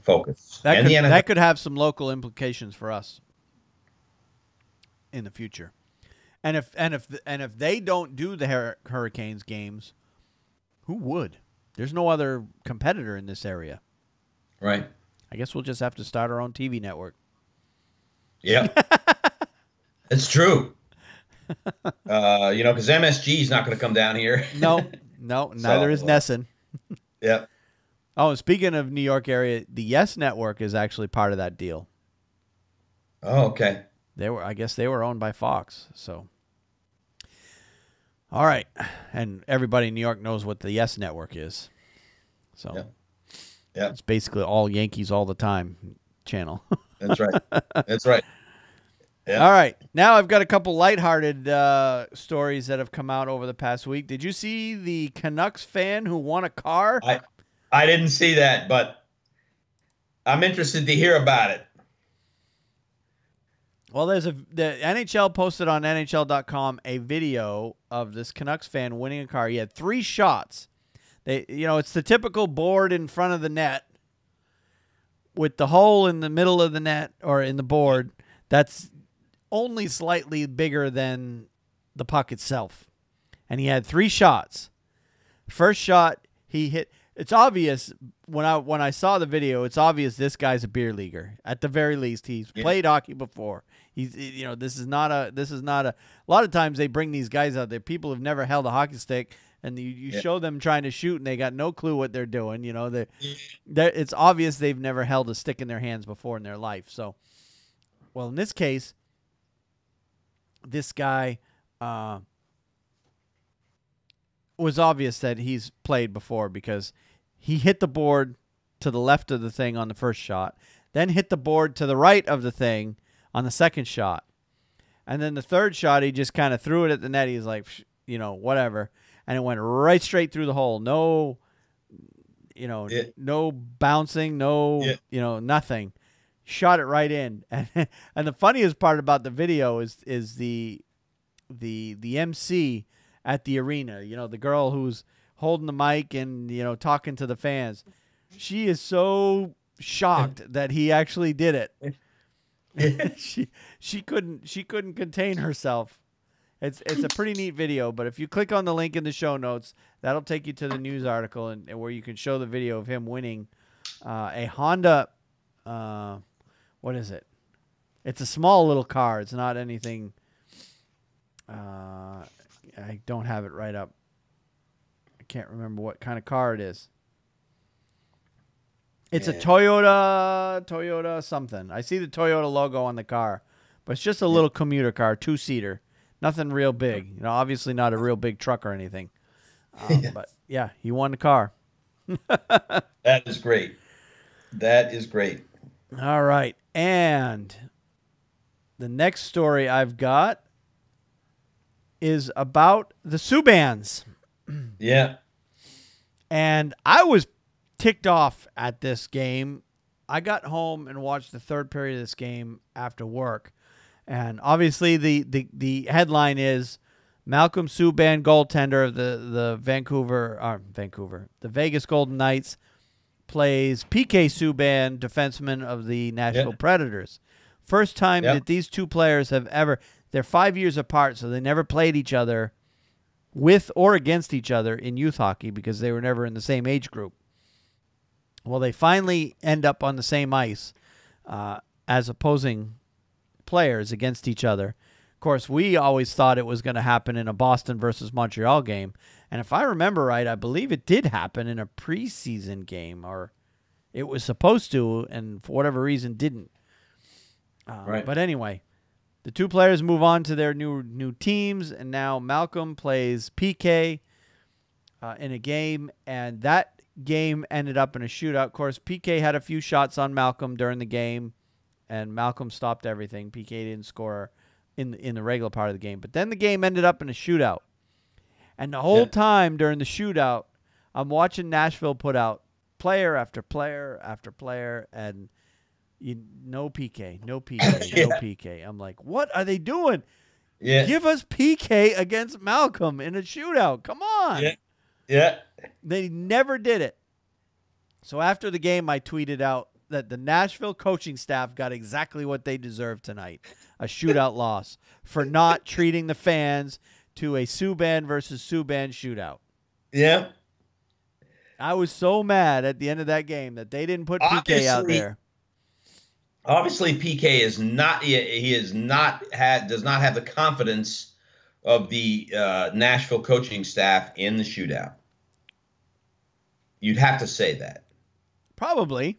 focus. That could have some local implications for us in the future. And if they don't do the Hurricanes games, who would? There's no other competitor in this area. Right. I guess we'll just have to start our own TV network. Yeah. It's true. Because MSG is not going to come down here. No, neither is Nesson. Yeah. Oh, speaking of New York area, the Yes Network is actually part of that deal. Oh, okay. I guess they were owned by Fox. So, all right, and everybody in New York knows what the Yes Network is. So, yeah. It's basically all Yankees all the time channel. That's right. That's right. Yeah. All right. Now I've got a couple lighthearted stories that have come out over the past week. Did you see the Canucks fan who won a car? I didn't see that, but I'm interested to hear about it. Well, the NHL posted on NHL.com a video of this Canucks fan winning a car. He had 3 shots. It's the typical board in front of the net with the hole in the middle of the net or in the board. That's only slightly bigger than the puck itself. And he had 3 shots. First shot, he hit. It's obvious when I saw the video, it's obvious this guy's a beer leaguer. At the very least, he's played hockey before. This is not a lot of times they bring these guys out there. People have never held a hockey stick, and you show them trying to shoot and they got no clue what they're doing. It's obvious they've never held a stick in their hands before in their life. So, well, in this case, this guy was obvious that he's played before because he hit the board to the left of the thing on the first shot, then hit the board to the right of the thing on the second shot. And then the third shot, he just kind of threw it at the net. He's like, whatever. And it went right straight through the hole. No, Yeah. no bouncing, no, Yeah. nothing. Shot it right in. And the funniest part about the video is the MC at the arena, the girl who's holding the mic and, talking to the fans. She is so shocked that he actually did it. she couldn't contain herself. It's a pretty neat video, but if you click on the link in the show notes, that'll take you to the news article and where you can show the video of him winning a Honda. What is it? It's a small little car. It's not anything. I don't have it right up. I can't remember what kind of car it is. It's a Toyota something. I see the Toyota logo on the car, but it's just a little commuter car, 2-seater. Nothing real big. Obviously not a real big truck or anything. But yeah, he won the car. That is great. That is great. All right. And the next story I've got is about the Subans. Yeah. And I was ticked off at this game. I got home and watched the third period of this game after work. And obviously the headline is Malcolm Subban, goaltender of the the Vegas Golden Knights, plays PK Subban, defenseman of the Nashville Predators. First time that these two players have ever, they're 5 years apart, so they never played each other with or against each other in youth hockey because they were never in the same age group. Well, they finally end up on the same ice as opposing players against each other. Of course, we always thought it was going to happen in a Boston versus Montreal game. And if I remember right, I believe it did happen in a preseason game, or it was supposed to, and for whatever reason didn't. Right. But anyway, the two players move on to their new teams, and now Malcolm plays PK in a game, and that game ended up in a shootout. Of course, PK had a few shots on Malcolm during the game, and Malcolm stopped everything. PK didn't score in the regular part of the game. But then the game ended up in a shootout. And the whole time during the shootout, I'm watching Nashville put out player after player after player, and no PK, no PK, no PK. I'm like, what are they doing? Yeah. Give us PK against Malcolm in a shootout. Come on. Yeah. Yeah. They never did it. So after the game, I tweeted out that the Nashville coaching staff got exactly what they deserved tonight, a shootout loss, for not treating the fans to a Subban versus Subban shootout. Yeah. I was so mad at the end of that game that they didn't put PK out there. Obviously, PK is not. He does not have the confidence of the Nashville coaching staff in the shootout. You'd have to say that. Probably.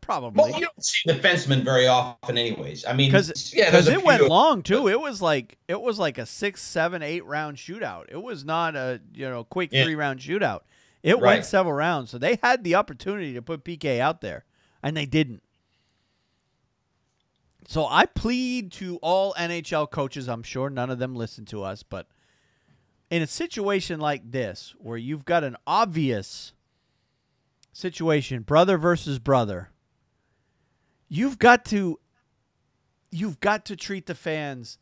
Probably. Well, you don't see defensemen very often, anyways. I mean, because it went long too. It was like a 6, 7, 8 round shootout. It was not a quick 3-round shootout. It went several rounds, so they had the opportunity to put PK out there, and they didn't. So I plead to all NHL coaches. I'm sure none of them listen to us, but in a situation like this, where you've got an obvious situation, brother versus brother, you've got to treat the fans.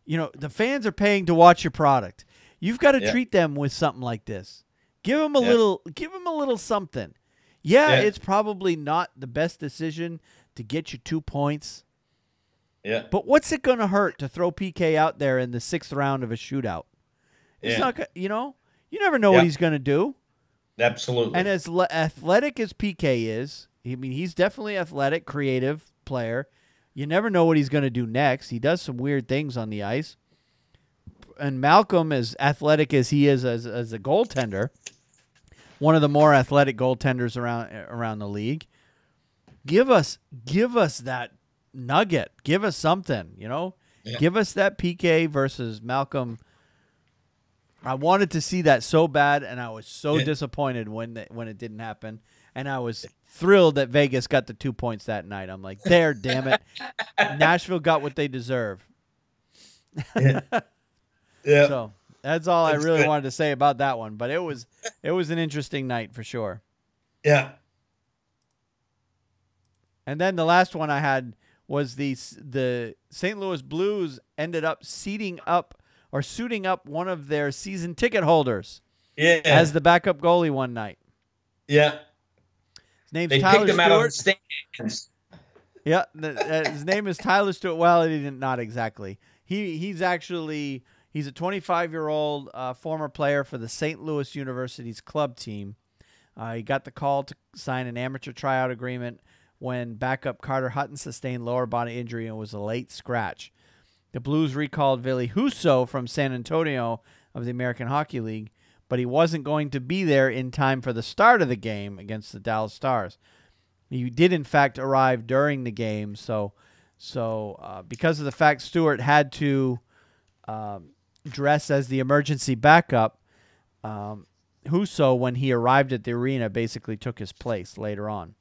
The fans are paying to watch your product. You've got to treat them with something like this. Give them a little something. It's probably not the best decision to get you 2 points. Yeah. But what's it going to hurt to throw PK out there in the 6th round of a shootout? It's not, you never know what he's going to do. Absolutely. And as athletic as PK is, he's definitely athletic, creative player. You never know what he's going to do next. He does some weird things on the ice. And Malcolm, as athletic as he is as a goaltender, one of the more athletic goaltenders around the league, give us that nugget. Give us something, Give us that PK versus Malcolm. I wanted to see that so bad, and I was so disappointed when it didn't happen. And I was thrilled that Vegas got the 2 points that night. I'm like, there, damn it. Nashville got what they deserve. Yeah. So That's all I That's really good. wanted to say about that one. But it was an interesting night for sure. Yeah. And then the last one I had was the St. Louis Blues ended up suiting up one of their season ticket holders as Yeah. the backup goalie one night. Yeah. His name's They Tyler picked him out of the Stewart. stands. Yeah, his name is Tyler Stewart. Well, he didn't, not exactly. He's a 25-year-old former player for the St. Louis University's club team. He got the call to sign an amateur tryout agreement when backup Carter Hutton sustained lower body injury and was a late scratch. The Blues recalled Ville Husso from San Antonio of the American Hockey League, but he wasn't going to be there in time for the start of the game against the Dallas Stars. He did, in fact, arrive during the game, so because of the fact Stewart had to dress as the emergency backup, Husso, when he arrived at the arena, basically took his place later on.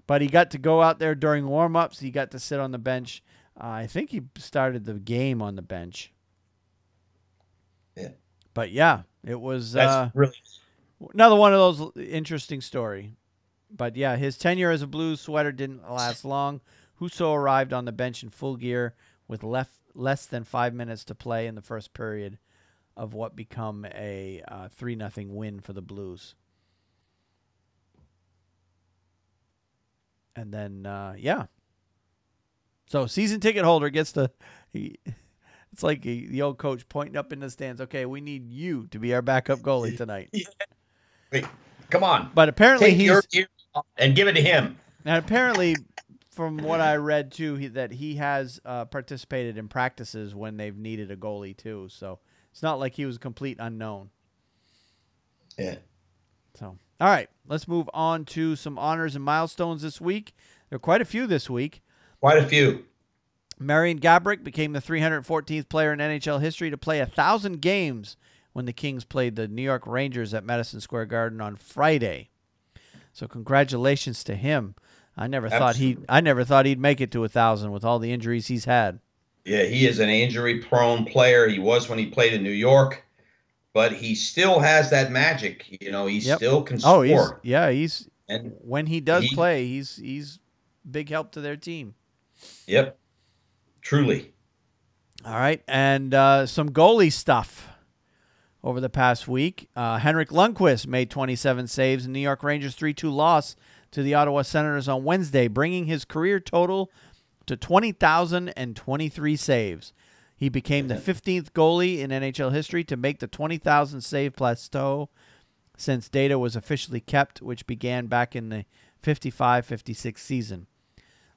But he got to go out there during warm-ups. He got to sit on the bench. I think he started the game on the bench. Yeah. But, yeah, it was That's really another one of those interesting story. But, yeah, his tenure as a Blues sweater didn't last long. Husso arrived on the bench in full gear with less than 5 minutes to play in the first period of what become a 3-0 win for the Blues. And then, yeah. So season ticket holder gets to it's like the old coach pointing up in the stands. Okay, we need you to be our backup goalie tonight. Yeah. Wait, come on. But apparently Take your gear and give it to him. And apparently, from what I read too, that he has participated in practices when they've needed a goalie too. So it's not like he was a complete unknown. Yeah. So, all right, let's move on to some honors and milestones this week. There are quite a few this week. Quite a few. Marian Gaborik became the 314th player in NHL history to play 1,000 games when the Kings played the New York Rangers at Madison Square Garden on Friday. So congratulations to him. I never thought he'd make it to 1,000 with all the injuries he's had. Yeah, he is an injury-prone player. He was when he played in New York, but he still has that magic. You know, he still can score. When he does play, he's big help to their team. Yep, truly. All right, and some goalie stuff over the past week. Henrik Lundqvist made 27 saves in New York Rangers' 3-2 loss to the Ottawa Senators on Wednesday, bringing his career total to 20,023 saves. He became the 15th goalie in NHL history to make the 20,000 save plateau since data was officially kept, which began back in the 55-56 season.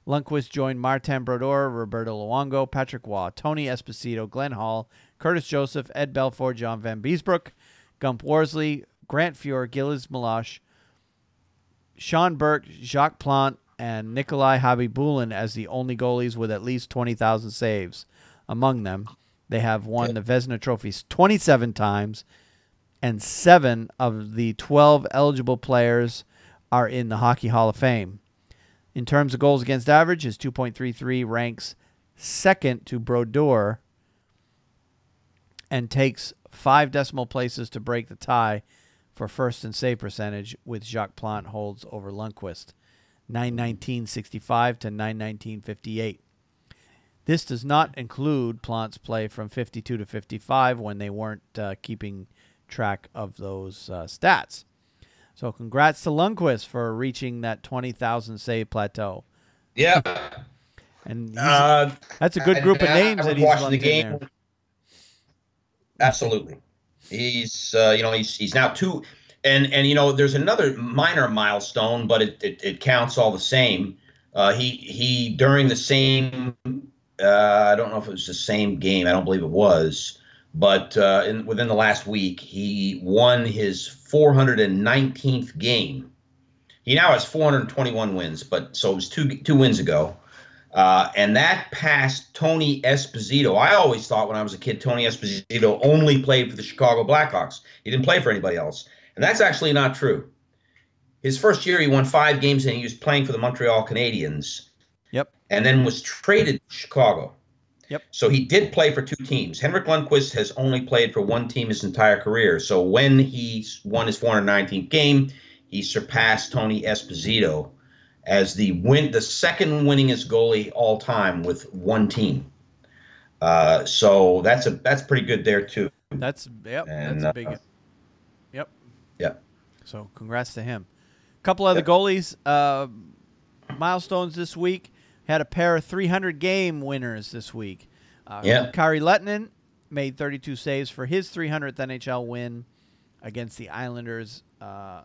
Lundqvist joined Martin Brodeur, Roberto Luongo, Patrick Waugh, Tony Esposito, Glenn Hall, Curtis Joseph, Ed Belfour, John Van Beesbrook, Gump Worsley, Grant Fuhr, Gilles Malash, Sean Burke, Jacques Plante, and Nikolai Habibulin as the only goalies with at least 20,000 saves. Among them, they have won the Vezina trophies 27 times, and 7 of the 12 eligible players are in the Hockey Hall of Fame. In terms of goals against average, his 2.33 ranks second to Brodeur and takes 5 decimal places to break the tie for first in save percentage, with Jacques Plante holds over Lundqvist, 919.65 to 919.58. This does not include Plante's play from 52 to 55 when they weren't keeping track of those stats. So congrats to Lundqvist for reaching that 20,000 save plateau. Yeah. And that's a good group of names that he's lumped in there. Absolutely. He's he's now 2, and there's another minor milestone, but it counts all the same. He during the same I don't know if it was the same game. I don't believe it was, but within the last week, he won his 419th game. He now has 421 wins, but so it was two wins ago. And that passed Tony Esposito. I always thought when I was a kid, Tony Esposito only played for the Chicago Blackhawks. He didn't play for anybody else. And that's actually not true. His first year, he won 5 games, and he was playing for the Montreal Canadiens. Yep. And then was traded to Chicago. Yep. So he did play for 2 teams. Henrik Lundqvist has only played for 1 team his entire career. So when he won his 419th game, he surpassed Tony Esposito as the second winningest goalie all time with 1 team. So that's pretty good there too. That's And a big. Yep. yeah. So congrats to him. A couple other goalies milestones this week. Had a pair of 300 game winners this week. Kari Lettinen made 32 saves for his 300th NHL win against the Islanders at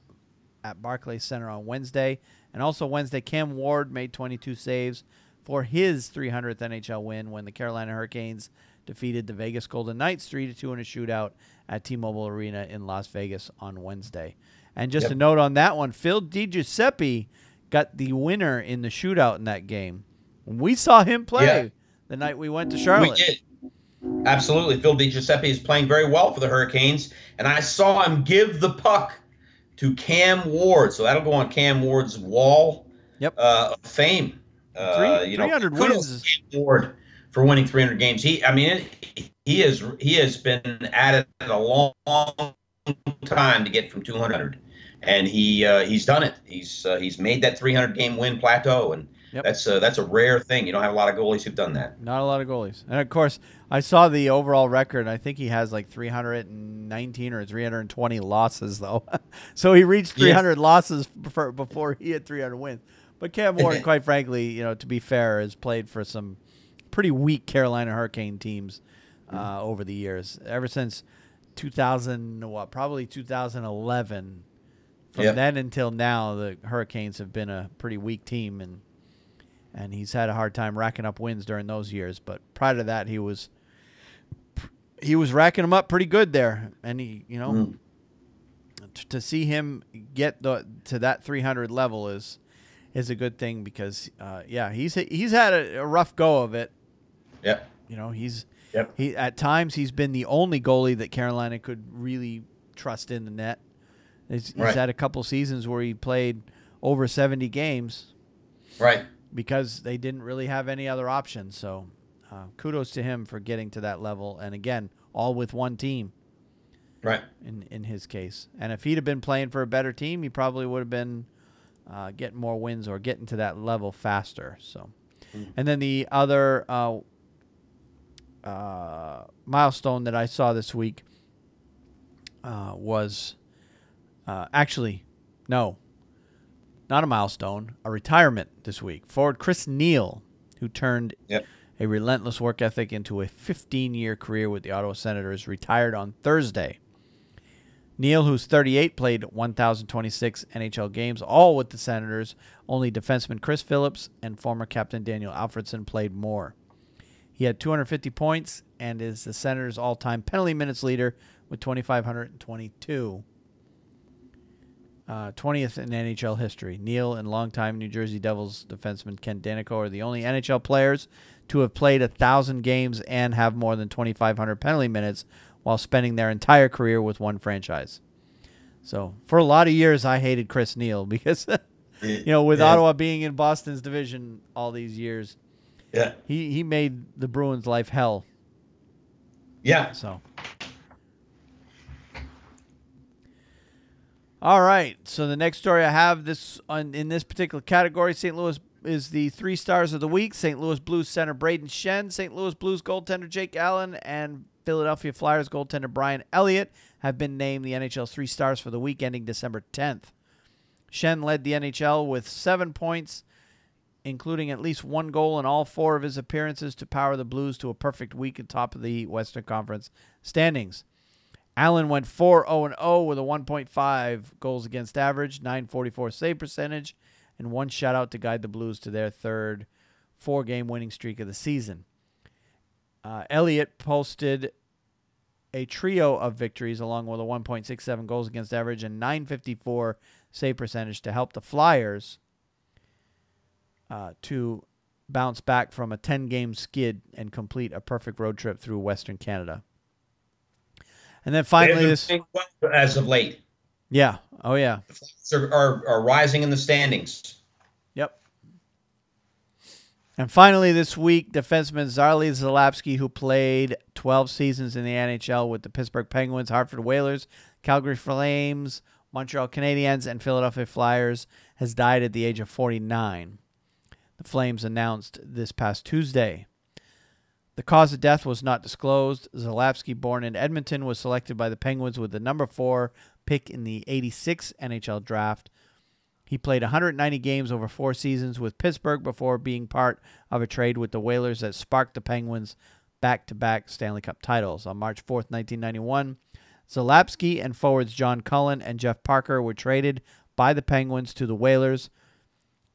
Barclays Center on Wednesday. And also Wednesday, Cam Ward made 22 saves for his 300th NHL win when the Carolina Hurricanes defeated the Vegas Golden Knights 3-2 in a shootout at T-Mobile Arena in Las Vegas on Wednesday. And just a note on that one, Phil DiGiuseppe got the winner in the shootout in that game. We saw him play the night we went to Charlotte. We did. Absolutely. Phil DiGiuseppe is playing very well for the Hurricanes, and I saw him give the puck to Cam Ward. So that'll go on Cam Ward's wall of fame. 300 wins. Cam Ward for winning 300 games. He has been at it a long time to get from 200, and he's done it. He's made that 300 game win plateau, and that's a rare thing. You don't have a lot of goalies who've done that. Not a lot of goalies. And of course, I saw the overall record. I think he has like 319 or 320 losses though. So he reached 300 losses before he had 300 wins. But Cam Ward, quite frankly, to be fair, has played for some pretty weak Carolina Hurricane teams over the years. Ever since 2011. From then until now, the Hurricanes have been a pretty weak team, and he's had a hard time racking up wins during those years. But prior to that, he was racking them up pretty good there, and to see him get to that 300 level is a good thing because he's had a rough go of it. Yeah, he at times he's been the only goalie that Carolina could really trust in the net. He's had a couple seasons where he played over 70 games, because they didn't really have any other options. So kudos to him for getting to that level, and again, all with 1 team. In his case, and if he'd have been playing for a better team, he probably would have been getting more wins or getting to that level faster. So, and then the other milestone that I saw this week was actually, no, not a milestone, a retirement this week. Forward Chris Neal, who turned a relentless work ethic into a 15-year career with the Ottawa Senators, retired on Thursday. Neal, who's 38, played 1,026 NHL games, all with the Senators. Only defenseman Chris Phillips and former captain Daniel Alfredson played more. He had 250 points and is the Senators' all-time penalty minutes leader with 2,522. 20th in NHL history. Neal and longtime New Jersey Devils defenseman Ken Danico are the only NHL players to have played 1,000 games and have more than 2,500 penalty minutes while spending their entire career with one franchise. So for a lot of years, I hated Chris Neal because, with Ottawa being in Boston's division all these years, he made the Bruins' life hell. So. All right, so the next story I have in this particular category, St. Louis is the 3 stars of the week. St. Louis Blues center Braden Shen, St. Louis Blues goaltender Jake Allen, and Philadelphia Flyers goaltender Brian Elliott have been named the NHL's 3 stars for the week ending December 10th. Shen led the NHL with 7 points, including at least 1 goal in all 4 of his appearances to power the Blues to a perfect week at top of the Western Conference standings. Allen went 4-0-0 with a 1.5 goals against average, .944 save percentage, and 1 shutout to guide the Blues to their third 4-game winning streak of the season. Elliott posted a trio of victories along with a 1.67 goals against average and .954 save percentage to help the Flyers to bounce back from a 10-game skid and complete a perfect road trip through Western Canada. And then finally, as of late. Yeah. Oh, yeah. The Flyers are rising in the standings. Yep. And finally this week, defenseman Zarli Zalapsky, who played 12 seasons in the NHL with the Pittsburgh Penguins, Hartford Whalers, Calgary Flames, Montreal Canadiens, and Philadelphia Flyers, has died at the age of 49. The Flames announced this past Tuesday. The cause of death was not disclosed. Zalapsky, born in Edmonton, was selected by the Penguins with the number 4 pick in the '86 NHL draft. He played 190 games over 4 seasons with Pittsburgh before being part of a trade with the Whalers that sparked the Penguins' back-to-back Stanley Cup titles. On March 4th, 1991, Zalapsky and forwards John Cullen and Jeff Parker were traded by the Penguins to the Whalers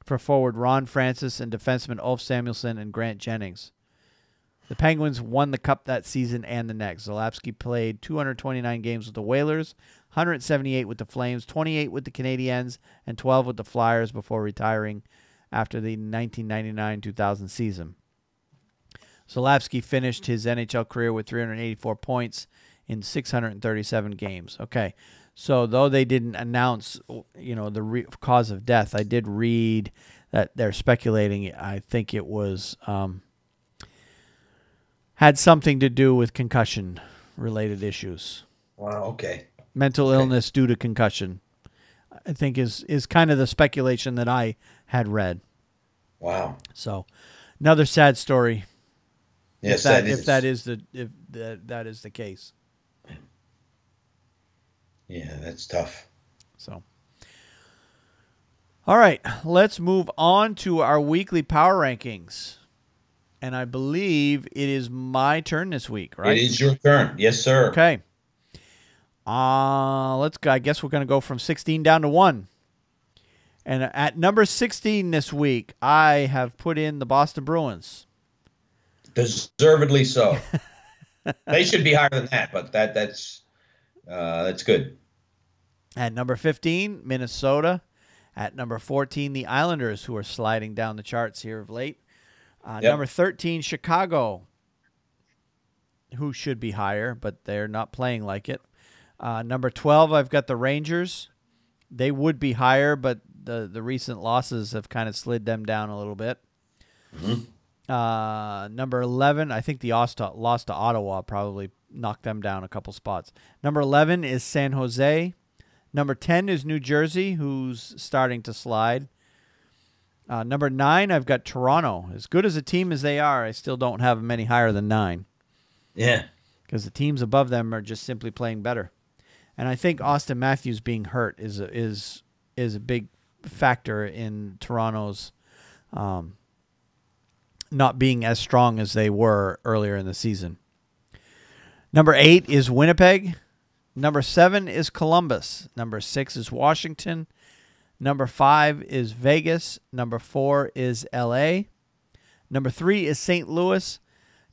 for forward Ron Francis and defenseman Ulf Samuelsson and Grant Jennings. The Penguins won the Cup that season and the next. Zalapsky played 229 games with the Whalers, 178 with the Flames, 28 with the Canadiens, and 12 with the Flyers before retiring after the 1999-2000 season. Zalapsky finished his NHL career with 384 points in 637 games. Okay, so though they didn't announce, the cause of death, I did read that they're speculating. I think it was had something to do with concussion-related issues. Wow. Okay. Mental illness due to concussion, I think is kind of the speculation that I had read. Wow. So, another sad story. Yes, if that is the case. Yeah, that's tough. So, all right, let's move on to our weekly power rankings. And I believe it is my turn this week, right? It is your turn. Yes, sir. Okay. Let's go. I guess we're going to go from 16 down to 1. And at number 16 this week, I have put in the Boston Bruins. Deservedly so. They should be higher than that, but that's good. At number 15, Minnesota. At number 14, the Islanders, who are sliding down the charts here of late. Number 13, Chicago, who should be higher, but they're not playing like it. Number 12, I've got the Rangers. They would be higher, but the recent losses have kind of slid them down a little bit. Mm-hmm. Number 11, I think the loss to Ottawa probably knocked them down a couple spots. Number 11 is San Jose. Number 10 is New Jersey, who's starting to slide. Number 9, I've got Toronto. As good as a team as they are, I still don't have them any higher than 9. Yeah. Because the teams above them are just simply playing better. And I think Austin Matthews being hurt is a big factor in Toronto's not being as strong as they were earlier in the season. Number 8 is Winnipeg. Number 7 is Columbus. Number 6 is Washington. Number 5 is Vegas. Number 4 is LA. Number 3 is St. Louis.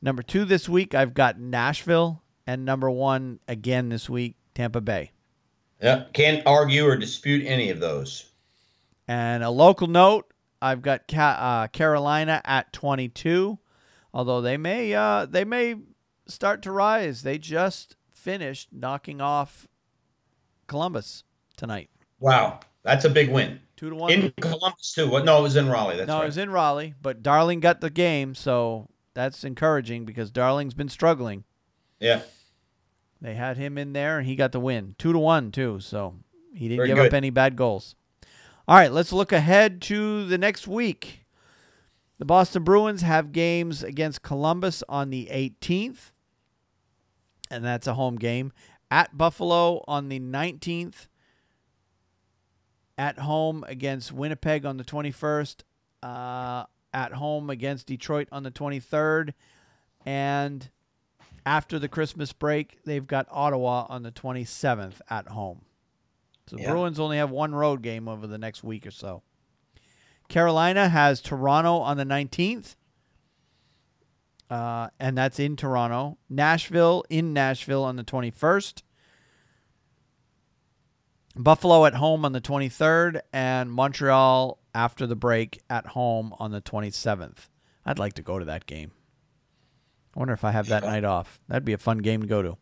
Number 2 this week, I've got Nashville. And number 1 again this week, Tampa Bay. Yeah, can't argue or dispute any of those. And a local note, I've got Carolina at 22. Although they may start to rise. They just finished knocking off Columbus tonight. Wow. That's a big win. 2-1. In Columbus, too. No, it was in Raleigh. That's right. It was in Raleigh, but Darling got the game, so that's encouraging because Darling's been struggling. Yeah. They had him in there, and he got the win. 2-1, too, so he didn't give good. up any bad goals. All right, let's look ahead to the next week. The Boston Bruins have games against Columbus on the 18th, and that's a home game. At Buffalo on the 19th. At home against Winnipeg on the 21st. At home against Detroit on the 23rd. And after the Christmas break, they've got Ottawa on the 27th at home. So the Bruins only have one road game over the next week or so. Carolina has Toronto on the 19th. And that's in Toronto. Nashville on the 21st. Buffalo at home on the 23rd, and Montreal after the break at home on the 27th. I'd like to go to that game. I wonder if I have that night off. That'd be a fun game to go to.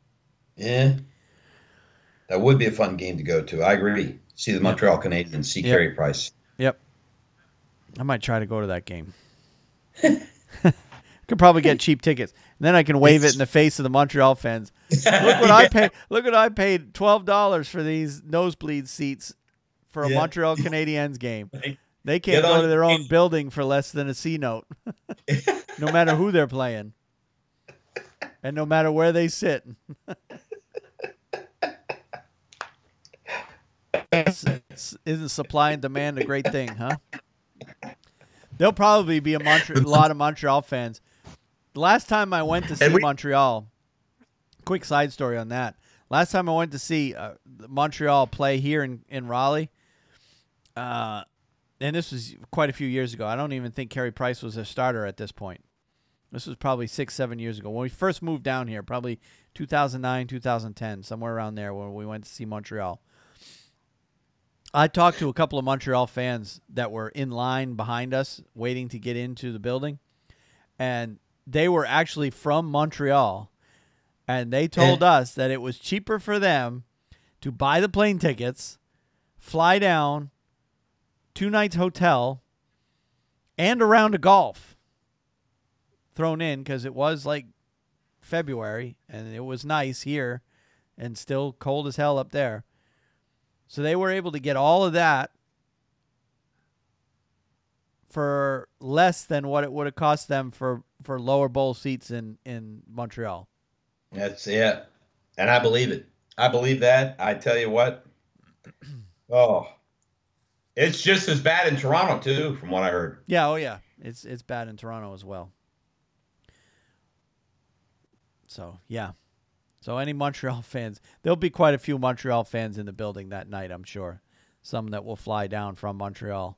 Yeah. That would be a fun game to go to. I agree. See the Montreal Canadiens, see Carey Price. Yep. I might try to go to that game. Could probably get cheap tickets. And then I can wave it in the face of the Montreal fans. Look what I paid. Look what I paid, $12 for these nosebleed seats for a Montreal Canadiens game. They can't go to their own building for less than a C note. No matter who they're playing. And no matter where they sit. Isn't supply and demand a great thing, huh? There'll probably be a lot of Montreal fans. The last time I went to see Montreal, quick side story on that. Last time I went to see Montreal play here in Raleigh, and this was quite a few years ago. I don't even think Carey Price was a starter at this point. This was probably 6-7 years ago. When we first moved down here, probably 2009, 2010, somewhere around there when we went to see Montreal. I talked to a couple of Montreal fans that were in line behind us waiting to get into the building, and they were actually from Montreal, and they told us that it was cheaper for them to buy the plane tickets, fly down, 2 nights hotel, and a round of golf thrown in because it was like February, and it was nice here and still cold as hell up there. So they were able to get all of that for less than what it would have cost them for lower bowl seats in Montreal. That's it. And I believe it. I believe that. I tell you what. Oh, it's just as bad in Toronto, too, from what I heard. Yeah, oh, yeah. It's bad in Toronto as well. So, yeah. So any Montreal fans, there'll be quite a few Montreal fans in the building that night, I'm sure. Some that will fly down from Montreal.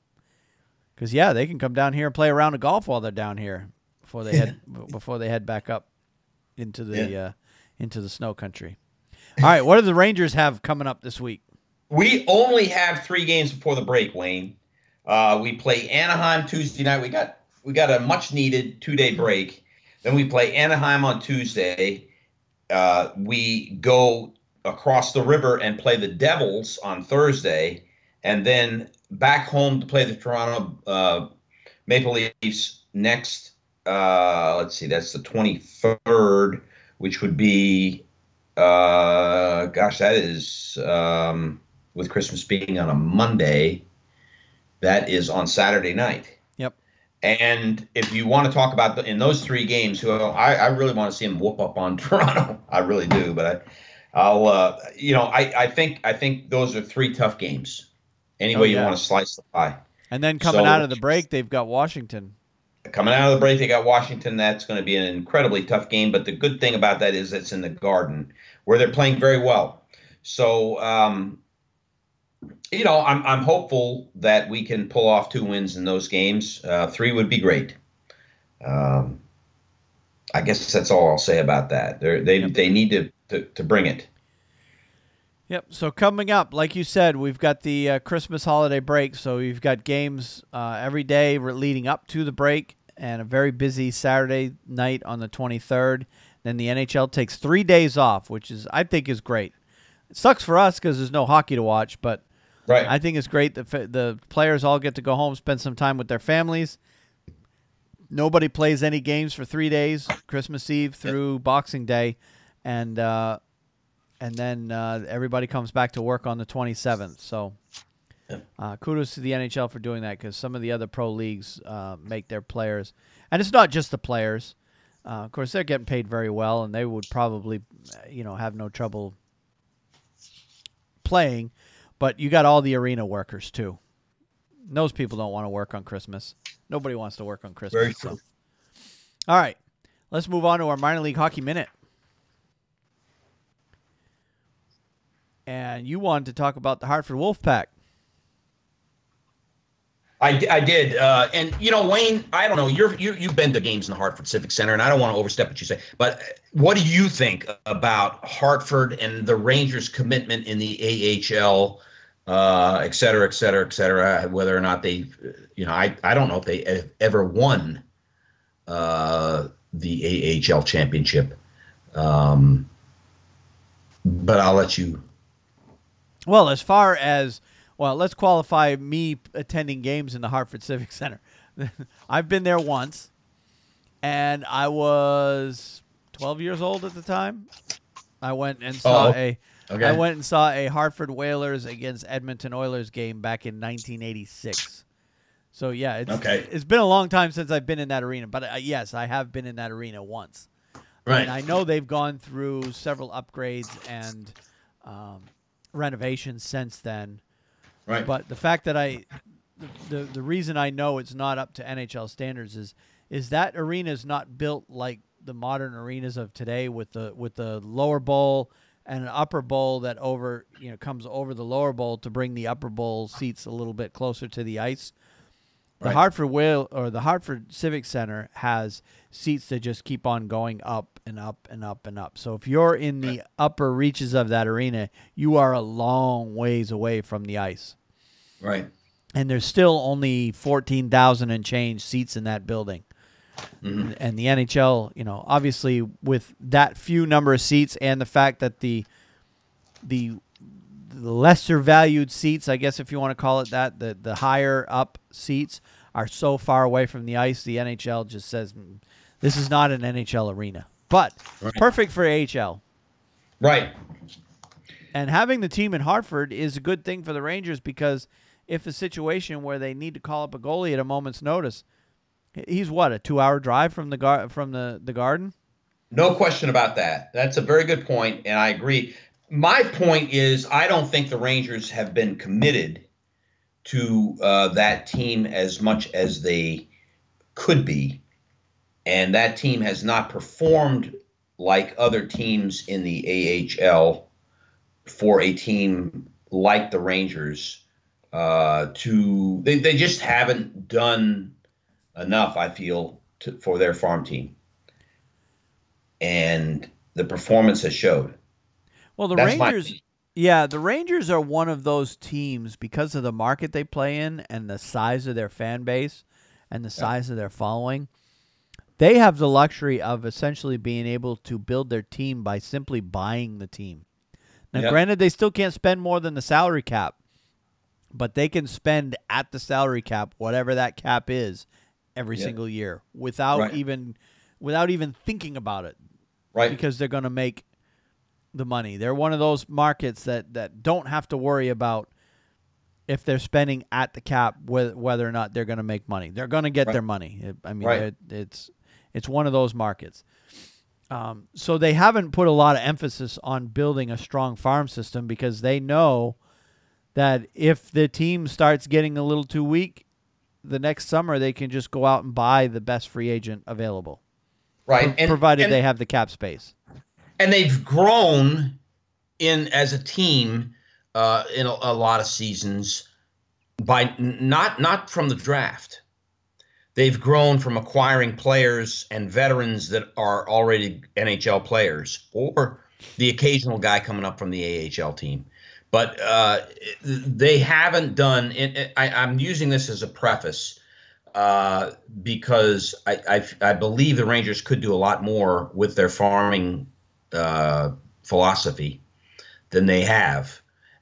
Because, yeah, they can come down here and play a round of golf while they're down here before they head back up into the snow country. All right, what do the Rangers have coming up this week? We only have 3 games before the break, Wayne. We play Anaheim Tuesday night. We got a much-needed 2-day break. Then we play Anaheim on Tuesday. We go across the river and play the Devils on Thursday, and then back home to play the Toronto Maple Leafs next. Let's see, that's the 23rd, which would be, that is with Christmas being on a Monday. That is on Saturday night. Yep. And if you want to talk about in those 3 games, I really want to see them whoop up on Toronto. I really do. But I think those are 3 tough games. Any way you want to slice the pie. And then coming out of the break, they've got Washington. Coming out of the break, they got Washington. That's going to be an incredibly tough game. But the good thing about that is it's in the Garden, where they're playing very well. So, I'm hopeful that we can pull off 2 wins in those games. 3 would be great. I guess that's all I'll say about that. They need to bring it. Yep. So coming up, like you said, we've got the Christmas holiday break. So we've got games every day leading up to the break, and a very busy Saturday night on the 23rd. Then the NHL takes 3 days off, which I think is great. It sucks for us because there's no hockey to watch, but right. I think it's great that the players all get to go home, spend some time with their families. Nobody plays any games for 3 days, Christmas Eve through Boxing Day, and then everybody comes back to work on the 27th. So kudos to the NHL for doing that, because some of the other pro leagues make their players. And it's not just the players. Of course, they're getting paid very well, and they would probably have no trouble playing. But you got all the arena workers, too. Those people don't want to work on Christmas. Nobody wants to work on Christmas. Very true. So. All right. Let's move on to our minor league hockey minute. And you wanted to talk about the Hartford Wolfpack. I did. And, Wayne, I don't know. You've been to games in the Hartford Civic Center, and I don't want to overstep what you say. But what do you think about Hartford and the Rangers' commitment in the AHL, et cetera, et cetera, et cetera, whether or not they, I don't know if they ever won the AHL championship. But I'll let you. Well, as far as, let's qualify me attending games in the Hartford Civic Center. I've been there once. and I was 12 years old at the time. I went and Oh, saw okay. a Hartford Whalers against Edmonton Oilers game back in 1986. So yeah, Okay. it's been a long time since I've been in that arena, but yes, I have been in that arena once, and Right. I know they've gone through several upgrades and renovations since then. Right. But the fact that the reason I know it's not up to NHL standards is that arena is not built like the modern arenas of today with the lower bowl and an upper bowl that comes over the lower bowl to bring the upper bowl seats a little bit closer to the ice. The Right. The Hartford Civic Center has seats that just keep on going up and up and up and up. So if you're in the upper reaches of that arena, you are a long ways away from the ice. Right. And there's still only 14,000 and change seats in that building. Mm-hmm. And the NHL, obviously with that few number of seats and the fact that the lesser valued seats, I guess if you want to call it that, the higher up seats are so far away from the ice, the NHL just says this is not an NHL arena. But it's perfect for AHL. Right. And having the team in Hartford is a good thing for the Rangers because if a situation where they need to call up a goalie at a moment's notice, he's what, a 2-hour drive from the Garden? No question about that. That's a very good point, and I agree. My point is, I don't think the Rangers have been committed to that team as much as they could be, and that team has not performed like other teams in the AHL for a team like the Rangers. They just haven't done enough, I feel, for their farm team, and the performance has showed. Well, the That's Rangers, the Rangers are one of those teams because of the market they play in and the size of their fan base and the size of their following. They have the luxury of essentially being able to build their team by simply buying the team. Now, granted, they still can't spend more than the salary cap, but they can spend at the salary cap, whatever that cap is, every single year without even thinking about it. Right. Because they're going to make the money. They're one of those markets that don't have to worry about if they're spending at the cap whether or not they're going to make money. They're going to get their money. I mean, it's one of those markets. So they haven't put a lot of emphasis on building a strong farm system because they know that if the team starts getting a little too weak, the next summer they can just go out and buy the best free agent available. Right. Provided they have the cap space. And they've grown as a team in a lot of seasons by not from the draft. They've grown from acquiring players and veterans that are already NHL players or the occasional guy coming up from the AHL team. But they haven't done it. I'm using this as a preface because I believe the Rangers could do a lot more with their farming philosophy than they have.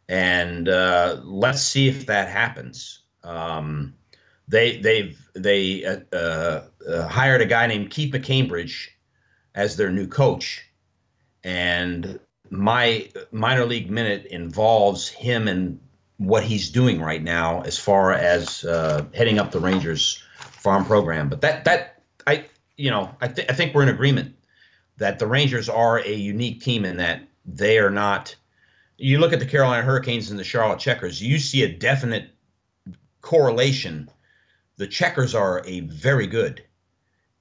And let's see if that happens. They hired a guy named Keith McCambridge as their new coach, and my minor league minute involves him and what he's doing right now as far as heading up the Rangers farm program. But I think we're in agreement that the Rangers are a unique team in that they are not. You look at the Carolina Hurricanes and the Charlotte Checkers, you see a definite correlation. The Checkers are a very good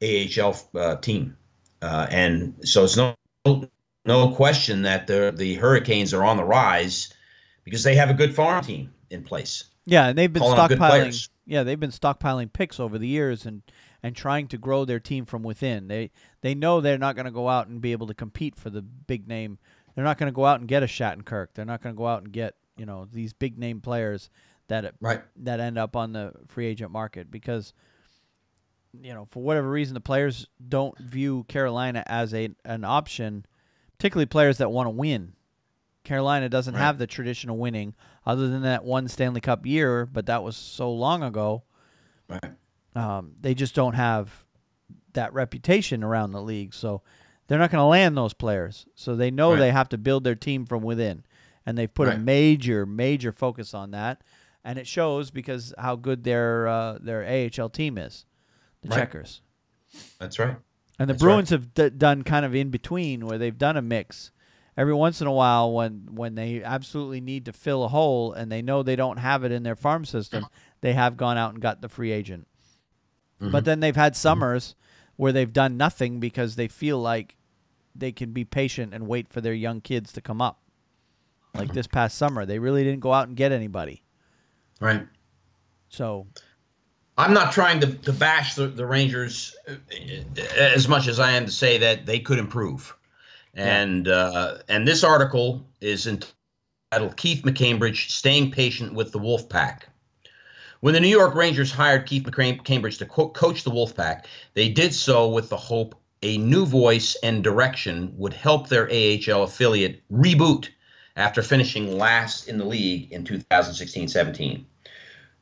AHL team, and so it's no question that the Hurricanes are on the rise because they have a good farm team in place. Yeah, and they've been stockpiling. Yeah, they've been stockpiling picks over the years and trying to grow their team from within. They know they're not going to go out and be able to compete for the big name. They're not going to go out and get a Shattenkirk. They're not going to go out and get these big name players that end up on the free agent market because for whatever reason the players don't view Carolina as an option, particularly players that want to win. Carolina doesn't have the traditional winning other than that one Stanley Cup year, but that was so long ago. Right. They just don't have that reputation around the league. So they're not going to land those players. So they know Right. they have to build their team from within. And they've put a major focus on that. And it shows because how good their AHL team is, the Checkers. That's right. And the Bruins have done kind of in between, where they've done a mix. Every once in a while, when they absolutely need to fill a hole and they know they don't have it in their farm system, they have gone out and got the free agent. Mm-hmm. But then they've had summers where they've done nothing because they feel like they can be patient and wait for their young kids to come up. Like this past summer, they really didn't go out and get anybody. Right. So I'm not trying to bash the Rangers as much as I am to say that they could improve. And this article is entitled Keith McCambridge Staying Patient with the Wolfpack. When the New York Rangers hired Keith McCambridge to coach the Wolfpack, they did so with the hope a new voice and direction would help their AHL affiliate reboot after finishing last in the league in 2016-17.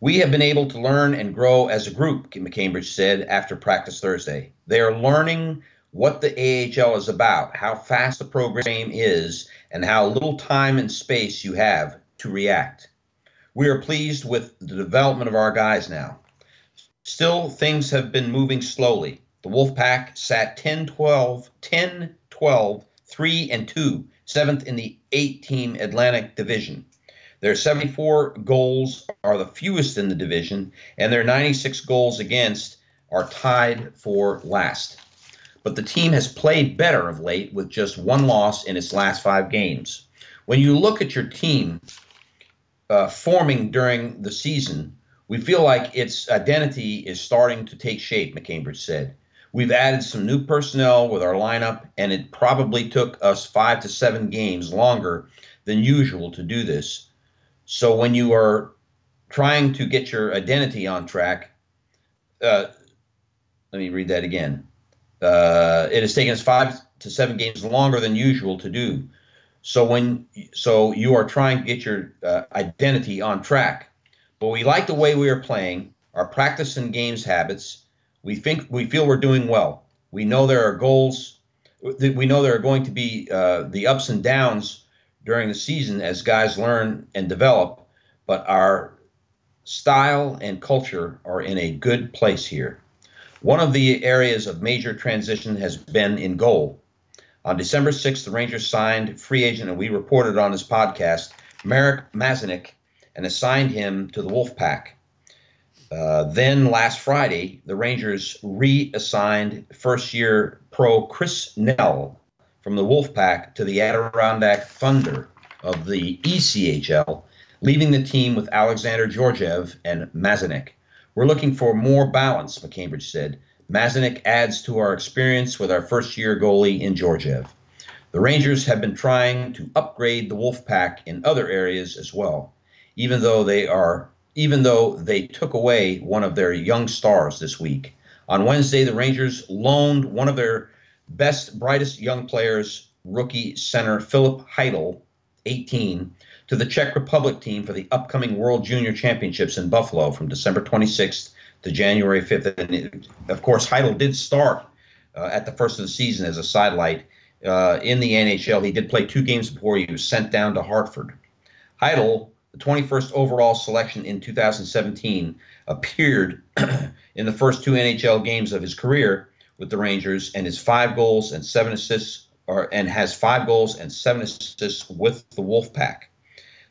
We have been able to learn and grow as a group, McCambridge said after practice Thursday. They are learning what the AHL is about, how fast the program is, and how little time and space you have to react. We are pleased with the development of our guys now. Still, things have been moving slowly. The Wolfpack sat 10-12, 3-2, seventh in the 8-team Atlantic Division. Their 74 goals are the fewest in the division, and their 96 goals against are tied for last. But the team has played better of late with just one loss in its last 5 games. When you look at your team forming during the season, we feel like its identity is starting to take shape, McCambridge said. We've added some new personnel with our lineup, and it probably took us 5 to 7 games longer than usual to do this. So when you are trying to get your identity on track, let me read that again. It has taken us 5 to 7 games longer than usual to do. So you are trying to get your identity on track. But we like the way we are playing, our practice and games habits. We feel we're doing well. We know there are goals. We know there are going to be the ups and downs during the season as guys learn and develop, but our style and culture are in a good place here. One of the areas of major transition has been in goal. On December 6th, the Rangers signed free agent, and we reported on this podcast, Marek Mazinek, and assigned him to the Wolfpack. Then last Friday, the Rangers reassigned first-year pro Chris Nell from the Wolfpack to the Adirondack Thunder of the ECHL, leaving the team with Alexander Georgiev and Mazinek. We're looking for more balance, McCambridge said. Mazinek adds to our experience with our first-year goalie in Georgiev. The Rangers have been trying to upgrade the Wolfpack in other areas as well, even though they took away one of their young stars this week. On Wednesday, the Rangers loaned one of their best, brightest young players, rookie center Filip Chytil, 18, to the Czech Republic team for the upcoming World Junior Championships in Buffalo from December 26th to January 5th. And of course, Chytil did start at the first of the season as a sidelight in the NHL. He did play 2 games before he was sent down to Hartford. Chytil, the 21st overall selection in 2017, appeared in the first 2 NHL games of his career with the Rangers, and his 5 goals and 7 assists, has 5 goals and 7 assists with the Wolfpack.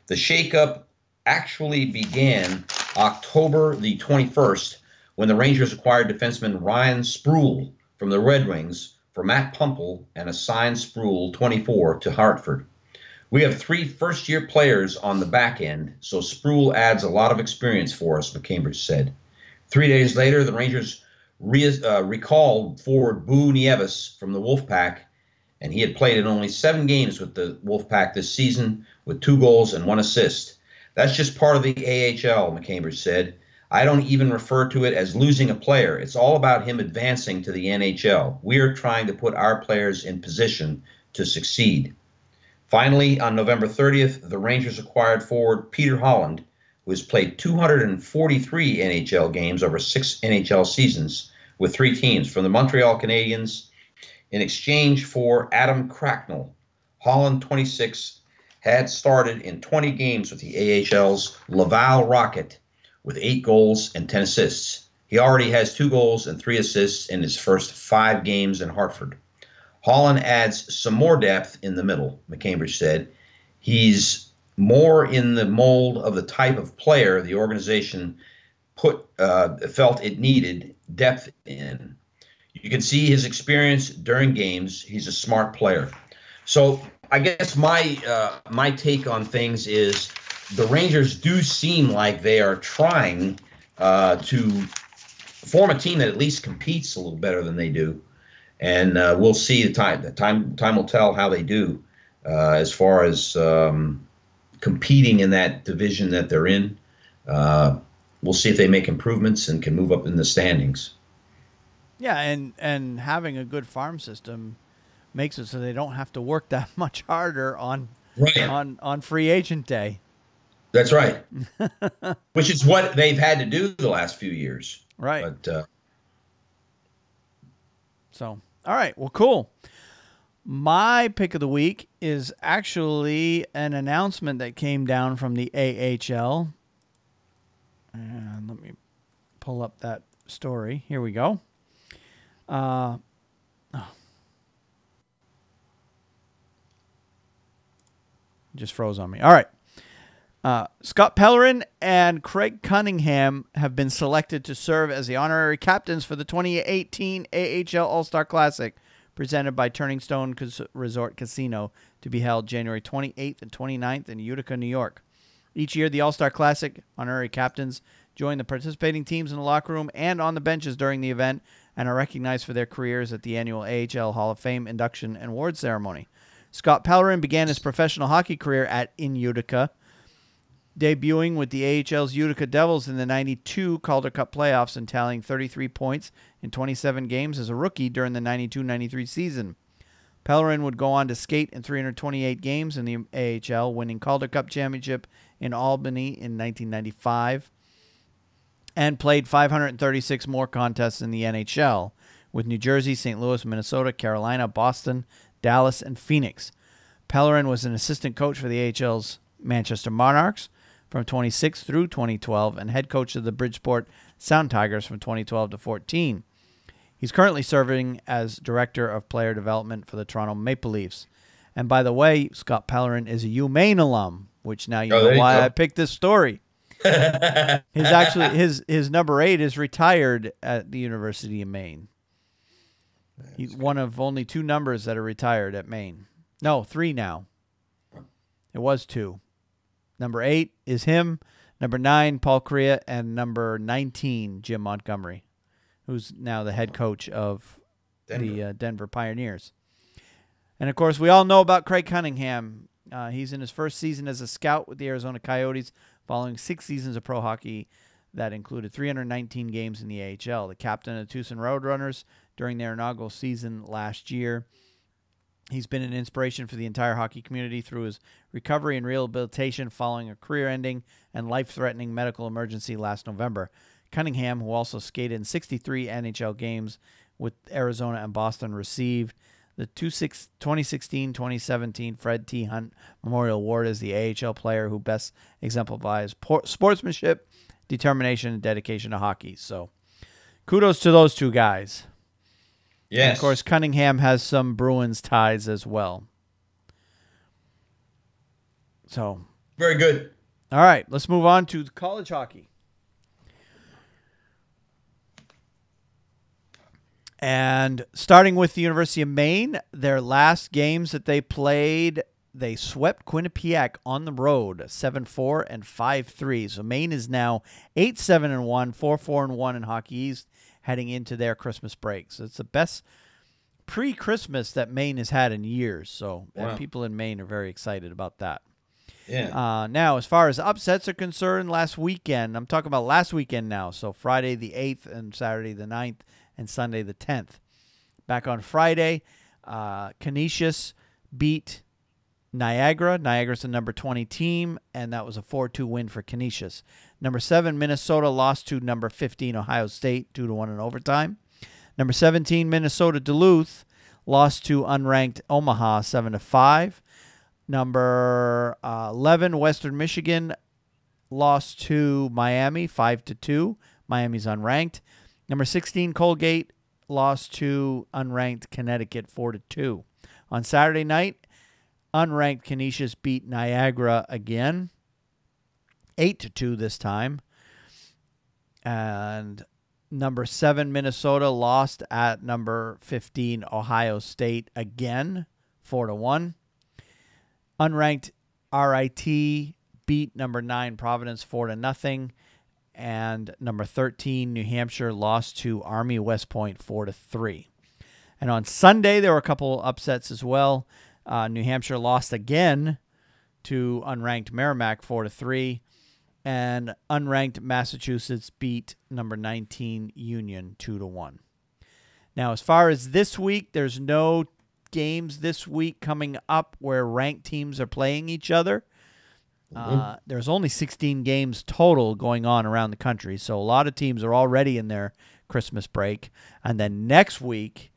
The shakeup actually began October the 21st when the Rangers acquired defenseman Ryan Sproul from the Red Wings for Matt Pumple and assigned Sproul, 24, to Hartford. We have 3 first-year players on the back end, so Sproul adds a lot of experience for us, McCambridge said. 3 days later, the Rangers recalled forward Boo Nieves from the Wolfpack, and he had played in only 7 games with the Wolfpack this season with 2 goals and 1 assist. That's just part of the AHL, McCambridge said. I don't even refer to it as losing a player. It's all about him advancing to the NHL. We are trying to put our players in position to succeed. Finally, on November 30th, the Rangers acquired forward Peter Holland, who has played 243 NHL games over 6 NHL seasons with 3 teams from the Montreal Canadiens in exchange for Adam Cracknell. Holland, 26, had started in 20 games with the AHL's Laval Rocket with 8 goals and 10 assists. He already has 2 goals and 3 assists in his first 5 games in Hartford. Holland adds some more depth in the middle, McCambridge said. He's more in the mold of the type of player the organization felt it needed depth in. You can see his experience during games. He's a smart player. So I guess my take on things is the Rangers do seem like they are trying to form a team that at least competes a little better than they do. And we'll see. The time will tell how they do as far as competing in that division that they're in. We'll see if they make improvements and can move up in the standings. Yeah, and having a good farm system makes it so they don't have to work that much harder on free agent day. That's right. Which is what they've had to do the last few years. Right. But so, all right. Well, cool. My pick of the week is actually an announcement that came down from the AHL. And let me pull up that story. Here we go. Just froze on me. All right. Scott Pellerin and Craig Cunningham have been selected to serve as the honorary captains for the 2018 AHL All-Star Classic, presented by Turning Stone Resort Casino, to be held January 28th and 29th in Utica, New York. Each year, the All-Star Classic honorary captains join the participating teams in the locker room and on the benches during the event and are recognized for their careers at the annual AHL Hall of Fame induction and award ceremony. Scott Pellerin began his professional hockey career in Utica, debuting with the AHL's Utica Devils in the 92 Calder Cup playoffs and tallying 33 points in 27 games as a rookie during the 92-93 season. Pellerin would go on to skate in 328 games in the AHL, winning Calder Cup championship in Albany in 1995, and played 536 more contests in the NHL with New Jersey, St. Louis, Minnesota, Carolina, Boston, Dallas, and Phoenix. Pellerin was an assistant coach for the AHL's Manchester Monarchs from 26 through 2012 and head coach of the Bridgeport Sound Tigers from 2012 to 14. He's currently serving as director of player development for the Toronto Maple Leafs. And by the way, Scott Pellerin is a UMaine alum, which now you know why I picked this story. His number 8 is retired at the University of Maine. He's one of only 2 numbers that are retired at Maine. No, 3 now. It was 2. Number 8 is him. Number 9, Paul Correa, and number 19, Jim Montgomery, who's now the head coach of the Denver Pioneers. And, of course, we all know about Craig Cunningham. He's in his first season as a scout with the Arizona Coyotes, following 6 seasons of pro hockey that included 319 games in the AHL. The captain of the Tucson Roadrunners during their inaugural season last year. He's been an inspiration for the entire hockey community through his recovery and rehabilitation following a career-ending and life-threatening medical emergency last November. Cunningham, who also skated in 63 NHL games with Arizona and Boston, received the 2016-2017 Fred T. Hunt Memorial Award as the AHL player who best exemplifies sportsmanship, determination, and dedication to hockey. So kudos to those 2 guys. Yes. And of course, Cunningham has some Bruins ties as well. So very good. All right, let's move on to college hockey. And starting with the University of Maine, their last games that they played, they swept Quinnipiac on the road, 7-4 and 5-3. So Maine is now 8-7-1, 4-4-1 in Hockey East, heading into their Christmas break. So it's the best pre-Christmas that Maine has had in years. So and people in Maine are very excited about that. Yeah. Now, as far as upsets are concerned, last weekend, I'm talking about last weekend now. So Friday the 8th and Saturday the 9th and Sunday the 10th. Back on Friday, Canisius beat Niagara. Niagara's the number 20 team, and that was a 4-2 win for Canisius. Number 7, Minnesota lost to number 15, Ohio State, 2-1 in overtime. Number 17, Minnesota Duluth lost to unranked Omaha 7-5. Number 11, Western Michigan lost to Miami 5-2. Miami's unranked. Number 16, Colgate lost to unranked Connecticut 4-2. On Saturday night, unranked Canisius beat Niagara again, 8-2 this time. And number 7, Minnesota lost at number 15, Ohio State again, 4-1. Unranked RIT beat number 9, Providence 4-0. And number 13, New Hampshire lost to Army West Point 4-3. And on Sunday, there were a couple upsets as well. New Hampshire lost again to unranked Merrimack 4-3. And unranked Massachusetts beat number 19 Union 2-1. Now, as far as this week, there's no games this week coming up where ranked teams are playing each other. There's only 16 games total going on around the country, so a lot of teams are already in their Christmas break. And then next week,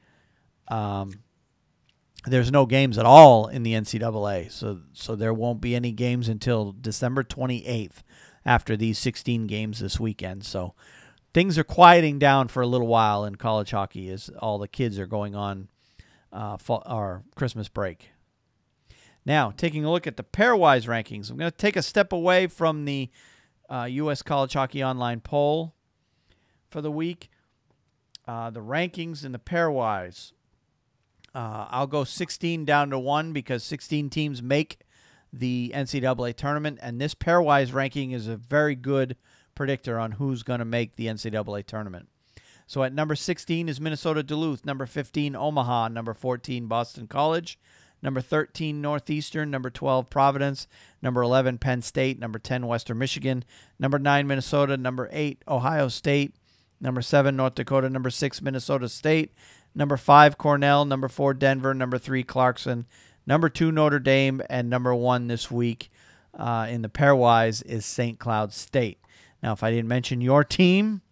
there's no games at all in the NCAA, so there won't be any games until December 28th after these 16 games this weekend. So things are quieting down for a little while in college hockey as all the kids are going on Christmas break. Now, taking a look at the pairwise rankings, I'm going to take a step away from the U.S. College Hockey Online poll for the week. The rankings in the pairwise, I'll go 16 down to 1 because 16 teams make the NCAA tournament, and this pairwise ranking is a very good predictor on who's going to make the NCAA tournament. So at number 16 is Minnesota Duluth, number 15 Omaha, number 14 Boston College, number 13 Northeastern, number 12 Providence, number 11 Penn State, number 10 Western Michigan, number 9 Minnesota, number 8 Ohio State, number 7 North Dakota, number 6 Minnesota State, number 5 Cornell, number 4 Denver, number 3 Clarkson, number 2 Notre Dame, and number 1 this week in the pairwise is St. Cloud State. Now, if I didn't mention your team,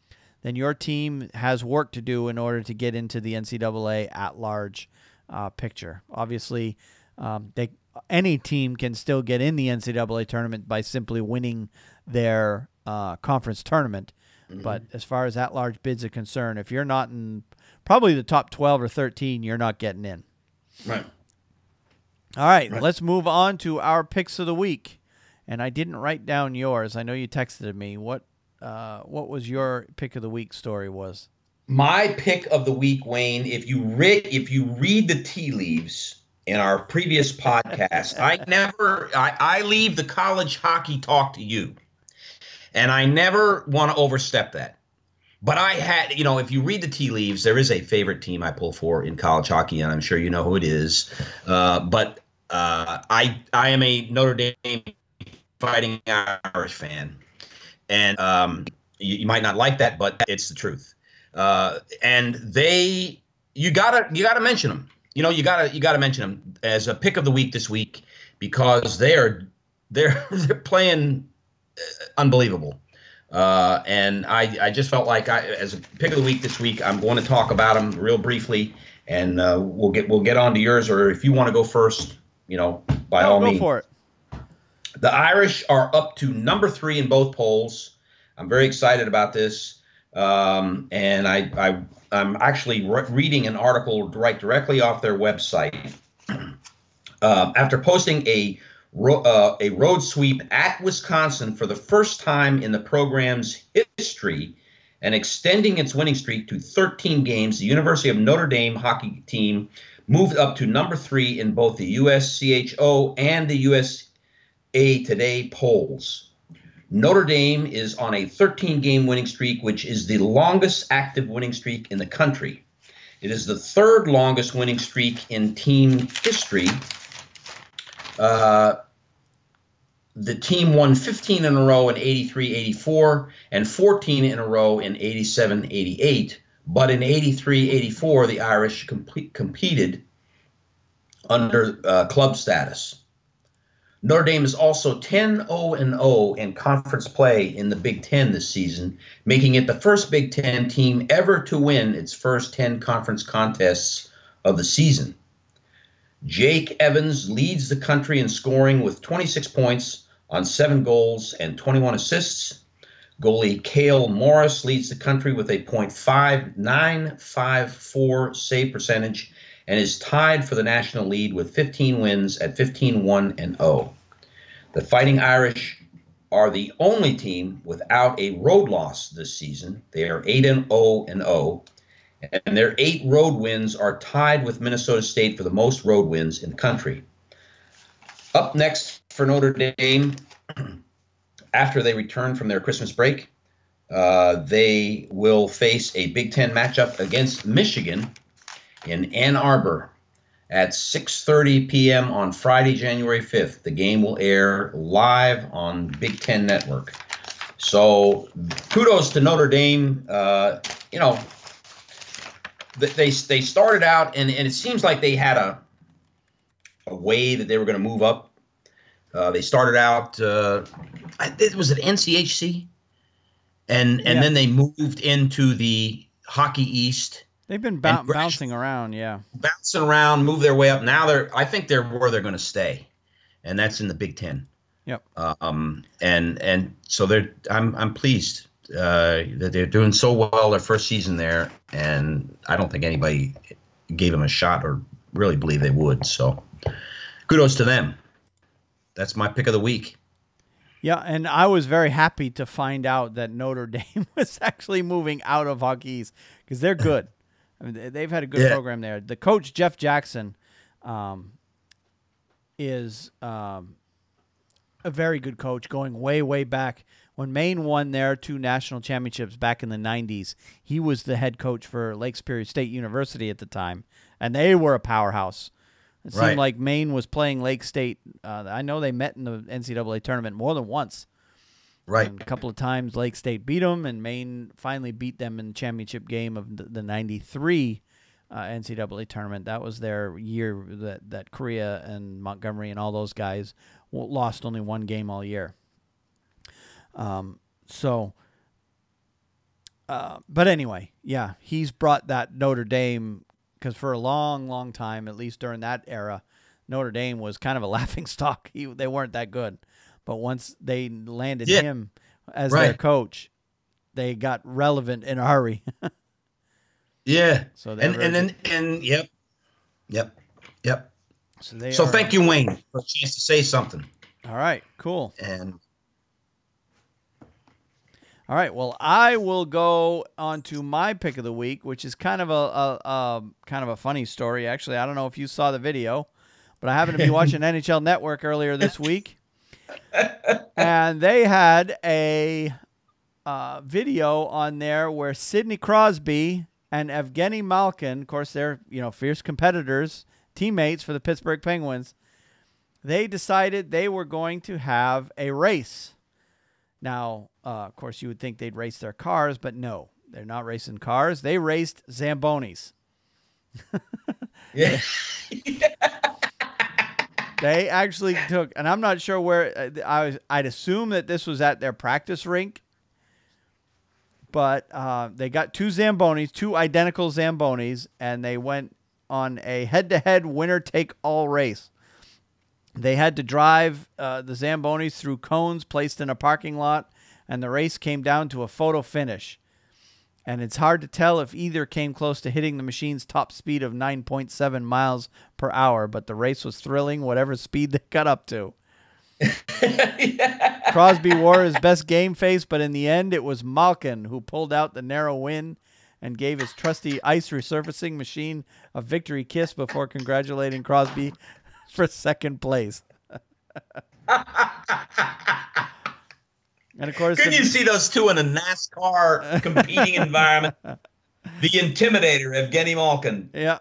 then your team has work to do in order to get into the NCAA at-large picture. Obviously, any team can still get in the NCAA tournament by simply winning their conference tournament. Mm-hmm. But as far as at-large bids are concerned, if you're not in probably the top 12 or 13, you're not getting in. Right. All right, let's move on to our picks of the week. And I didn't write down yours. I know you texted me. What was your pick of the week story was? My pick of the week, Wayne, if you read the tea leaves in our previous podcast, I leave the college hockey talk to you. And I never want to overstep that. But I had, if you read the tea leaves, there is a favorite team I pull for in college hockey, and I'm sure you know who it is. But I am a Notre Dame Fighting Irish fan, and you might not like that, but it's the truth. And you gotta mention them. You gotta mention them as a pick of the week this week because they're playing unbelievable. And I just felt like as a pick of the week this week, I'm going to talk about them real briefly, and we'll get on to yours, or if you want to go first, by all means. Go for it. The Irish are up to number 3 in both polls. I'm very excited about this, and I'm actually reading an article directly off their website. After posting a road sweep at Wisconsin for the first time in the program's history and extending its winning streak to 13 games, the University of Notre Dame hockey team moved up to number 3 in both the USCHO and the USA Today polls. Notre Dame is on a 13-game winning streak, which is the longest active winning streak in the country. It is the 3rd longest winning streak in team history. The team won 15 in a row in 83-84 and 14 in a row in 87-88. But in 83-84, the Irish competed under club status. Notre Dame is also 10-0-0 in conference play in the Big Ten this season, making it the first Big Ten team ever to win its first 10 conference contests of the season. Jake Evans leads the country in scoring with 26 points on 7 goals and 21 assists. Goalie Cale Morris leads the country with a .5954 save percentage and is tied for the national lead with 15 wins at 15-1-0. The Fighting Irish are the only team without a road loss this season. They are 8-0-0, and their 8 road wins are tied with Minnesota State for the most road wins in the country. Up next for Notre Dame, after they return from their Christmas break, they will face a Big Ten matchup against Michigan in Ann Arbor at 6:30 p.m. on Friday, January 5th. The game will air live on Big Ten Network. So kudos to Notre Dame. They started out, and it seems like they had a way that they were going to move up. They started out, was it NCHC? And then they moved into the Hockey East. They've been bouncing around, yeah. Bouncing around, move their way up. Now I think they're where they're going to stay, and that's in the Big Ten. Yep. And so I'm pleased that they're doing so well their first season there, and I don't think anybody gave them a shot or really believed they would. So kudos to them. That's my pick of the week. Yeah, and I was very happy to find out that Notre Dame was actually moving out of Hockey East because they're good. I mean, they've had a good program there. The coach, Jeff Jackson, is a very good coach going way, way back. When Maine won their 2 national championships back in the 90s, he was the head coach for Lake Superior State University at the time, and they were a powerhouse. It seemed like Maine was playing Lake State. I know they met in the NCAA tournament more than once. Right. And a couple of times Lake State beat them, and Maine finally beat them in the championship game of the 93 NCAA tournament. That was their year that Korea and Montgomery and all those guys lost only 1 game all year. But anyway, yeah, he's brought that Notre Dame, because for a long, long time, at least during that era, Notre Dame was kind of a laughing stock. They weren't that good. But once they landed him as their coach, they got relevant in a hurry. Yeah. So yep. So thank you, Wayne, for a chance to say something. All right, cool. And all right, well, I will go on to my pick of the week, which is kind of a funny story. Actually, I don't know if you saw the video, but I happened to be watching NHL Network earlier this week, and they had a video on there where Sidney Crosby and Evgeny Malkin, of course, they're fierce competitors, teammates for the Pittsburgh Penguins. They decided they were going to have a race. Now, of course, you would think they'd race their cars, but no, they're not racing cars. They raced Zambonis. Yeah. They actually took, and I'm not sure where, I'd assume that this was at their practice rink, but they got 2 Zambonis, 2 identical Zambonis, and they went on a head-to-head winner-take-all race. They had to drive the Zambonis through cones placed in a parking lot, and the race came down to a photo finish. And it's hard to tell if either came close to hitting the machine's top speed of 9.7 miles per hour, but the race was thrilling, whatever speed they got up to. Crosby wore his best game face, but in the end, it was Malkin who pulled out the narrow win and gave his trusty ice resurfacing machine a victory kiss before congratulating Crosby for second place. And of course, couldn't you see those two in a NASCAR competing environment? The Intimidator, Evgeny Malkin. Yeah.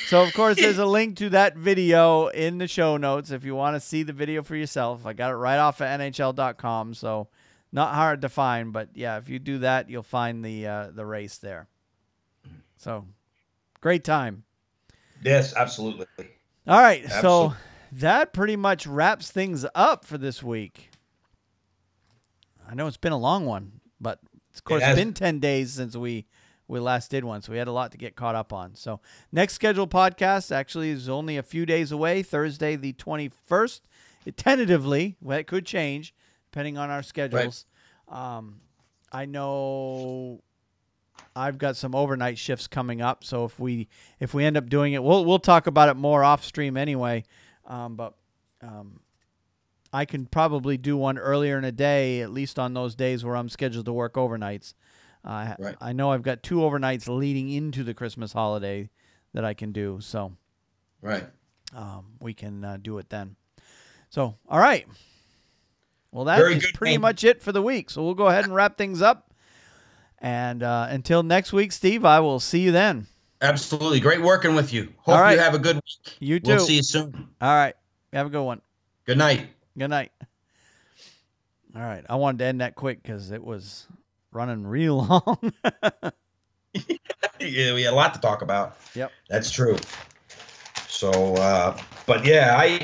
So, of course, there's a link to that video in the show notes if you want to see the video for yourself. I got it right off of NHL.com, so not hard to find. But, yeah, if you do that, you'll find the race there. So, great time. Yes, absolutely. All right, absolutely. So that pretty much wraps things up for this week. I know it's been a long one, but of course it's been 10 days since we last did one, so we had a lot to get caught up on. So next scheduled podcast actually is only a few days away, Thursday the 21st. Tentatively, well, it could change depending on our schedules. Right. I know I've got some overnight shifts coming up, so if we end up doing it, we'll talk about it more off stream anyway. But I can probably do one earlier in the day, at least on those days where I'm scheduled to work overnights. Right. I know I've got 2 overnights leading into the Christmas holiday that I can do, so right. We can do it then. So, all right. Well, that is pretty much it for the week. So we'll go ahead and wrap things up. And until next week, Steve, I will see you then. Absolutely. Great working with you. Hope you have a good week. You too. We'll see you soon. All right. Have a good one. Good night. Good night. All right. I wanted to end that quick because it was running real long. Yeah, we had a lot to talk about. Yep. That's true. So, but yeah,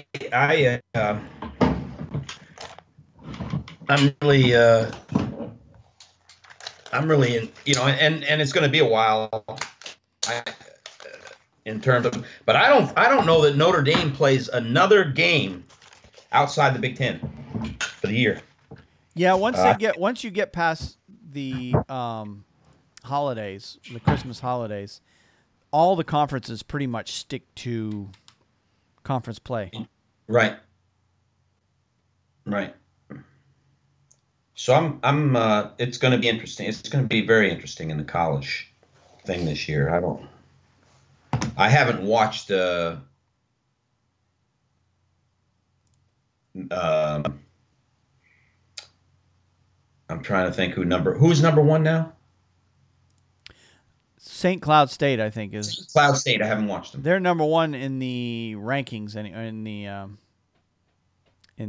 I'm really, in, and it's going to be a while. In terms of, but I don't know that Notre Dame plays another game outside the Big Ten for the year. Yeah, once you get past the holidays, the Christmas holidays, all the conferences pretty much stick to conference play. Right. Right. So I'm it's going to be interesting. It's going to be very interesting in the college thing this year. I haven't watched I'm trying to think who's number 1 now? St. Cloud State, I think, is St. Cloud State. I haven't watched them. They're number 1 in the rankings and in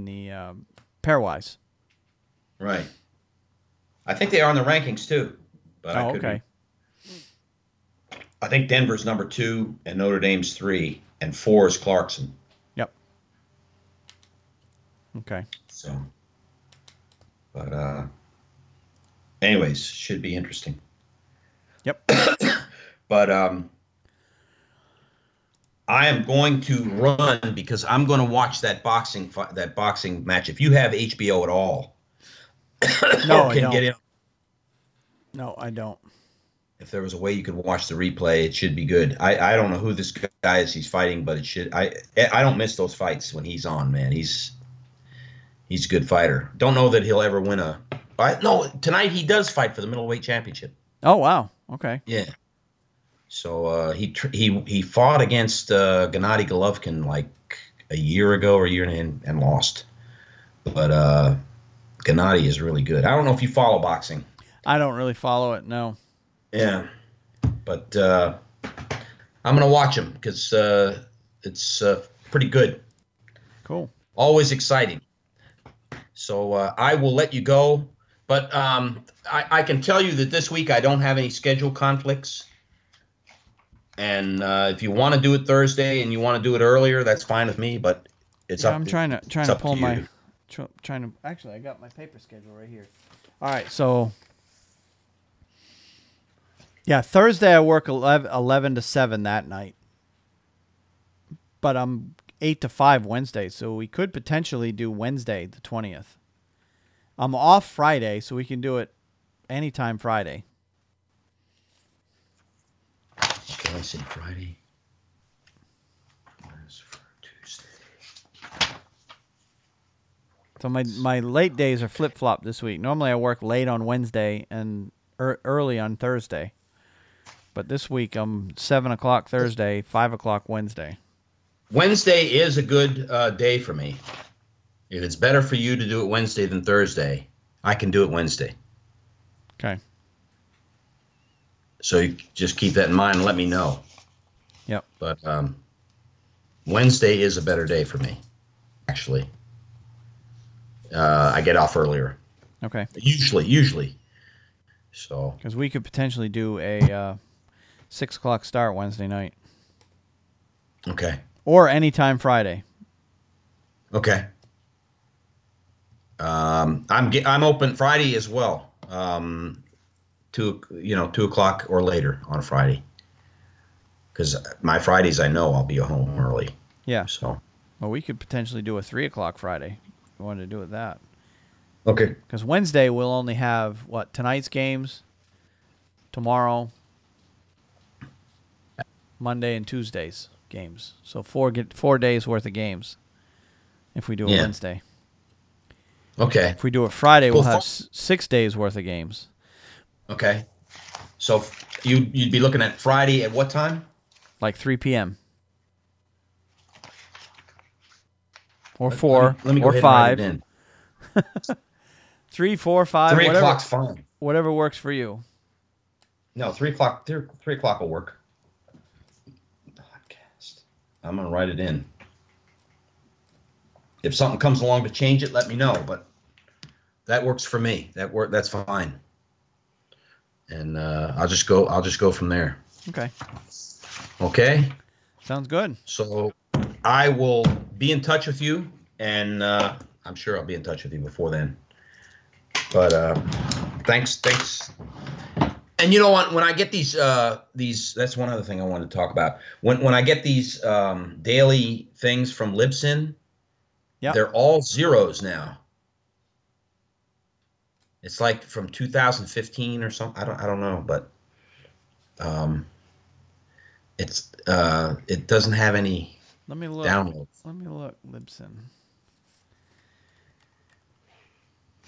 the pairwise. Right. I think they are in the rankings too. But okay. I think Denver's number 2 and Notre Dame's 3 and 4 is Clarkson. Yep. Okay. So, but anyways, should be interesting. Yep. But I am going to run because I'm going to watch that boxing match. If you have HBO at all, no, I don't. Get in. No, I don't. If there was a way you could watch the replay, it should be good. I don't know who this guy is he's fighting, but it should. I don't miss those fights when he's on, man. He's a good fighter. Don't know that he'll ever win no, tonight he does fight for the middleweight championship. Oh wow. Okay. Yeah. So he fought against Gennady Golovkin like a year ago or a year and lost. But Gennady is really good. I don't know if you follow boxing. I don't really follow it, no. Yeah. But I'm going to watch him because it's pretty good. Cool. Always exciting. So I will let you go. But I can tell you that this week I don't have any schedule conflicts. And if you want to do it Thursday and you want to do it earlier, that's fine with me. But it's up. I'm trying to pull my. Actually, I got my paper schedule right here. All right, so yeah, Thursday I work 11 to 7 that night, but I'm 8 to 5 Wednesday, so we could potentially do Wednesday the 20th. I'm off Friday, so we can do it anytime Friday. Okay, I say Friday. That's for Tuesday. So my late days are flip-flop this week. Normally I work late on Wednesday and early on Thursday. But this week I'm 7 o'clock Thursday, 5 o'clock Wednesday. Wednesday is a good day for me. If it's better for you to do it Wednesday than Thursday, I can do it Wednesday. Okay. So you just keep that in mind and let me know. Yep. But Wednesday is a better day for me, actually. I get off earlier. Okay. Usually. So. Because we could potentially do a 6 o'clock start Wednesday night. Okay. Or anytime Friday. Okay. I'm open Friday as well. 2 o'clock or later on a Friday. Because my Fridays, I know I'll be home early. Yeah. So. Well, we could potentially do a 3 o'clock Friday if we wanted to do it that. Okay. Because Wednesday we'll only have, tonight's games, tomorrow, Monday, and Tuesday's games. So 4 days worth of games if we do it Yeah. Wednesday. Okay. If we do it Friday, Well, we'll have 6 days worth of games. Okay. So you'd be looking at Friday at what time? Like 3 p.m. Or 4 let me go or ahead 5. and write it in. 3, 4, 5, 3 whatever. o'clock's fine. Whatever works for you. No, 3 o'clock. 3 o'clock will work. Podcast. I'm gonna write it in. If something comes along to change it, let me know. But that works for me. That's fine. And I'll just go from there. Okay. Okay. Sounds good. So I will be in touch with you, and I'm sure I'll be in touch with you before then. But thanks. And you know what? When I get these, that's one other thing I wanted to talk about. When I get these daily things from Libsyn, Yep. they're all zeros now. It's like from 2015 or something. I don't know, but it doesn't have any Let me look. downloads. Let me look, Libsyn.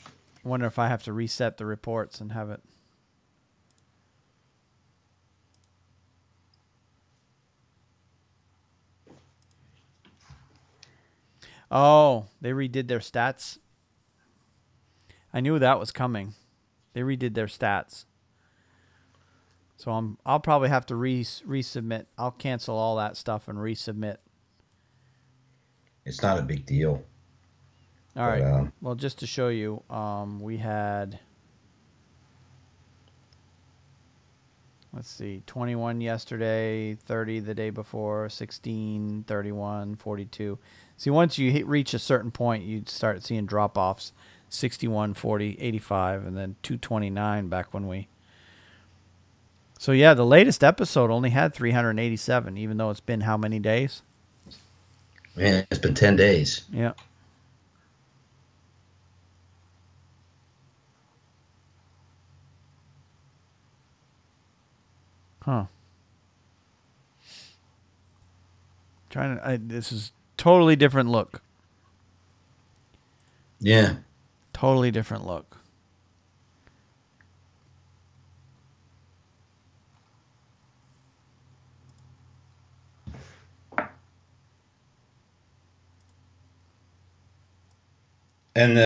I wonder if I have to reset the reports and have it. Oh, they redid their stats. I knew that was coming. They redid their stats. So I'll probably have to resubmit. I'll cancel all that stuff and resubmit. It's not a big deal. All right. Well, just to show you, we had, let's see, 21 yesterday, 30 the day before, 16, 31, 42. See, once you reach a certain point, you start seeing drop-offs, 61, 40, 85, and then 229 back when we. So, yeah, the latest episode only had 387, even though it's been how many days? Man, it's been 10 days. Yeah. Huh. This is totally different look. Yeah. Totally different look. And